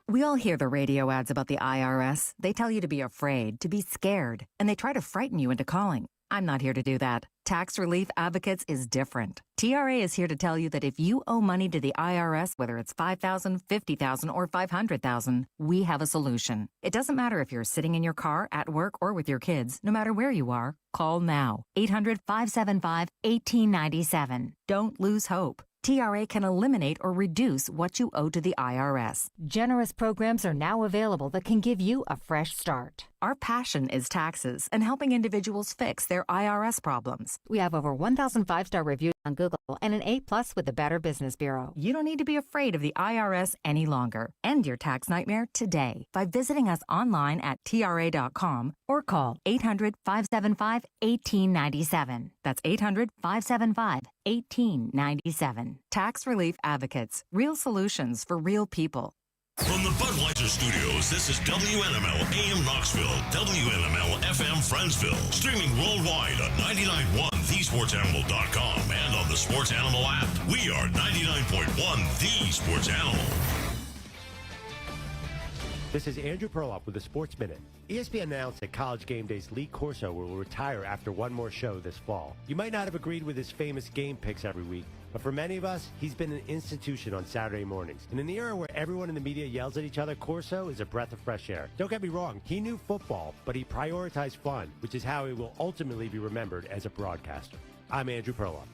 We all hear the radio ads about the IRS. They tell you to be afraid, to be scared, and they try to frighten you into calling. I'm not here to do that. Tax Relief Advocates is different. TRA is here to tell you that if you owe money to the IRS, whether it's $5,000, $50,000, or $500,000, we have a solution. It doesn't matter if you're sitting in your car, at work, or with your kids. No matter where you are, call now. 800-575-1897. Don't lose hope. TRA can eliminate or reduce what you owe to the IRS. Generous programs are now available that can give you a fresh start. Our passion is taxes and helping individuals fix their IRS problems. We have over 1,000 five-star reviews on Google and an A+ with the Better Business Bureau. You don't need to be afraid of the IRS any longer. End your tax nightmare today by visiting us online at TRA.com or call 800-575-1897. That's 800-575-1897. Tax Relief Advocates. Real solutions for real people. From the Budweiser Studios, this is WNML AM Knoxville, WNML FM Friendsville, streaming worldwide on 99.1 thesportsanimal.com and on the Sports Animal app. We are 99.1 The Sports Animal. This is Andrew Perloff with the Sports Minute. ESPN announced that College Game Day's Lee Corso will retire after one more show this fall. You might not have agreed with his famous game picks every week, but for many of us, he's been an institution on Saturday mornings. And in the era where everyone in the media yells at each other, Corso is a breath of fresh air. Don't get me wrong, he knew football, but he prioritized fun, which is how he will ultimately be remembered as a broadcaster. I'm Andrew Perloff.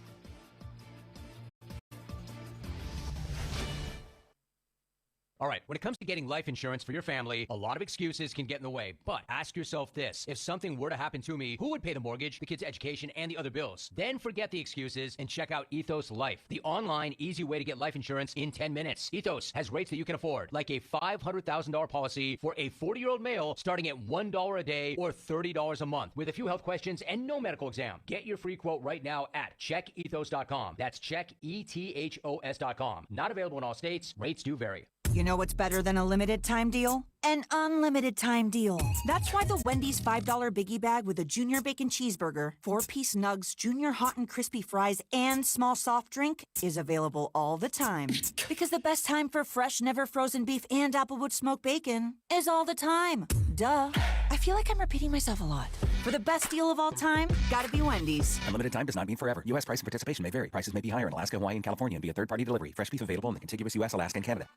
All right, when it comes to getting life insurance for your family, a lot of excuses can get in the way. But ask yourself this. If something were to happen to me, who would pay the mortgage, the kids' education, and the other bills? Then forget the excuses and check out Ethos Life, the online, easy way to get life insurance in 10 minutes. Ethos has rates that you can afford, like a $500,000 policy for a 40-year-old male starting at $1 a day or $30 a month, with a few health questions and no medical exam. Get your free quote right now at checkethos.com. That's checkethos.com. Not available in all states. Rates do vary. You know what's better than a limited time deal? An unlimited time deal. That's why the Wendy's $5 Biggie Bag with a Junior Bacon Cheeseburger, 4-piece nugs, Junior Hot and Crispy Fries, and small soft drink is available all the time. Because the best time for fresh, never frozen beef and Applewood smoked bacon is all the time. Duh. I feel like I'm repeating myself a lot. For the best deal of all time, gotta be Wendy's. Unlimited time does not mean forever. U.S. price and participation may vary. Prices may be higher in Alaska, Hawaii, and California and via third-party delivery. Fresh beef available in the contiguous U.S., Alaska, and Canada.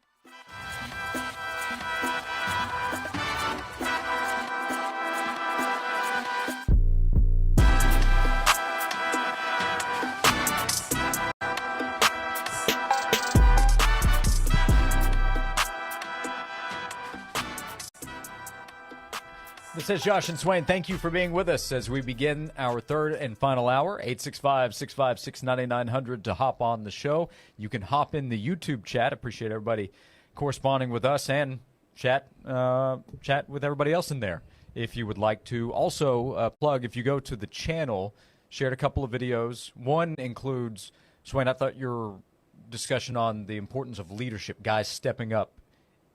This is Josh and Swain. Thank you for being with us as we begin our third and final hour. 865-656-9900 to hop on the show. You can hop in the YouTube chat. Appreciate everybody corresponding with us and chat with everybody else in there if you would like to. Also, plug, if you go to the channel, shared a couple of videos. One includes, Swain, I thought your discussion on the importance of leadership, guys stepping up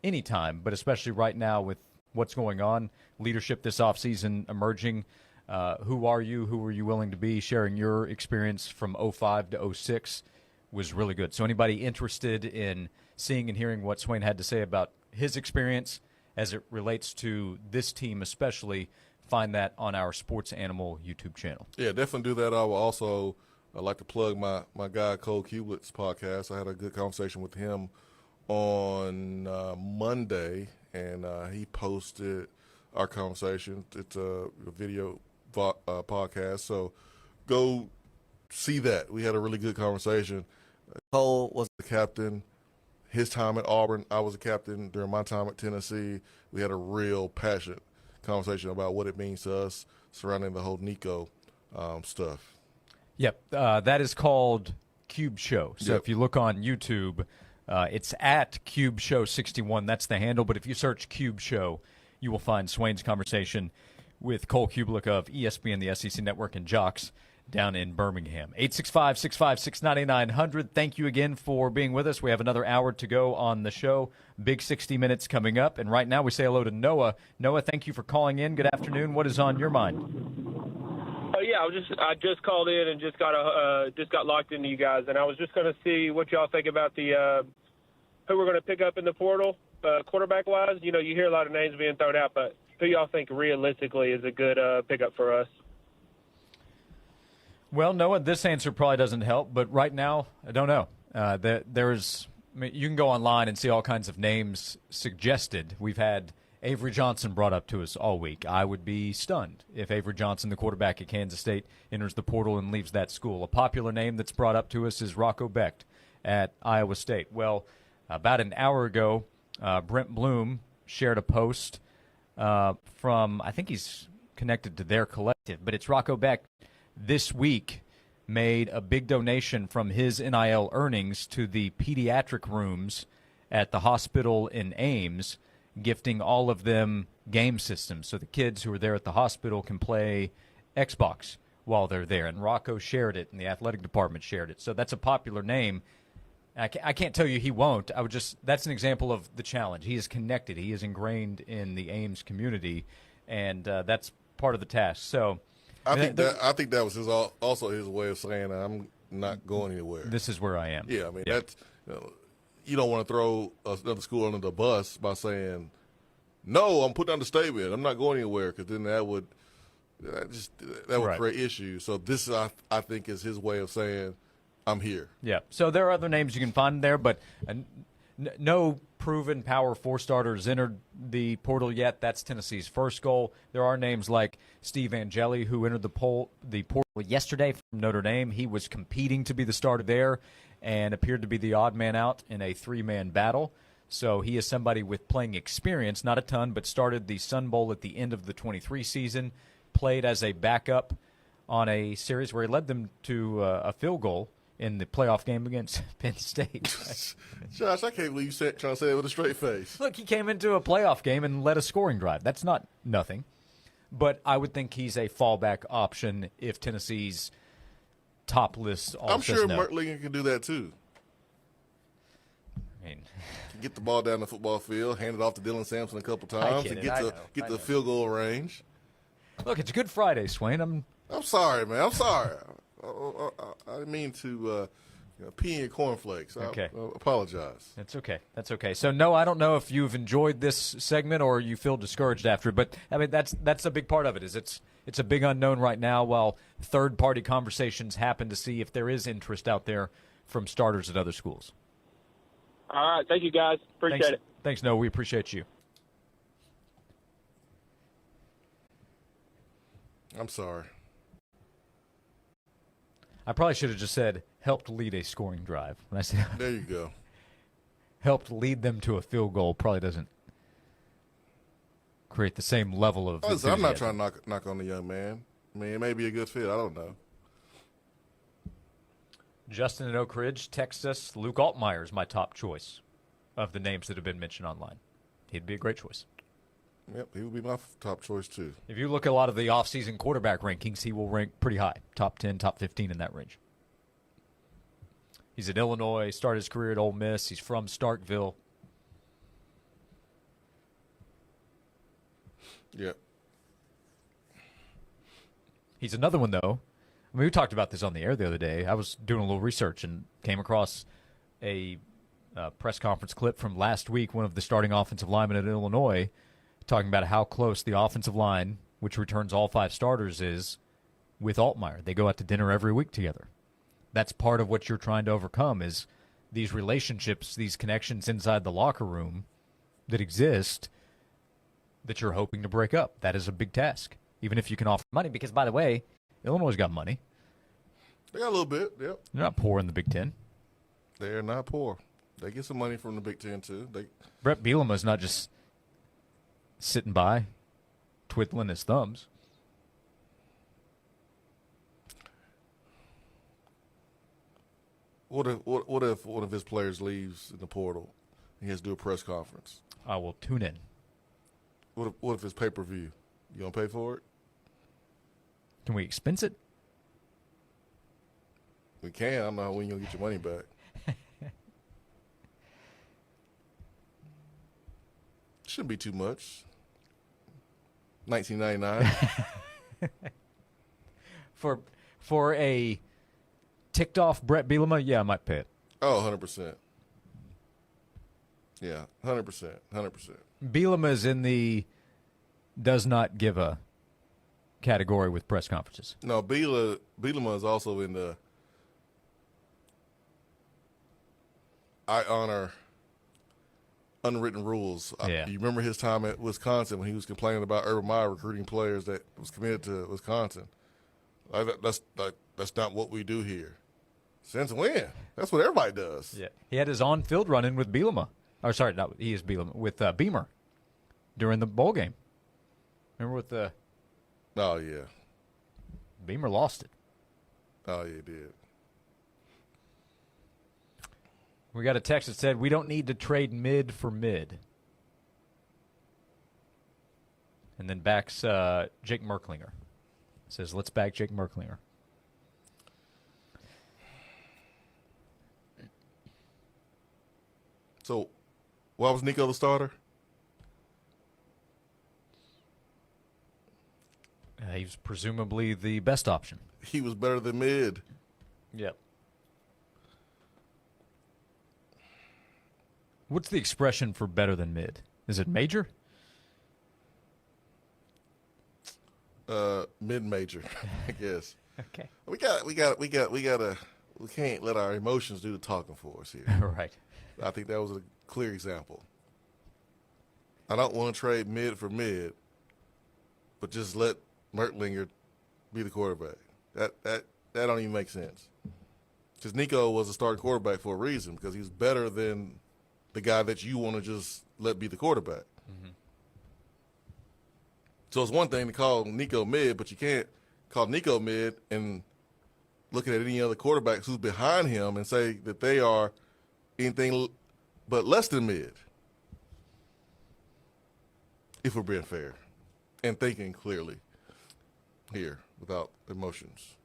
anytime, but especially right now with what's going on, leadership this offseason emerging. Who are you? Who are you willing to be? Sharing your experience from 05 to 06 was really good. So anybody interested in seeing and hearing what Swain had to say about his experience as it relates to this team especially, find that on our Sports Animal YouTube channel. Yeah, definitely do that. I will also like to plug my guy Cole Kublett's podcast. I had a good conversation with him on Monday, and he posted our conversation. It's a video podcast, so go see that. We had a really good conversation. Cole was the captain. His time at Auburn, I was a captain during my time at Tennessee. We had a real passionate conversation about what it means to us surrounding the whole Nico stuff. Yep, that is called Cube Show. So if you look on YouTube, it's at Cube Show 61. That's the handle. But if you search Cube Show, you will find Swain's conversation with Cole Kublik of ESPN, the SEC Network, and Jocks down in Birmingham. 865-656-9900. Thank you again for being with us. We have another hour to go on the show. Big 60 minutes coming up. And right now we say hello to Noah. Noah, thank you for calling in. Good afternoon. What is on your mind? Yeah, I just called in and just got locked into you guys, and I was just going to see what y'all think about the who we're going to pick up in the portal, quarterback wise. You know, you hear a lot of names being thrown out, but who y'all think realistically is a good pickup for us? Well, Noah, this answer probably doesn't help, but right now I don't know. You can go online and see all kinds of names suggested. We've had Avery Johnson brought up to us all week. I would be stunned if Avery Johnson, the quarterback at Kansas State, enters the portal and leaves that school. A popular name that's brought up to us is Rocco Becht at Iowa State. Well, about an hour ago, Brent Bloom shared a post from, I think he's connected to their collective, but it's Rocco Beck this week made a big donation from his NIL earnings to the pediatric rooms at the hospital in Ames, gifting all of them game systems so the kids who are there at the hospital can play Xbox while they're there. And Rocco shared it, and the athletic department shared it. So that's a popular name. I can't tell you he won't. That's an example of the challenge. He is connected. He is ingrained in the Ames community, and that's part of the task. So I think that was also his way of saying I'm not going anywhere. This is where I am. Yeah, I mean that's you don't want to throw another school under the bus by saying no. I'm putting on the statement. I'm not going anywhere, because then that would create issues. So this I think is his way of saying I'm here. Yeah. So there are other names you can find there, but no proven Power 4 starters entered the portal yet. That's Tennessee's first goal. There are names like Steve Angeli, who entered the portal yesterday from Notre Dame. He was competing to be the starter there and appeared to be the odd man out in a three-man battle. So he is somebody with playing experience, not a ton, but started the Sun Bowl at the end of the 23 season, played as a backup on a series where he led them to a field goal in the playoff game against Penn State. Josh, I can't believe you trying to say it with a straight face. Look, he came into a playoff game and led a scoring drive. That's not nothing. But I would think he's a fallback option if Tennessee's top list all I'm says sure no. Mert Lincoln can do that too. I mean, get the ball down the football field, hand it off to Dylan Sampson a couple times, and get the field goal range. Look, it's a good Friday, Swain. I'm sorry, man. I'm sorry. I didn't mean to pee in your cornflakes. Okay. I apologize. That's okay. That's okay. So, no, I don't know if you've enjoyed this segment or you feel discouraged after it, but, I mean, that's a big part of it. Is it's a big unknown right now while third-party conversations happen to see if there is interest out there from starters at other schools. All right. Thank you, guys. Appreciate it. Thanks, Noah. We appreciate you. I'm sorry. I probably should have just said, helped lead a scoring drive. When I said there you go. Helped lead them to a field goal probably doesn't create the same level of enthusiasm. I'm not trying to knock on the young man. I mean, it may be a good fit. I don't know. Justin in Oak Ridge texts us, Luke Altmaier is my top choice of the names that have been mentioned online. He'd be a great choice. Yep, he would be my top choice, too. If you look at a lot of the offseason quarterback rankings, he will rank pretty high, top 10, top 15 in that range. He's at Illinois, started his career at Ole Miss. He's from Starkville. Yep. He's another one, though. I mean, we talked about this on the air the other day. I was doing a little research and came across a press conference clip from last week, one of the starting offensive linemen at Illinois, talking about how close the offensive line, which returns all 5 starters, is with Altmaier. They go out to dinner every week together. That's part of what you're trying to overcome is these relationships, these connections inside the locker room that exist that you're hoping to break up. That is a big task, even if you can offer money. Because, by the way, Illinois' got money. They got a little bit, yep. They're not poor in the Big Ten. They're not poor. They get some money from the Big Ten, too. Brett Bielema's not just sitting by, twiddling his thumbs. What if one of his players leaves in the portal and he has to do a press conference? I will tune in. What if it's pay-per-view? You gonna pay for it? Can we expense it? We can. I don't know when you're gonna get your money back. Shouldn't be too much. $19.99 for a ticked off Brett Bielema. Yeah, I might pay it. Oh, 100%. Yeah, 100%. Bielema is in the does not give a category with press conferences. No, Bielema is also in the I honor unwritten rules. Yeah. You remember his time at Wisconsin when he was complaining about Urban Meyer recruiting players that was committed to Wisconsin. That's not what we do here. Since when? That's what everybody does. Yeah, he had his on-field run-in with Bielema. Or sorry, not he is Bielema with Beamer during the bowl game. Remember with the Oh, yeah. Beamer lost it. Oh, yeah, it did. We got a text that said, we don't need to trade mid for mid. And then backs Jake Merklinger. Says, let's back Jake Merklinger. So, why was Nico the starter? He was presumably the best option. He was better than mid. Yep. What's the expression for better than mid? Is it major? Mid-major, I guess. Okay. We can't let our emotions do the talking for us here. Right. I think that was a clear example. I don't want to trade mid for mid, but just let Merklinger be the quarterback. That don't even make sense. Because Nico was a starting quarterback for a reason, because he's better than the guy that you want to just let be the quarterback. Mm-hmm. So it's one thing to call Nico mid, but you can't call Nico mid and looking at any other quarterbacks who's behind him and say that they are anything but less than mid. If we're being fair and thinking clearly here without emotions.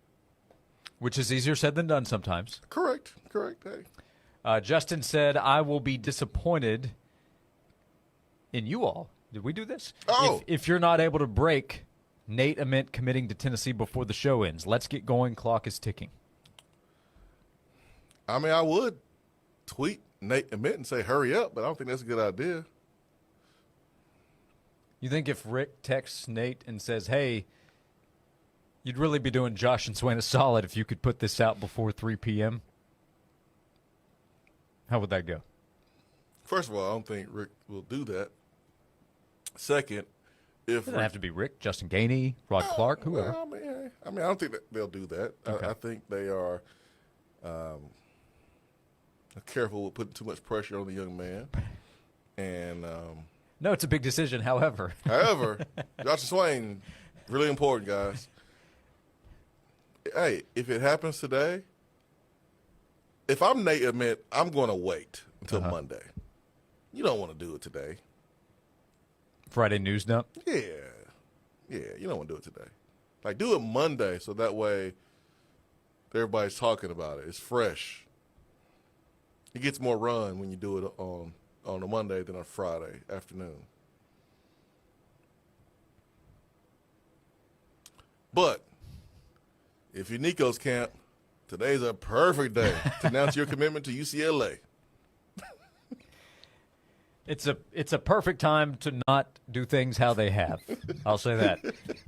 Which is easier said than done sometimes. Correct. Hey. Justin said, I will be disappointed in you all. Did we do this? Oh. If you're not able to break Nate Ament committing to Tennessee before the show ends. Let's get going. Clock is ticking. I mean, I would tweet Nate Ament and say, hurry up, but I don't think that's a good idea. You think if Rick texts Nate and says, hey, you'd really be doing Josh and Swain a solid if you could put this out before 3 p.m.? How would that go? First of all, I don't think Rick will do that. Second, if It doesn't have to be Rick, Justin Gainey, Rod Clark, whoever. Well, I mean, I don't think that they'll do that. Okay. I think they are careful with putting too much pressure on the young man. And no, it's a big decision. However, Josh and Swain, really important, guys. Hey, if it happens today, if I'm Nate Ament, I'm going to wait until Monday. You don't want to do it today. Friday news dump. Yeah, you don't want to do it today. Like, do it Monday so that way everybody's talking about it. It's fresh. It gets more run when you do it on a Monday than on a Friday afternoon. But if you're Nico's camp, today's a perfect day to announce your commitment to UCLA. It's a perfect time to not do things how they have. I'll say that.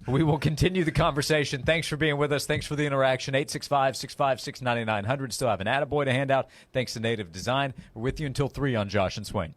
We will continue the conversation. Thanks for being with us. Thanks for the interaction. 865-656-9900. Still have an attaboy to hand out. Thanks to Native Design. We're with you until 3 on Josh and Swain.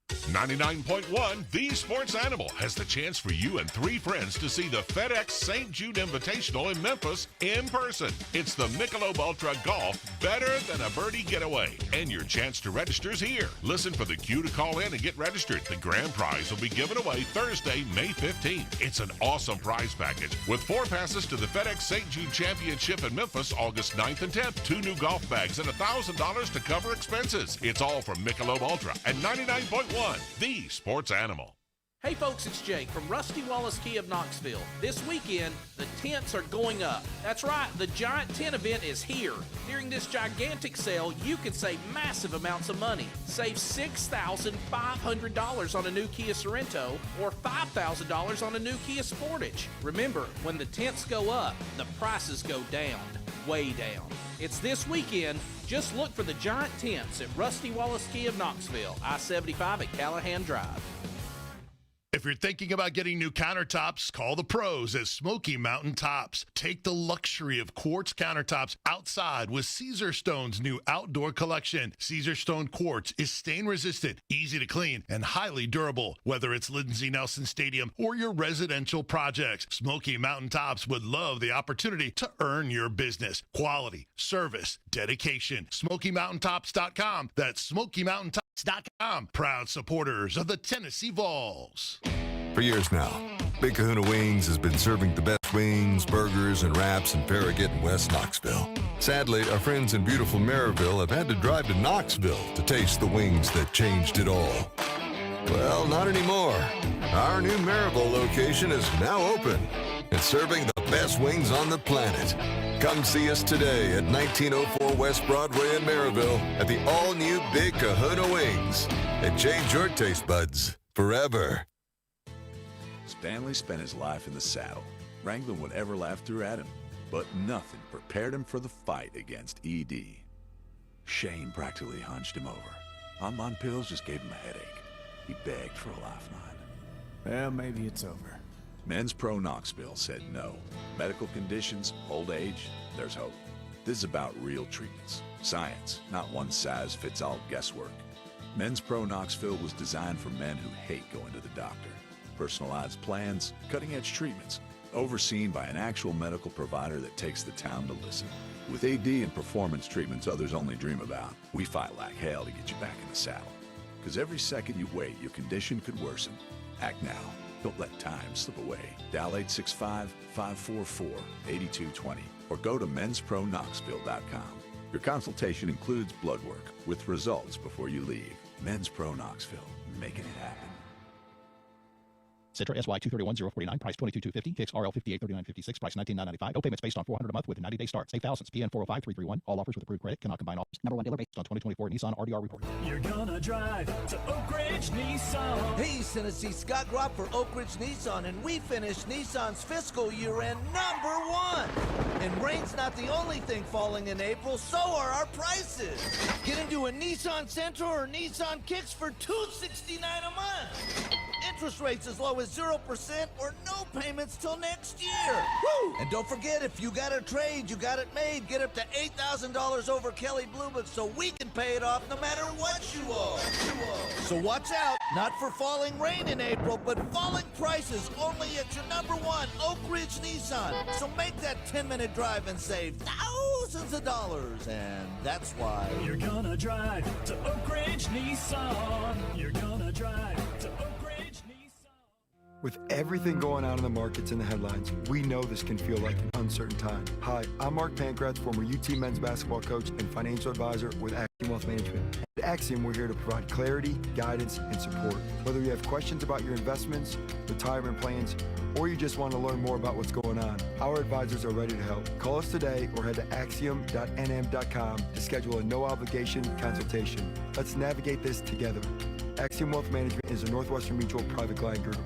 99.1 The Sports Animal has the chance for you and 3 friends to see the FedEx St. Jude Invitational in Memphis in person. It's the Michelob Ultra Golf Better Than a Birdie Getaway, and your chance to register is here. Listen for the cue to call in and get registered. The grand prize will be given away Thursday, May 15th. It's an awesome prize package with 4 passes to the FedEx St. Jude Championship in Memphis August 9th and 10th, 2 new golf bags, and $1,000 to cover expenses. It's all from Michelob Ultra at 99.1 The Sports Animal. Hey folks, it's Jake from Rusty Wallace Key of Knoxville. This weekend, the tents are going up. That's right, the giant tent event is here. During this gigantic sale, you can save massive amounts of money. Save $6,500 on a new Kia Sorento or $5,000 on a new Kia Sportage. Remember, when the tents go up, the prices go down, way down. It's this weekend. Just look for the giant tents at Rusty Wallace Key of Knoxville, I-75 at Callahan Drive. If you're thinking about getting new countertops, call the pros at Smoky Mountain Tops. Take the luxury of quartz countertops outside with Caesar Stone's new outdoor collection. Caesar Stone quartz is stain-resistant, easy to clean, and highly durable. Whether it's Lindsey Nelson Stadium or your residential projects, Smoky Mountain Tops would love the opportunity to earn your business. Quality, service, dedication. SmokyMountainTops.com. That's SmokyMountainTops.com. Proud supporters of the Tennessee Vols. For years now, Big Kahuna Wings has been serving the best wings, burgers, and wraps in Farragut and West Knoxville. Sadly, our friends in beautiful Maryville have had to drive to Knoxville to taste the wings that changed it all. Well, not anymore. Our new Maryville location is now open and serving the best wings on the planet. Come see us today at 1904 West Broadway in Maryville at the all-new Big Kahuna Wings. And change your taste buds forever. Stanley spent his life in the saddle, wrangling whatever life threw at him, but nothing prepared him for the fight against ED. Shane practically hunched him over. Online pills just gave him a headache. He begged for a lifeline. Well, maybe it's over. Men's Pro Knoxville said no. Medical conditions, old age, there's hope. This is about real treatments. Science, not one-size-fits-all guesswork. Men's Pro Knoxville was designed for men who hate going to the doctor. Personalized plans, cutting-edge treatments, overseen by an actual medical provider that takes the time to listen. With AD and performance treatments others only dream about, we fight like hell to get you back in the saddle. Because every second you wait, your condition could worsen. Act now. Don't let time slip away. Dial 865-544-8220 or go to menspronknoxville.com. Your consultation includes blood work with results before you leave. Men's Pro Knoxville, making it happen. Citra SY 231,049, price 22,250. Kicks RL 5839.56, price 19,995. No payments based on 400 a month with a 90-day start. Save thousands. PN 405-331. All offers with approved credit. Cannot combine offers. Number one dealer based on 2024 Nissan RDR report. You're gonna drive to Oak Ridge Nissan. Hey, Tennessee, Scott Gropp for Oak Ridge Nissan, and we finished Nissan's fiscal year-end #1. And rain's not the only thing falling in April, so are our prices. Get into a Nissan Sentra or Nissan Kicks for $269 a month. Interest rates as low as 0% or no payments till next year. Woo! And don't forget, if you got a trade, you got it made. Get up to $8,000 over Kelly Blue Book so we can pay it off no matter what you owe. So watch out, not for falling rain in April, but falling prices only at your #1 Oak Ridge Nissan. So make that 10-minute drive and save thousands of dollars. And that's why You're gonna drive to Oak Ridge Nissan. You're gonna drive to Oak Ridge Nissan. With everything going on in the markets and the headlines, we know this can feel like an uncertain time. Hi, I'm Mark Pankratz, former UT men's basketball coach and financial advisor with Axiom Wealth Management. At Axiom, we're here to provide clarity, guidance, and support. Whether you have questions about your investments, retirement plans, or you just want to learn more about what's going on, our advisors are ready to help. Call us today or head to axiom.nm.com to schedule a no-obligation consultation. Let's navigate this together. Axiom Wealth Management is a Northwestern Mutual private client group.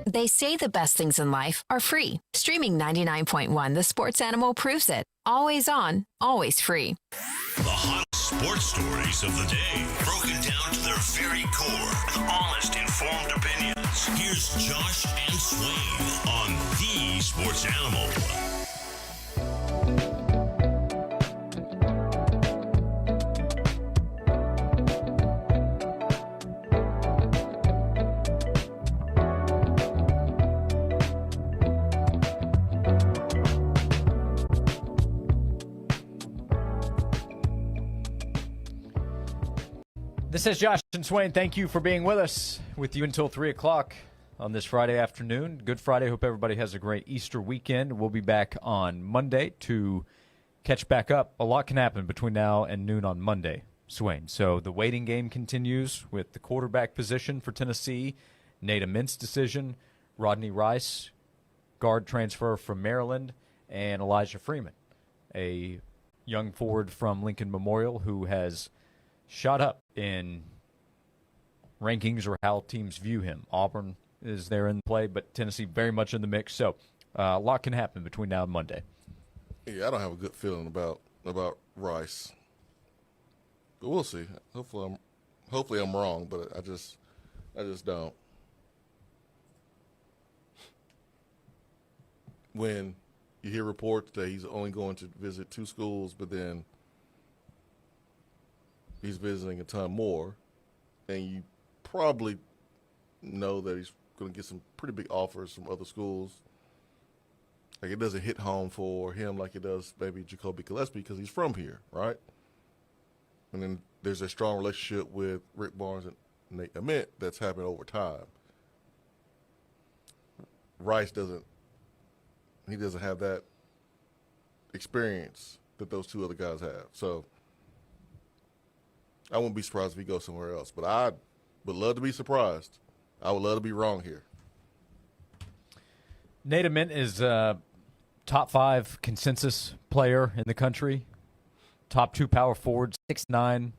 They say the best things in life are free. Streaming 99.1 The Sports Animal proves it. Always on, always free. The hottest sports stories of the day, broken down to their very core with honest, informed opinions. Here's Josh and Swain on The Sports Animal. This is Josh and Swain. Thank you for being with us, with you until 3 o'clock on this Friday afternoon. Good Friday. Hope everybody has a great Easter weekend. We'll be back on Monday to catch back up. A lot can happen between now and noon on Monday, Swain. So the waiting game continues with the quarterback position for Tennessee, Nate Amint's decision, Rodney Rice, guard transfer from Maryland, and Elijah Freeman, a young forward from Lincoln Memorial who has shot up in rankings or how teams view him. Auburn is there in play, but Tennessee very much in the mix. So a lot can happen between now and Monday. Yeah, I don't have a good feeling about Rice, but we'll see. Hopefully I'm wrong, but I just don't. When you hear reports that he's only going to visit 2 schools, but then he's visiting a ton more, and you probably know that he's going to get some pretty big offers from other schools. Like, it doesn't hit home for him like it does maybe Jacoby Gillespie because he's from here, right? And then there's a strong relationship with Rick Barnes and Nate Ament that's happened over time. Rice doesn't have that experience that those two other guys have. So I wouldn't be surprised if he goes somewhere else. But I would love to be surprised. I would love to be wrong here. Nate Ament is top 5 consensus player in the country. Top 2 power forwards, 6'9",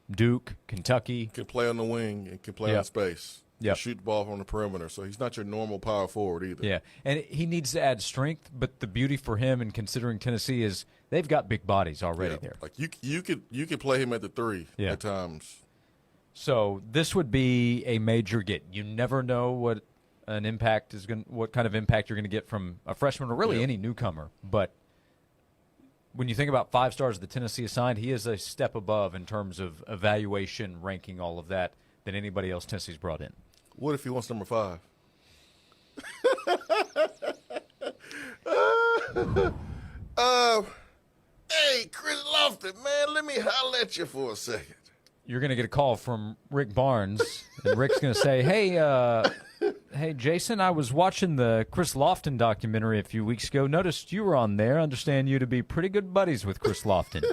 Duke, Kentucky. Can play on the wing and can play on space. Yeah, shoot the ball from the perimeter. So he's not your normal power forward either. Yeah, and he needs to add strength. But the beauty for him, and considering Tennessee, is they've got big bodies already there. Like you could play him at the 3 at times. So this would be a major get. You never know what kind of impact you're going to get from a freshman or really any newcomer. But when you think about 5 stars that Tennessee assigned, he is a step above in terms of evaluation, ranking, all of that than anybody else Tennessee's brought in. What if he wants number 5? Hey, Chris Lofton, man, let me holler at you for a second. You're going to get a call from Rick Barnes, and Rick's going to say, hey, Jason, I was watching the Chris Lofton documentary a few weeks ago. Noticed you were on there. Understand you to be pretty good buddies with Chris Lofton.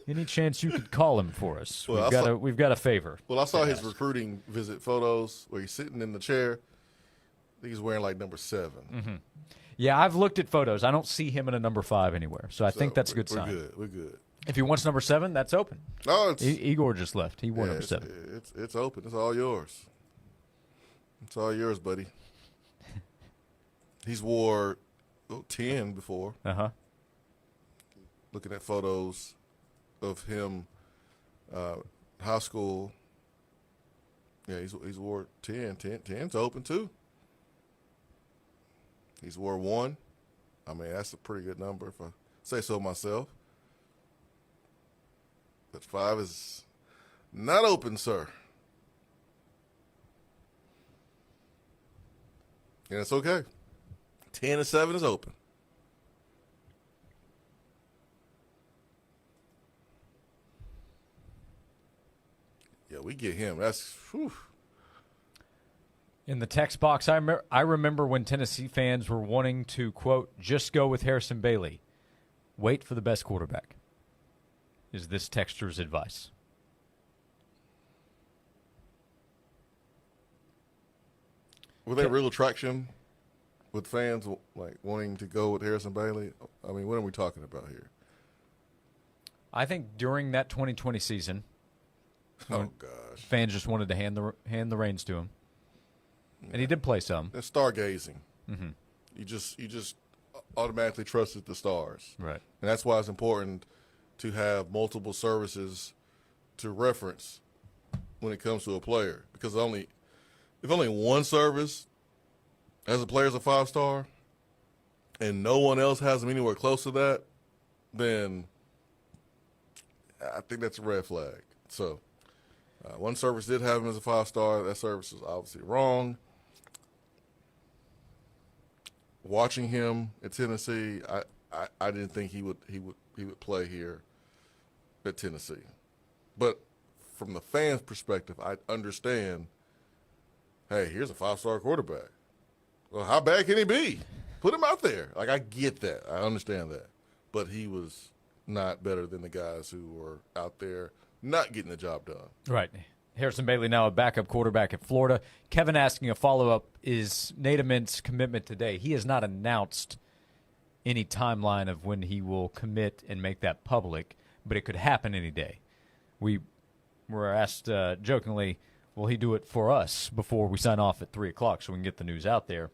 Any chance you could call him for us? Well, we've got a favor. Well, I saw his recruiting visit photos where he's sitting in the chair. I think he's wearing like number 7. Mm-hmm. Yeah, I've looked at photos. I don't see him in a number 5 anywhere, so I think that's a good sign. We're good. If he wants number 7, that's open. Oh, it's, Igor just left. He wore number 7. It's open. It's all yours. It's all yours, buddy. He's wore 10 before. Uh-huh. Looking at photos of him, high school. Yeah, he's wore 10. 10's open too. He's wore 1. I mean, that's a pretty good number if I say so myself. But 5 is not open, sir. And it's okay. 10 and 7 is open. Yeah, we get him. That's whew. In the text box, I remember when Tennessee fans were wanting to, quote, just go with Harrison Bailey. Wait for the best quarterback, is this texter's advice. Were there real attraction with fans like wanting to go with Harrison Bailey? I mean, what are we talking about here? I think during that 2020 season, oh gosh, fans just wanted to hand the reins to him, and he did play some. That's stargazing. Mm-hmm. You just automatically trusted the stars, right? And that's why it's important to have multiple services to reference when it comes to a player, because if only one service has a player as a 5-star and no one else has him anywhere close to that, then I think that's a red flag. So one service did have him as a 5-star. That service is obviously wrong. Watching him at Tennessee, I didn't think he would play here at Tennessee. But from the fans' perspective, I understand, hey, here's a 5-star quarterback. Well, how bad can he be? Put him out there. Like, I get that. I understand that. But he was not better than the guys who were out there not getting the job done. Right. Harrison Bailey now a backup quarterback at Florida. Kevin asking a follow-up, is Nate Ament's commitment today? He has not announced any timeline of when he will commit and make that public, but it could happen any day. We were asked jokingly, will he do it for us before we sign off at 3 o'clock so we can get the news out there?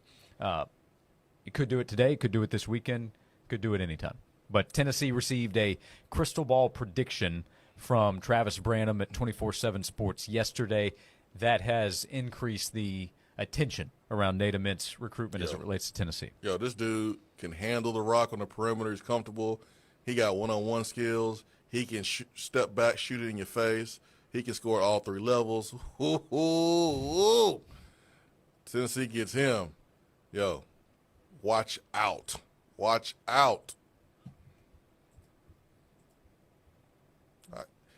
He could do it today, could do it this weekend, could do it anytime. But Tennessee received a crystal ball prediction from Travis Branham at 24/7 Sports yesterday that has increased the attention around Nate Ament's recruitment as it relates to Tennessee. Yo, this dude can handle the rock on the perimeter. He's comfortable. He got one-on-one skills. He can step back, shoot it in your face. He can score at all 3 levels. Ooh, ooh, ooh. Tennessee gets him. Yo, watch out. Watch out.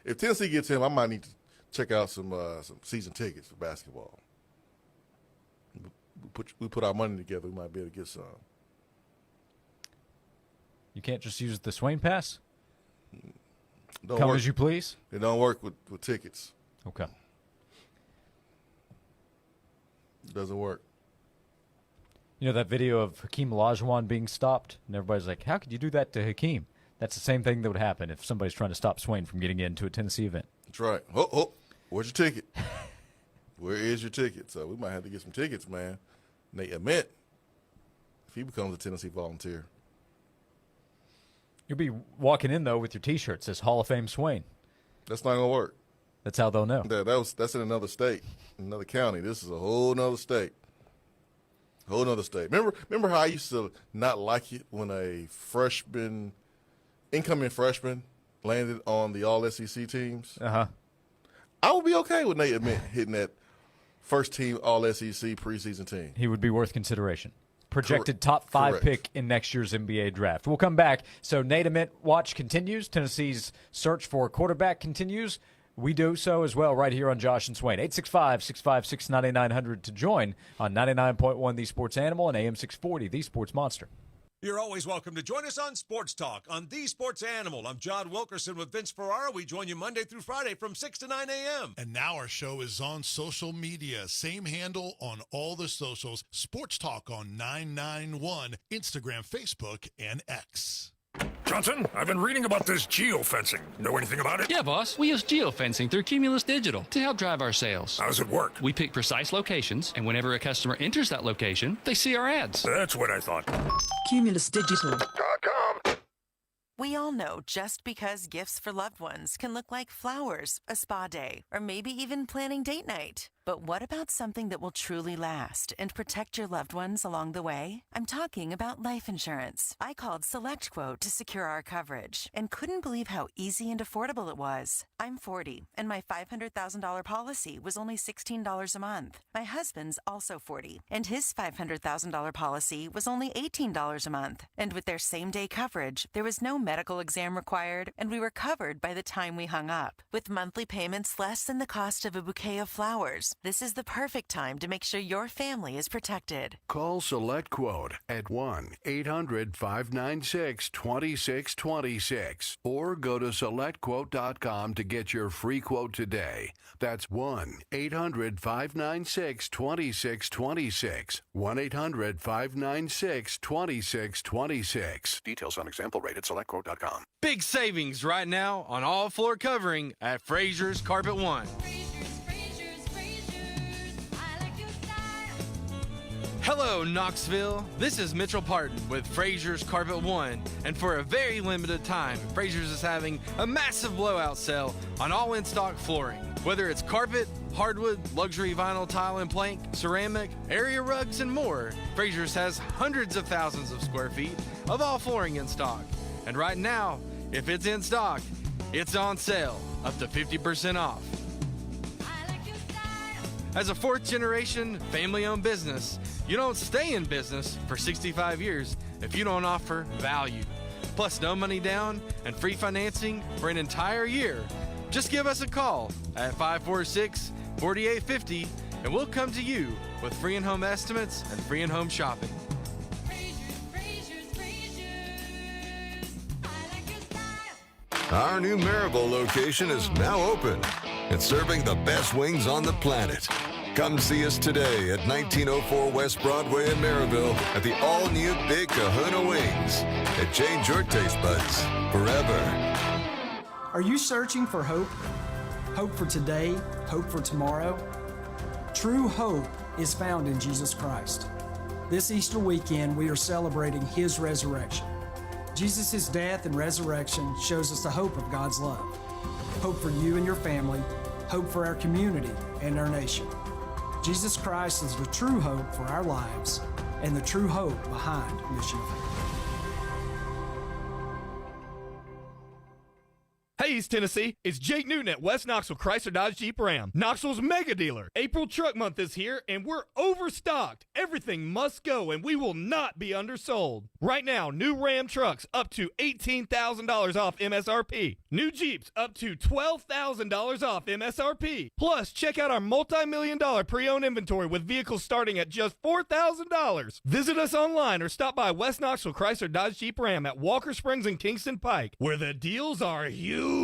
If Tennessee gets him, I might need to check out some season tickets for basketball. we put our money together, we might be able to get some. You can't just use the Swain pass? Don't Come work. as you please? It don't work with tickets. Okay. It doesn't work. You know that video of Hakeem Olajuwon being stopped? And everybody's like, how could you do that to Hakeem? That's the same thing that would happen if somebody's trying to stop Swain from getting into a Tennessee event. That's right. Oh, where's your ticket? Where is your ticket? So we might have to get some tickets, man. Nate Ament, if he becomes a Tennessee Volunteer. You'll be walking in, though, with your T-shirt that says Hall of Fame Swain. That's not going to work. That's how they'll know. That's in another state, another county. This is a whole nother state. Whole nother state. Remember how I used to not like it when a incoming freshman landed on the All-SEC teams? Uh-huh. I would be okay with Nate Ament hitting that first-team All-SEC preseason team. He would be worth consideration. Projected top 5 Correct. pick in next year's NBA draft. We'll come back. So Nate Ament watch continues. Tennessee's search for a quarterback continues. We do so as well right here on Josh and Swain. 865-656-9900 to join on 99.1 The Sports Animal and AM 640 The Sports Monster. You're always welcome to join us on Sports Talk on The Sports Animal. I'm John Wilkerson with Vince Ferrara. We join you Monday through Friday from 6 to 9 a.m. And now our show is on social media. Same handle on all the socials. Sports Talk on 991, Instagram, Facebook, and X. Johnson, I've been reading about this geofencing. Know anything about it? Yeah, boss. We use geofencing through Cumulus Digital to help drive our sales. How does it work? We pick precise locations, and whenever a customer enters that location, they see our ads. That's what I thought. CumulusDigital.com. We all know just because gifts for loved ones can look like flowers, a spa day, or maybe even planning date night. But what about something that will truly last and protect your loved ones along the way? I'm talking about life insurance. I called SelectQuote to secure our coverage and couldn't believe how easy and affordable it was. I'm 40, and my $500,000 policy was only $16 a month. My husband's also 40, and his $500,000 policy was only $18 a month. And with their same-day coverage, there was no medical exam required, and we were covered by the time we hung up. With monthly payments less than the cost of a bouquet of flowers, this is the perfect time to make sure your family is protected. Call SelectQuote at 1-800-596-2626 or go to SelectQuote.com to get your free quote today. That's 1-800-596-2626. 1-800-596-2626. Details on example rate at SelectQuote.com. Big savings right now on all floor covering at Frazier's Carpet One. Hello, Knoxville. This is Mitchell Parton with Frazier's Carpet One, and for a very limited time, Frazier's is having a massive blowout sale on all in-stock flooring. Whether it's carpet, hardwood, luxury vinyl tile and plank, ceramic, area rugs, and more, Frazier's has hundreds of thousands of square feet of all flooring in stock. And right now, if it's in stock, it's on sale, up to 50% off. As a fourth-generation, family-owned business, you don't stay in business for 65 years if you don't offer value. Plus, no money down and free financing for an entire year. Just give us a call at 546-4850, and we'll come to you with free in-home estimates and free in-home shopping. Our new Maryville location is now open. It's serving the best wings on the planet. Come see us today at 1904 West Broadway in Maryville at the all-new Big Kahuna Wings. It changed your taste buds forever. Are you searching for hope? Hope for today, hope for tomorrow? True hope is found in Jesus Christ. This Easter weekend, we are celebrating His resurrection. Jesus' death and resurrection shows us the hope of God's love. Hope for you and your family, hope for our community and our nation. Jesus Christ is the true hope for our lives and the true hope behind Mission Faith. Hey, East Tennessee, it's Jake Newton at West Knoxville Chrysler Dodge Jeep Ram, Knoxville's mega dealer. April Truck Month is here, and we're overstocked. Everything must go, and we will not be undersold. Right now, new Ram trucks up to $18,000 off MSRP. New Jeeps up to $12,000 off MSRP. Plus, check out our multi-million-dollar pre-owned inventory with vehicles starting at just $4,000. Visit us online or stop by West Knoxville Chrysler Dodge Jeep Ram at Walker Springs and Kingston Pike, where the deals are huge.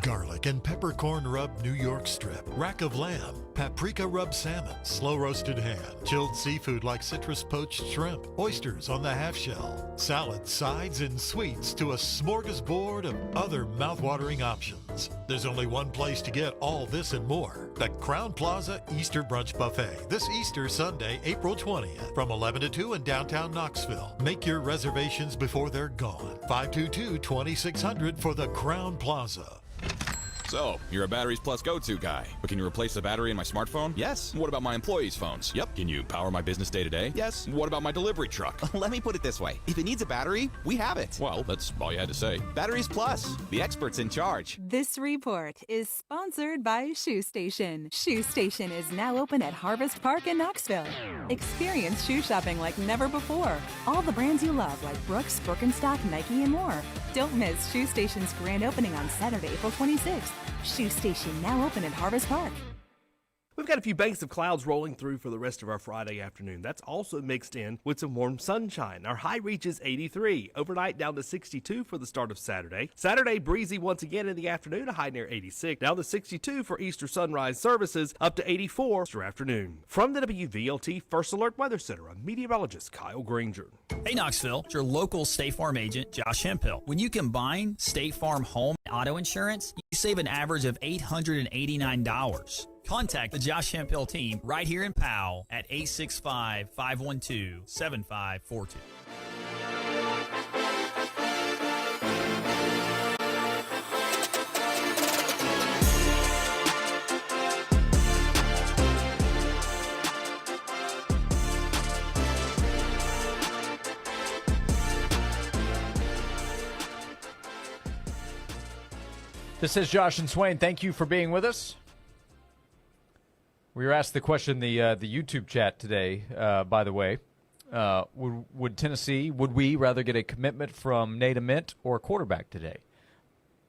Garlic and peppercorn rub New York strip, rack of lamb, paprika rub salmon, slow roasted ham, chilled seafood like citrus poached shrimp, oysters on the half shell, salad, sides, and sweets to a smorgasbord of other mouthwatering options. There's only one place to get all this and more. The Crown Plaza Easter Brunch Buffet this Easter Sunday, April 20th from 11 to 2 in downtown Knoxville. Make your reservations before they're gone. 522-2600 for the Crown Plaza. So, you're a Batteries Plus go-to guy, but can you replace the battery in my smartphone? Yes. What about my employees' phones? Yep. Can you power my business day-to-day? Yes. What about my delivery truck? Let me put it this way. If it needs a battery, we have it. Well, that's all you had to say. Batteries Plus, the experts in charge. This report is sponsored by Shoe Station. Shoe Station is now open at Harvest Park in Knoxville. Experience shoe shopping like never before. All the brands you love like Brooks, Birkenstock, Nike, and more. Don't miss Shoe Station's grand opening on Saturday, April 26th. Shoe Station now open at Harvest Park. We've got a few banks of clouds rolling through for the rest of our Friday afternoon. That's also mixed in with some warm sunshine. Our high reaches 83. Overnight down to 62 for the start of Saturday. Saturday breezy once again in the afternoon, a high near 86. Down to 62 for Easter sunrise services, up to 84 Easter afternoon. From the WVLT First Alert Weather Center, I'm meteorologist Kyle Granger. Hey Knoxville, it's your local State Farm agent, Josh Hemphill. When you combine State Farm home and auto insurance, you save an average of $889. Contact the Josh Hemphill team right here in Powell at 865-512-7542. This is Josh and Swain. Thank you for being with us. We were asked the question the YouTube chat today, by the way. Would Tennessee, would we rather get a commitment from Nate Ament or a quarterback today?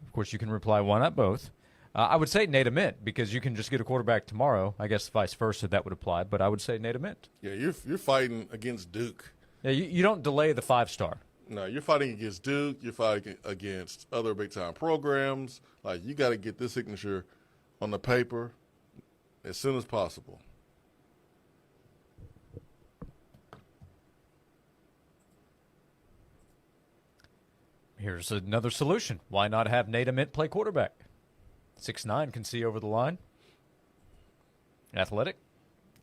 Of course, you can reply, why not both? I would say Nate Ament because you can just get a quarterback tomorrow. I guess vice versa, that would apply, but I would say Nate Ament. Yeah, you're fighting against Duke. Yeah, you don't delay the 5-star. No, you're fighting against Duke. You're fighting against other big-time programs. Like, you got to get this signature on the paper as soon as possible. Here's another solution. Why not have Nate Ament play quarterback? 6'9", can see over the line. Athletic.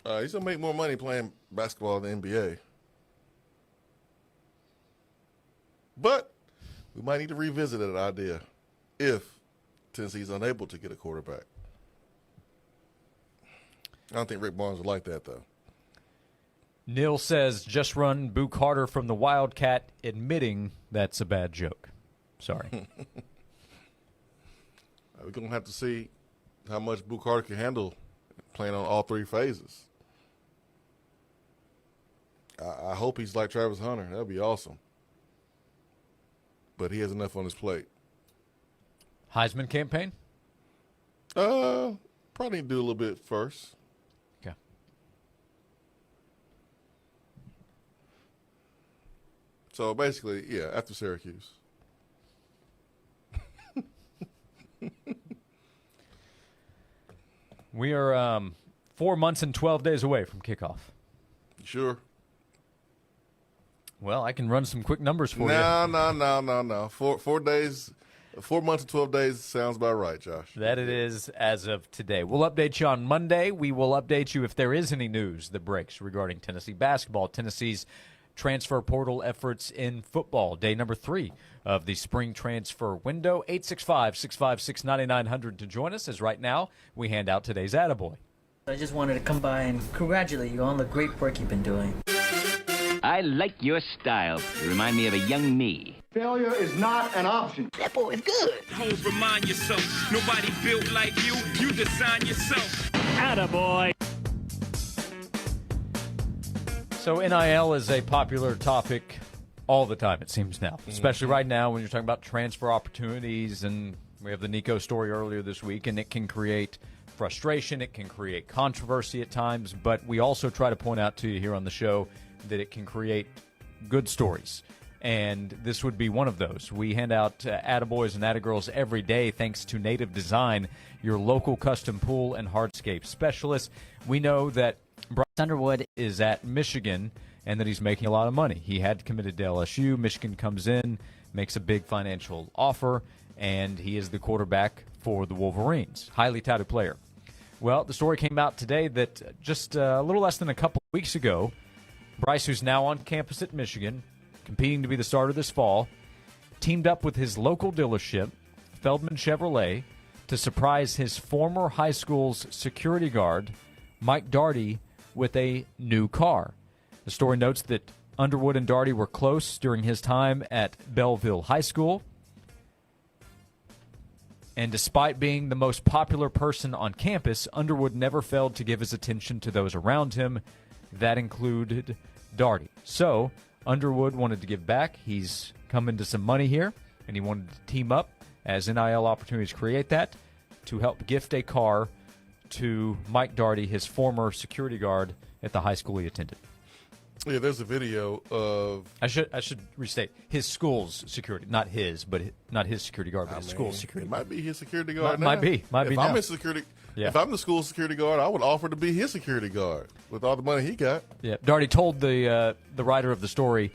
He's going to make more money playing basketball in the NBA. But we might need to revisit that idea if Tennessee's unable to get a quarterback. I don't think Rick Barnes would like that, though. Neil says, just run Boo Carter from the Wildcat, admitting that's a bad joke. Sorry. We're going to have to see how much Boo Carter can handle playing on all three phases. I hope he's like Travis Hunter. That would be awesome. But he has enough on his plate. Heisman campaign? Probably need to do a little bit first. Okay. So basically, yeah, after Syracuse. We are 4 months and 12 days away from kickoff. Sure. Well, I can run some quick numbers for you. No. 4 days, 4 months and 12 days sounds about right, Josh. That it is as of today. We'll update you on Monday. We will update you if there is any news that breaks regarding Tennessee basketball. Tennessee's transfer portal efforts in football. Day number 3 of the spring transfer window. 865-656-9900 to join us, as right now we hand out today's Attaboy. I just wanted to come by and congratulate you on the great work you've been doing. I like your style. You remind me of a young me. Failure is not an option. That boy is good. Hoes, remind yourself, nobody built like you. You design yourself. Attaboy. So NIL is a popular topic all the time, it seems now, especially right now when you're talking about transfer opportunities. And we have the Nico story earlier this week, and it can create frustration. It can create controversy at times. But we also try to point out to you here on the show that it can create good stories. And this would be one of those. We hand out attaboys and attagirls every day thanks to Native Design, your local custom pool and hardscape specialist. We know that Bryce Underwood is at Michigan and that he's making a lot of money. He had committed to LSU. Michigan comes in, makes a big financial offer, and he is the quarterback for the Wolverines. Highly touted player. Well, the story came out today that just a little less than a couple weeks ago, Bryce, who's now on campus at Michigan, competing to be the starter this fall, teamed up with his local dealership, Feldman Chevrolet, to surprise his former high school's security guard, Mike Daugherty, with a new car. The story notes that Underwood and Daugherty were close during his time at Belleville High School. And despite being the most popular person on campus, Underwood never failed to give his attention to those around him. That included Daugherty. So Underwood wanted to give back. He's come into some money here, and he wanted to team up as NIL opportunities create that to help gift a car to Mike Daugherty, his former security guard at the high school he attended. Yeah, there's a video of. I should restate his school's security, not his security guard, but his school's security. It might be his security guard. Might be. If I'm his security, if I'm the school security guard, I would offer to be his security guard with all the money he got. Yeah, Daugherty told the writer of the story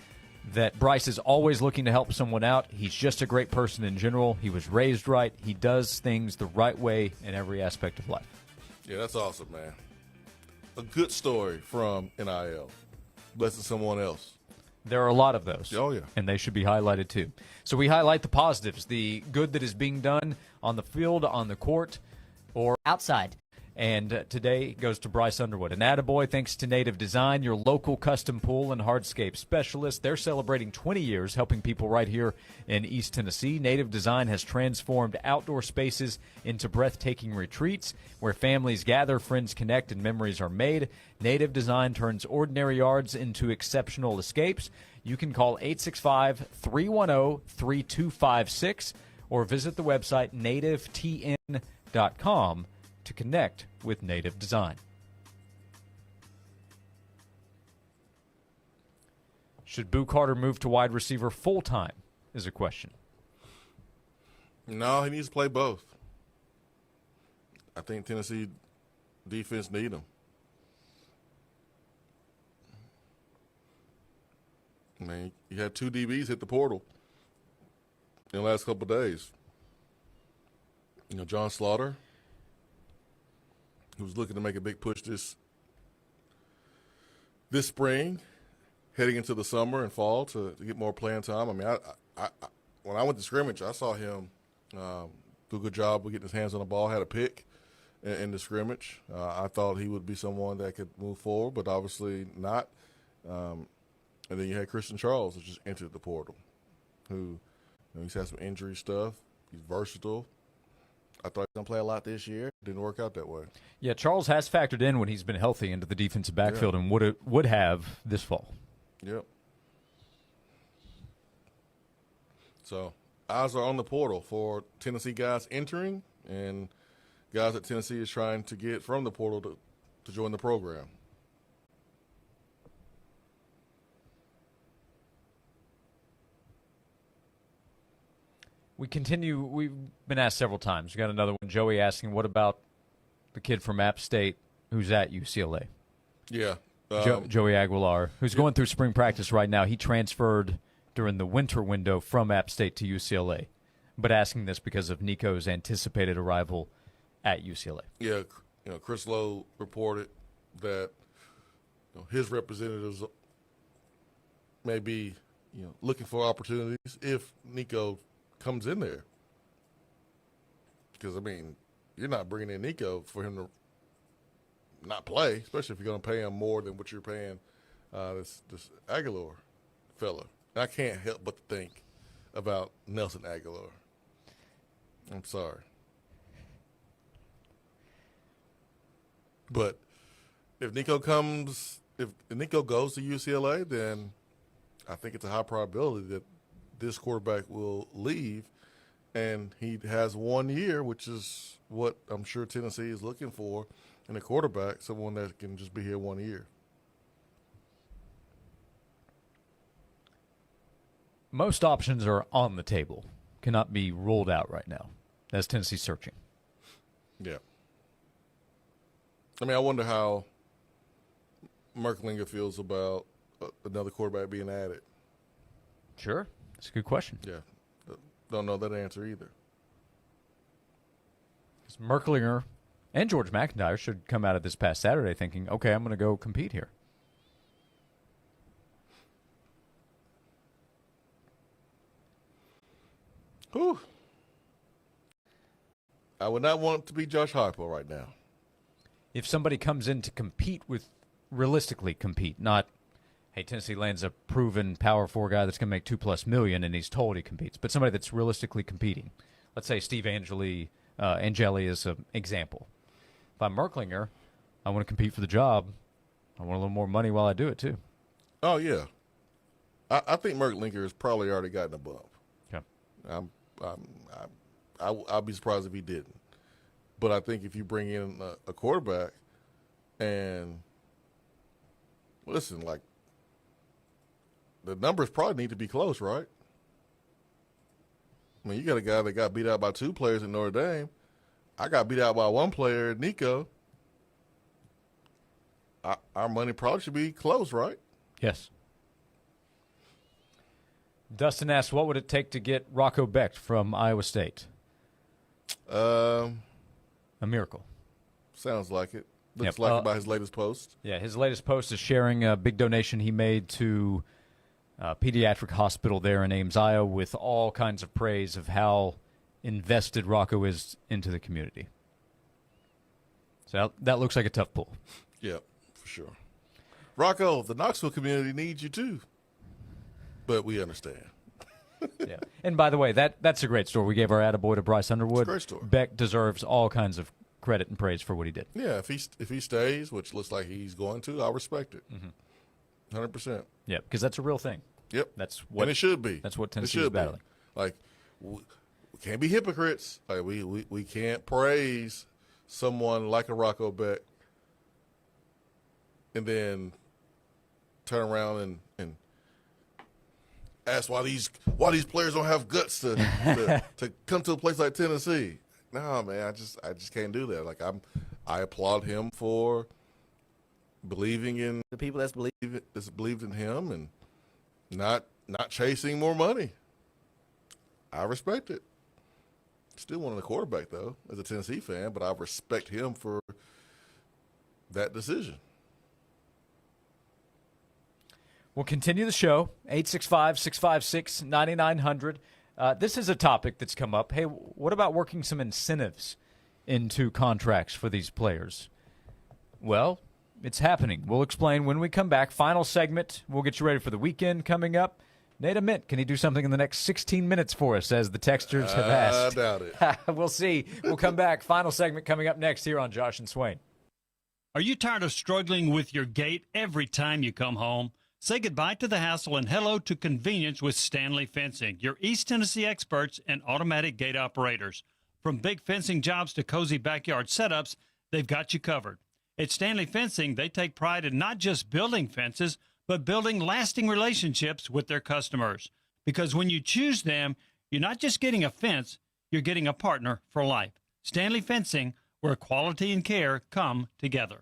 that Bryce is always looking to help someone out. He's just a great person in general. He was raised right. He does things the right way in every aspect of life. Yeah, that's awesome, man. A good story from NIL. Blessing someone else. There are a lot of those. Oh, yeah. And they should be highlighted, too. So we highlight the positives, the good that is being done on the field, on the court, or outside. And today goes to Bryce Underwood. An attaboy thanks to Native Design, your local custom pool and hardscape specialist. They're celebrating 20 years helping people right here in East Tennessee. Native Design has transformed outdoor spaces into breathtaking retreats where families gather, friends connect, and memories are made. Native Design turns ordinary yards into exceptional escapes. You can call 865-310-3256 or visit the website nativetn.com to connect with Native Design. Should Boo Carter move to wide receiver full-time is a question. No, he needs to play both. I think Tennessee defense need him. Man, you had two DBs hit the portal in the last couple of days. You know, John Slaughter, who was looking to make a big push this spring, heading into the summer and fall to get more playing time. I mean, I when I went to scrimmage, I saw him do a good job of getting his hands on the ball, had a pick in the scrimmage. I thought he would be someone that could move forward, but obviously not. And then you had Christian Charles, who just entered the portal, who he's had some injury stuff. He's versatile. I thought he was going to play a lot this year. Didn't work out that way. Yeah, Charles has factored in when he's been healthy into the defensive backfield and would have this fall. Yep. So eyes are on the portal for Tennessee guys entering and guys that Tennessee is trying to get from the portal to join the program. We continue. We've been asked several times. We got another one. Joey asking, what about the kid from App State who's at UCLA? Yeah. Joey Aguilar, who's going through spring practice right now. He transferred during the winter window from App State to UCLA, but asking this because of Nico's anticipated arrival at UCLA. Yeah, Chris Lowe reported that his representatives may be looking for opportunities if Nico comes in there. Because, I mean, you're not bringing in Nico for him to not play, especially if you're going to pay him more than what you're paying this Aguilar fella. And I can't help but think about Nelson Aguilar. I'm sorry. But if Nico goes to UCLA, then I think it's a high probability that this quarterback will leave, and he has 1 year, which is what I'm sure Tennessee is looking for in a quarterback, someone that can just be here 1 year. Most options are on the table, cannot be ruled out right now, as Tennessee's searching. Yeah. I mean, I wonder how Merklinger feels about another quarterback being added. Sure. That's a good question. Yeah. Don't know that answer either. Merklinger and George McIntyre should come out of this past Saturday thinking, okay, I'm going to go compete here. Whew. I would not want it to be Josh Heupel right now. If somebody comes in to compete realistically compete, not, hey, Tennessee lands a proven Power 4 guy that's going to make $2+ million and he's told he competes, but somebody that's realistically competing. Let's say Steve Angeli is an example. If I'm Merklinger, I want to compete for the job. I want a little more money while I do it too. Oh, yeah. I think Merklinger has probably already gotten a bump. Okay. I'll be surprised if he didn't. But I think if you bring in a quarterback and listen, like, the numbers probably need to be close, right? I mean, you got a guy that got beat out by 2 players in Notre Dame. I got beat out by 1 player, Nico. Our money probably should be close, right? Yes. Dustin asks, what would it take to get Rocco Becht from Iowa State? A miracle. Sounds like it. Looks like it by his latest post. Yeah, his latest post is sharing a big donation he made to a pediatric hospital there in Ames, Iowa, with all kinds of praise of how invested Rocco is into the community. So that looks like a tough pull. Yeah, for sure. Rocco, the Knoxville community needs you too. But we understand. Yeah. And by the way, that's a great story. We gave our attaboy to Bryce Underwood. It's a great story. Beck deserves all kinds of credit and praise for what he did. Yeah, if he stays, which looks like he's going to, I'll respect it. 100%. Yeah, because that's a real thing. Yep. That's what and it should be. That's what Tennessee is battling. Like, we can't be hypocrites. Like, we can't praise someone like a Rocco Beck and then turn around and ask why these players don't have guts to come to a place like Tennessee. No, man, I just can't do that. Like, I applaud him for believing in the people that's believed in him and not chasing more money. I respect it. Still wanting a quarterback though, as a Tennessee fan, but I respect him for that decision. We'll continue the show, 865-656-9900. This is a topic that's come up. Hey, what about working some incentives into contracts for these players? Well, it's happening. We'll explain when we come back. Final segment. We'll get you ready for the weekend coming up. Nate Mint, can he do something in the next 16 minutes for us, as the texters have asked? I doubt it. We'll see. We'll come back. Final segment coming up next here on Josh and Swain. Are you tired of struggling with your gate every time you come home? Say goodbye to the hassle and hello to convenience with Stanley Fencing, your East Tennessee experts and automatic gate operators. From big fencing jobs to cozy backyard setups, they've got you covered. At Stanley Fencing, they take pride in not just building fences, but building lasting relationships with their customers. Because when you choose them, you're not just getting a fence, you're getting a partner for life. Stanley Fencing, where quality and care come together.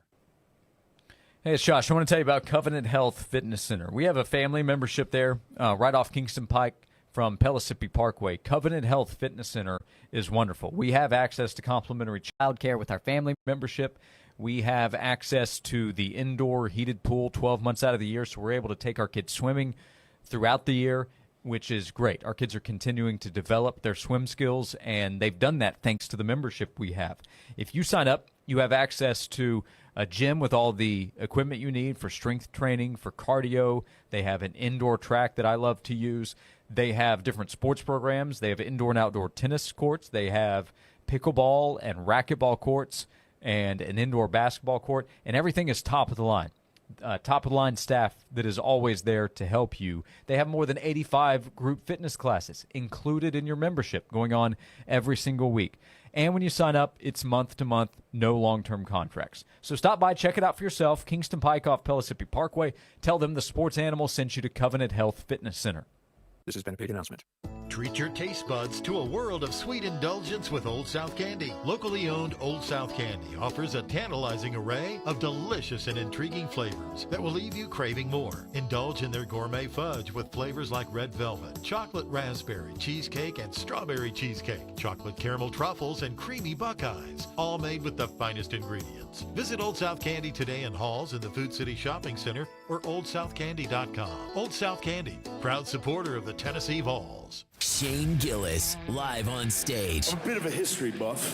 Hey, it's Josh. I want to tell you about Covenant Health Fitness Center. We have a family membership there right off Kingston Pike from Pellissippi Parkway. Covenant Health Fitness Center is wonderful. We have access to complimentary child care with our family membership. We have access to the indoor heated pool 12 months out of the year, so we're able to take our kids swimming throughout the year, which is great. Our kids are continuing to develop their swim skills, and they've done that thanks to the membership we have. If you sign up, you have access to a gym with all the equipment you need for strength training, for cardio. They have an indoor track that I love to use. They have different sports programs. They have indoor and outdoor tennis courts. They have pickleball and racquetball courts and an indoor basketball court, and everything is top of the line. Top of the line staff that is always there to help you. They have more than 85 group fitness classes included in your membership going on every single week. And when you sign up, it's month to month, no long-term contracts. So stop by, check it out for yourself. Kingston Pike off Pellissippi Parkway. Tell them the Sports Animal sent you to Covenant Health Fitness Center. This has been a paid announcement. Treat your taste buds to a world of sweet indulgence with Old South Candy. Locally owned Old South Candy offers a tantalizing array of delicious and intriguing flavors that will leave you craving more. Indulge in their gourmet fudge with flavors like red velvet, chocolate raspberry, cheesecake, and strawberry cheesecake, chocolate caramel truffles, and creamy buckeyes, all made with the finest ingredients. Visit Old South Candy today in Halls in the Food City Shopping Center or oldsouthcandy.com. Old South Candy, proud supporter of the Tennessee Vols. Shane Gillis, live on stage. I'm a bit of a history buff,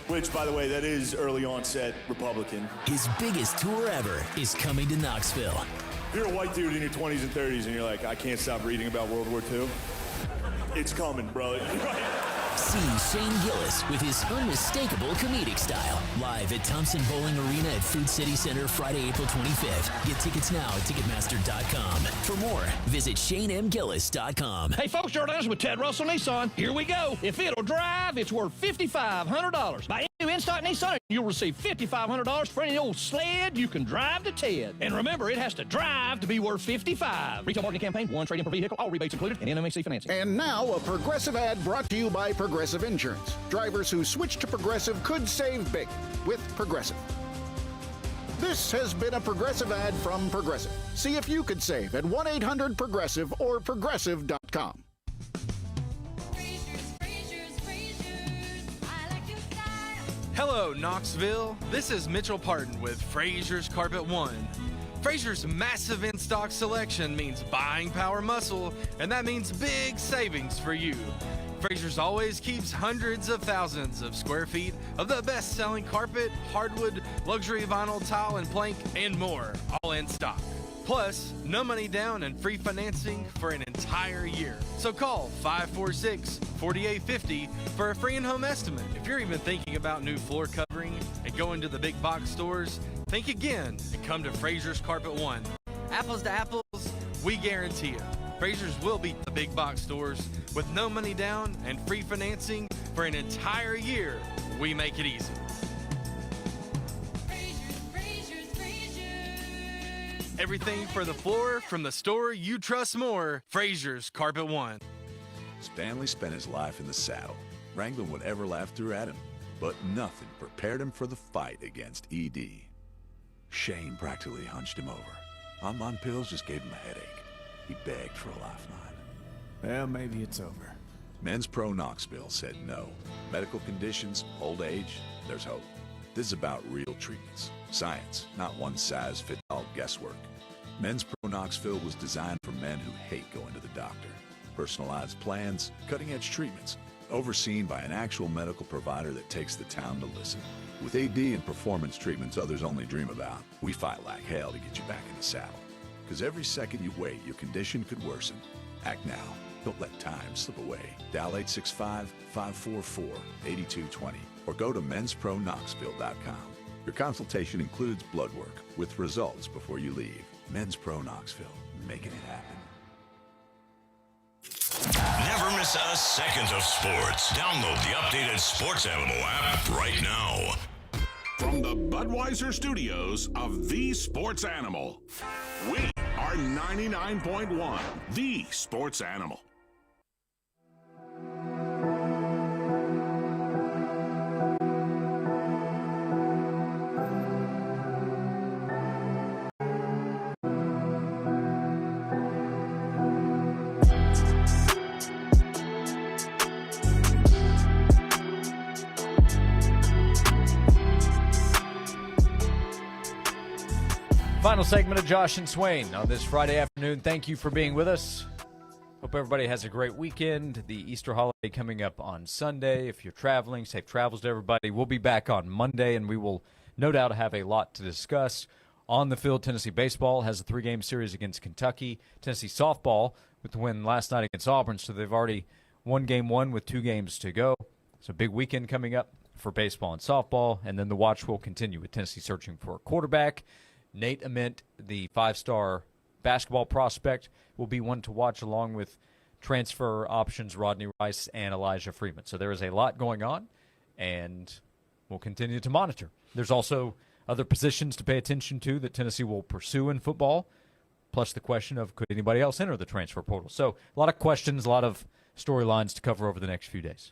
which, by the way, that is early onset Republican. His biggest tour ever is coming to Knoxville. If you're a white dude in your 20s and 30s and you're like, I can't stop reading about World War II, it's coming, bro. See Shane Gillis with his unmistakable comedic style. Live at Thompson Bowling Arena at Food City Center Friday, April 25th. Get tickets now at Ticketmaster.com. For more, visit ShaneMGillis.com. Hey folks, Jordan's with Ted Russell Nissan. Here we go. If it'll drive, it's worth $5,500. Buy any new in-stock Nissan, you'll receive $5,500 for any old sled you can drive to Ted. And remember, it has to drive to be worth $55,000. Retail marketing campaign, one trade-in per vehicle, all rebates included, and NMAC financing. And now a Progressive ad brought to you by Progressive Insurance. Drivers who switch to Progressive could save big with Progressive. This has been a Progressive ad from Progressive. See if you could save at 1-800-PROGRESSIVE or Progressive.com. Hello, Knoxville. This is Mitchell Parton with Frazier's Carpet One. Frazier's massive in-stock selection means buying power muscle, and that means big savings for you. Frazier's always keeps hundreds of thousands of square feet of the best-selling carpet, hardwood, luxury vinyl, tile, and plank, and more, all in stock. Plus, no money down and free financing for an entire year. So call 546-4850 for a free in-home estimate. If you're even thinking about new floor covering and going to the big box stores, think again and come to Frazier's Carpet One. Apples to apples, we guarantee it. Frazier's will beat the big box stores with no money down and free financing for an entire year. We make it easy. Everything for the floor from the store you trust more. Frazier's Carpet One. Stanley spent his life in the saddle, wrangling whatever life threw at him, but nothing prepared him for the fight against ED. Shane practically hunched him over. Online pills just gave him a headache. He begged for a lifeline. Well, maybe it's over. Men's Pro Knoxville said no. Medical conditions, old age, there's hope. This is about real treatments. Science, not one-size-fits-all guesswork. Men's Pro Knoxville was designed for men who hate going to the doctor. Personalized plans, cutting-edge treatments, overseen by an actual medical provider that takes the time to listen. With AD and performance treatments others only dream about, we fight like hell to get you back in the saddle. Because every second you wait, your condition could worsen. Act now. Don't let time slip away. Dial 865-544-8220 or go to menspronknoxville.com. Your consultation includes blood work with results before you leave. Men's Pro Knoxville, making it happen. Never miss a second of sports. Download the updated Sports Animal app right now. From the Budweiser studios of The Sports Animal, we are 99.1 The Sports Animal. Final segment of Josh and Swain on this Friday afternoon. Thank you for being with us. Hope everybody has a great weekend. The Easter holiday coming up on Sunday. If you're traveling, safe travels to everybody. We'll be back on Monday, and we will no doubt have a lot to discuss. On the field, Tennessee baseball has a 3-game series against Kentucky. Tennessee softball with the win last night against Auburn, so they've already won game 1 with 2 games to go. So big weekend coming up for baseball and softball, and then the watch will continue with Tennessee searching for a quarterback. Nate Ament, the 5-star basketball prospect, will be one to watch along with transfer options Rodney Rice and Elijah Freeman. So there is a lot going on, and we'll continue to monitor. There's also other positions to pay attention to that Tennessee will pursue in football, plus the question of could anybody else enter the transfer portal. So a lot of questions, a lot of storylines to cover over the next few days.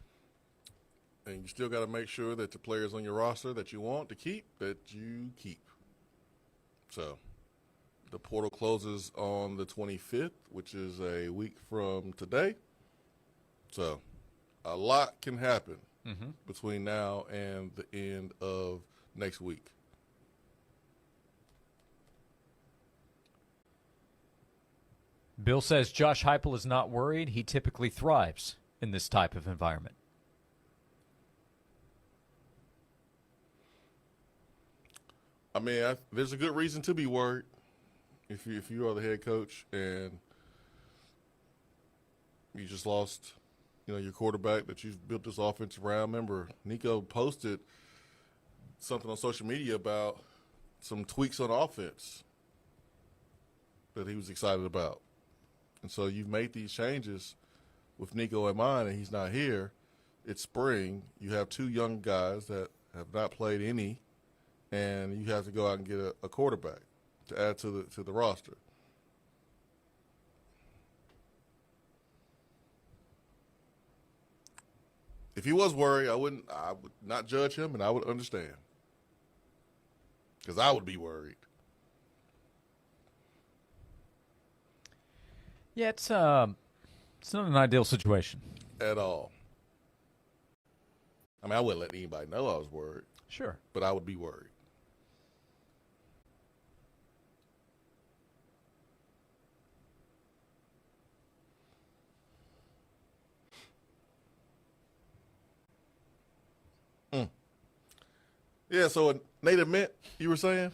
And you still got to make sure that the players on your roster that you want to keep, that you keep. So the portal closes on the 25th, which is a week from today. So a lot can happen between now and the end of next week. Bill says Josh Heupel is not worried. He typically thrives in this type of environment. I mean, there's a good reason to be worried if you are the head coach and you just lost, your quarterback that you've built this offense around. Remember, Nico posted something on social media about some tweaks on offense that he was excited about. And so you've made these changes with Nico in mind, and he's not here. It's spring. You have 2 young guys that have not played any, and you have to go out and get a quarterback to add to the roster. If he was worried, I would not judge him, and I would understand, because I would be worried. Yeah, it's not an ideal situation at all. I mean, I wouldn't let anybody know I was worried. Sure, but I would be worried. Yeah, so Nate Ament, you were saying?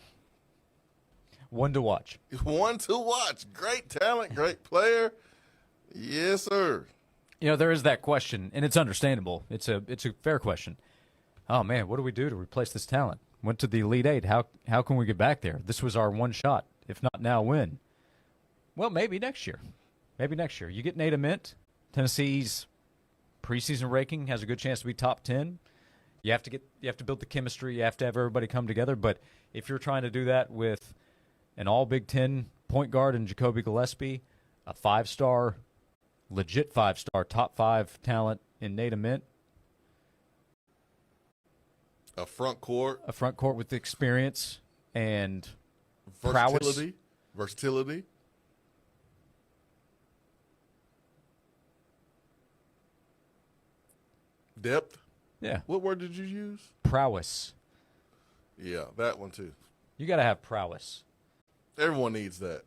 One to watch. One to watch. Great talent, great player. Yes, sir. There is that question, and it's understandable. It's a fair question. Oh, man, what do we do to replace this talent? Went to the Elite Eight. How can we get back there? This was our one shot. If not now, when? Well, maybe next year. Maybe next year. You get Nate Ament. Tennessee's preseason ranking has a good chance to be top 10. You have to build the chemistry. You have to have everybody come together. But if you're trying to do that with an all Big Ten point guard in Jacoby Gillespie, a 5-star, legit 5-star, top 5 talent in Nate Ament, a front court with experience and versatility. Depth. Yeah. What word did you use? Prowess. Yeah, that one too. You got to have prowess. Everyone needs that.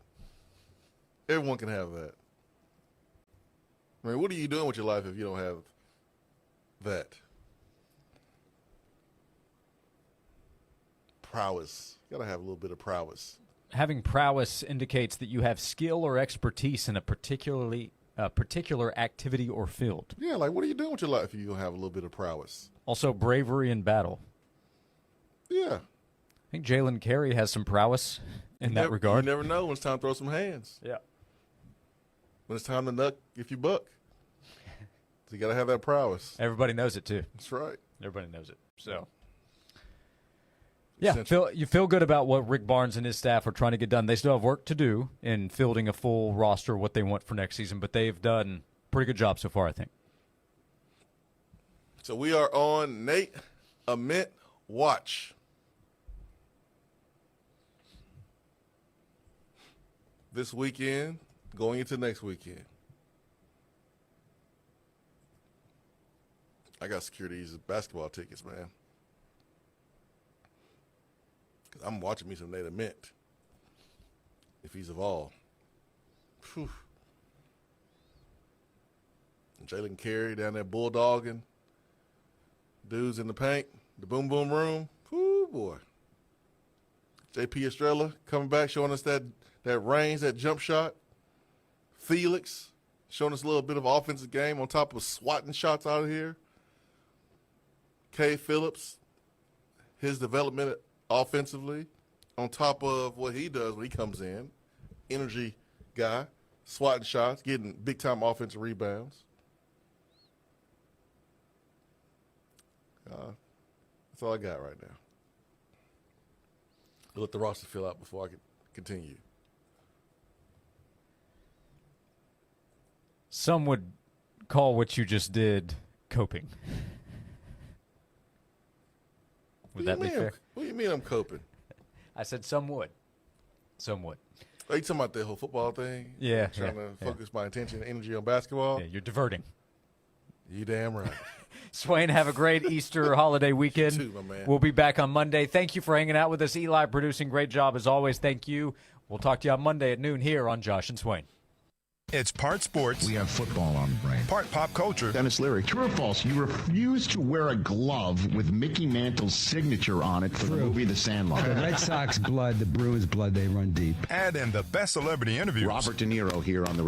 Everyone can have that. I mean, what are you doing with your life if you don't have that? Prowess. You got to have a little bit of prowess. Having prowess indicates that you have skill or expertise in a particular activity or field. Yeah, like what are you doing with your life if you don't have a little bit of prowess? Also, bravery in battle. Yeah. I think Jalen Carey has some prowess in that regard. You never know when it's time to throw some hands. Yeah. When it's time to nuck if you buck. So you got to have that prowess. Everybody knows it, too. That's right. Everybody knows it. So, yeah, you feel good about what Rick Barnes and his staff are trying to get done. They still have work to do in fielding a full roster, what they want for next season, but they've done a pretty good job so far, I think. So we are on Nate Ament Watch. This weekend, going into next weekend. I got secured these basketball tickets, man. Because I'm watching me some Nate Ament. If he's of all. Whew. Jalen Carey down there bulldogging. Dudes in the paint. The boom boom room. Whoo, boy. JP Estrella coming back, showing us that range, that jump shot. Felix showing us a little bit of offensive game on top of swatting shots out of here. Kay Phillips, his development offensively, on top of what he does when he comes in. Energy guy, swatting shots, getting big-time offensive rebounds. That's all I got right now. I'll let the roster fill out before I can continue. Some would call what you just did coping. Would that be fair? What do you mean I'm coping? I said some would. Some would. Are you talking about the whole football thing? Yeah. Trying to focus my attention and energy on basketball? Yeah, you're diverting. You damn right. Swain, have a great Easter holiday weekend. You too, my man. We'll be back on Monday. Thank you for hanging out with us. Eli producing. Great job as always. Thank you. We'll talk to you on Monday at noon here on Josh and Swain. It's part sports. We have football on the brain. Part pop culture. Dennis Leary. True or false? You refuse to wear a glove with Mickey Mantle's signature on it for the movie The Sandlot. The Red Sox blood, the Bruins blood, they run deep. And in the best celebrity interviews. Robert De Niro here on the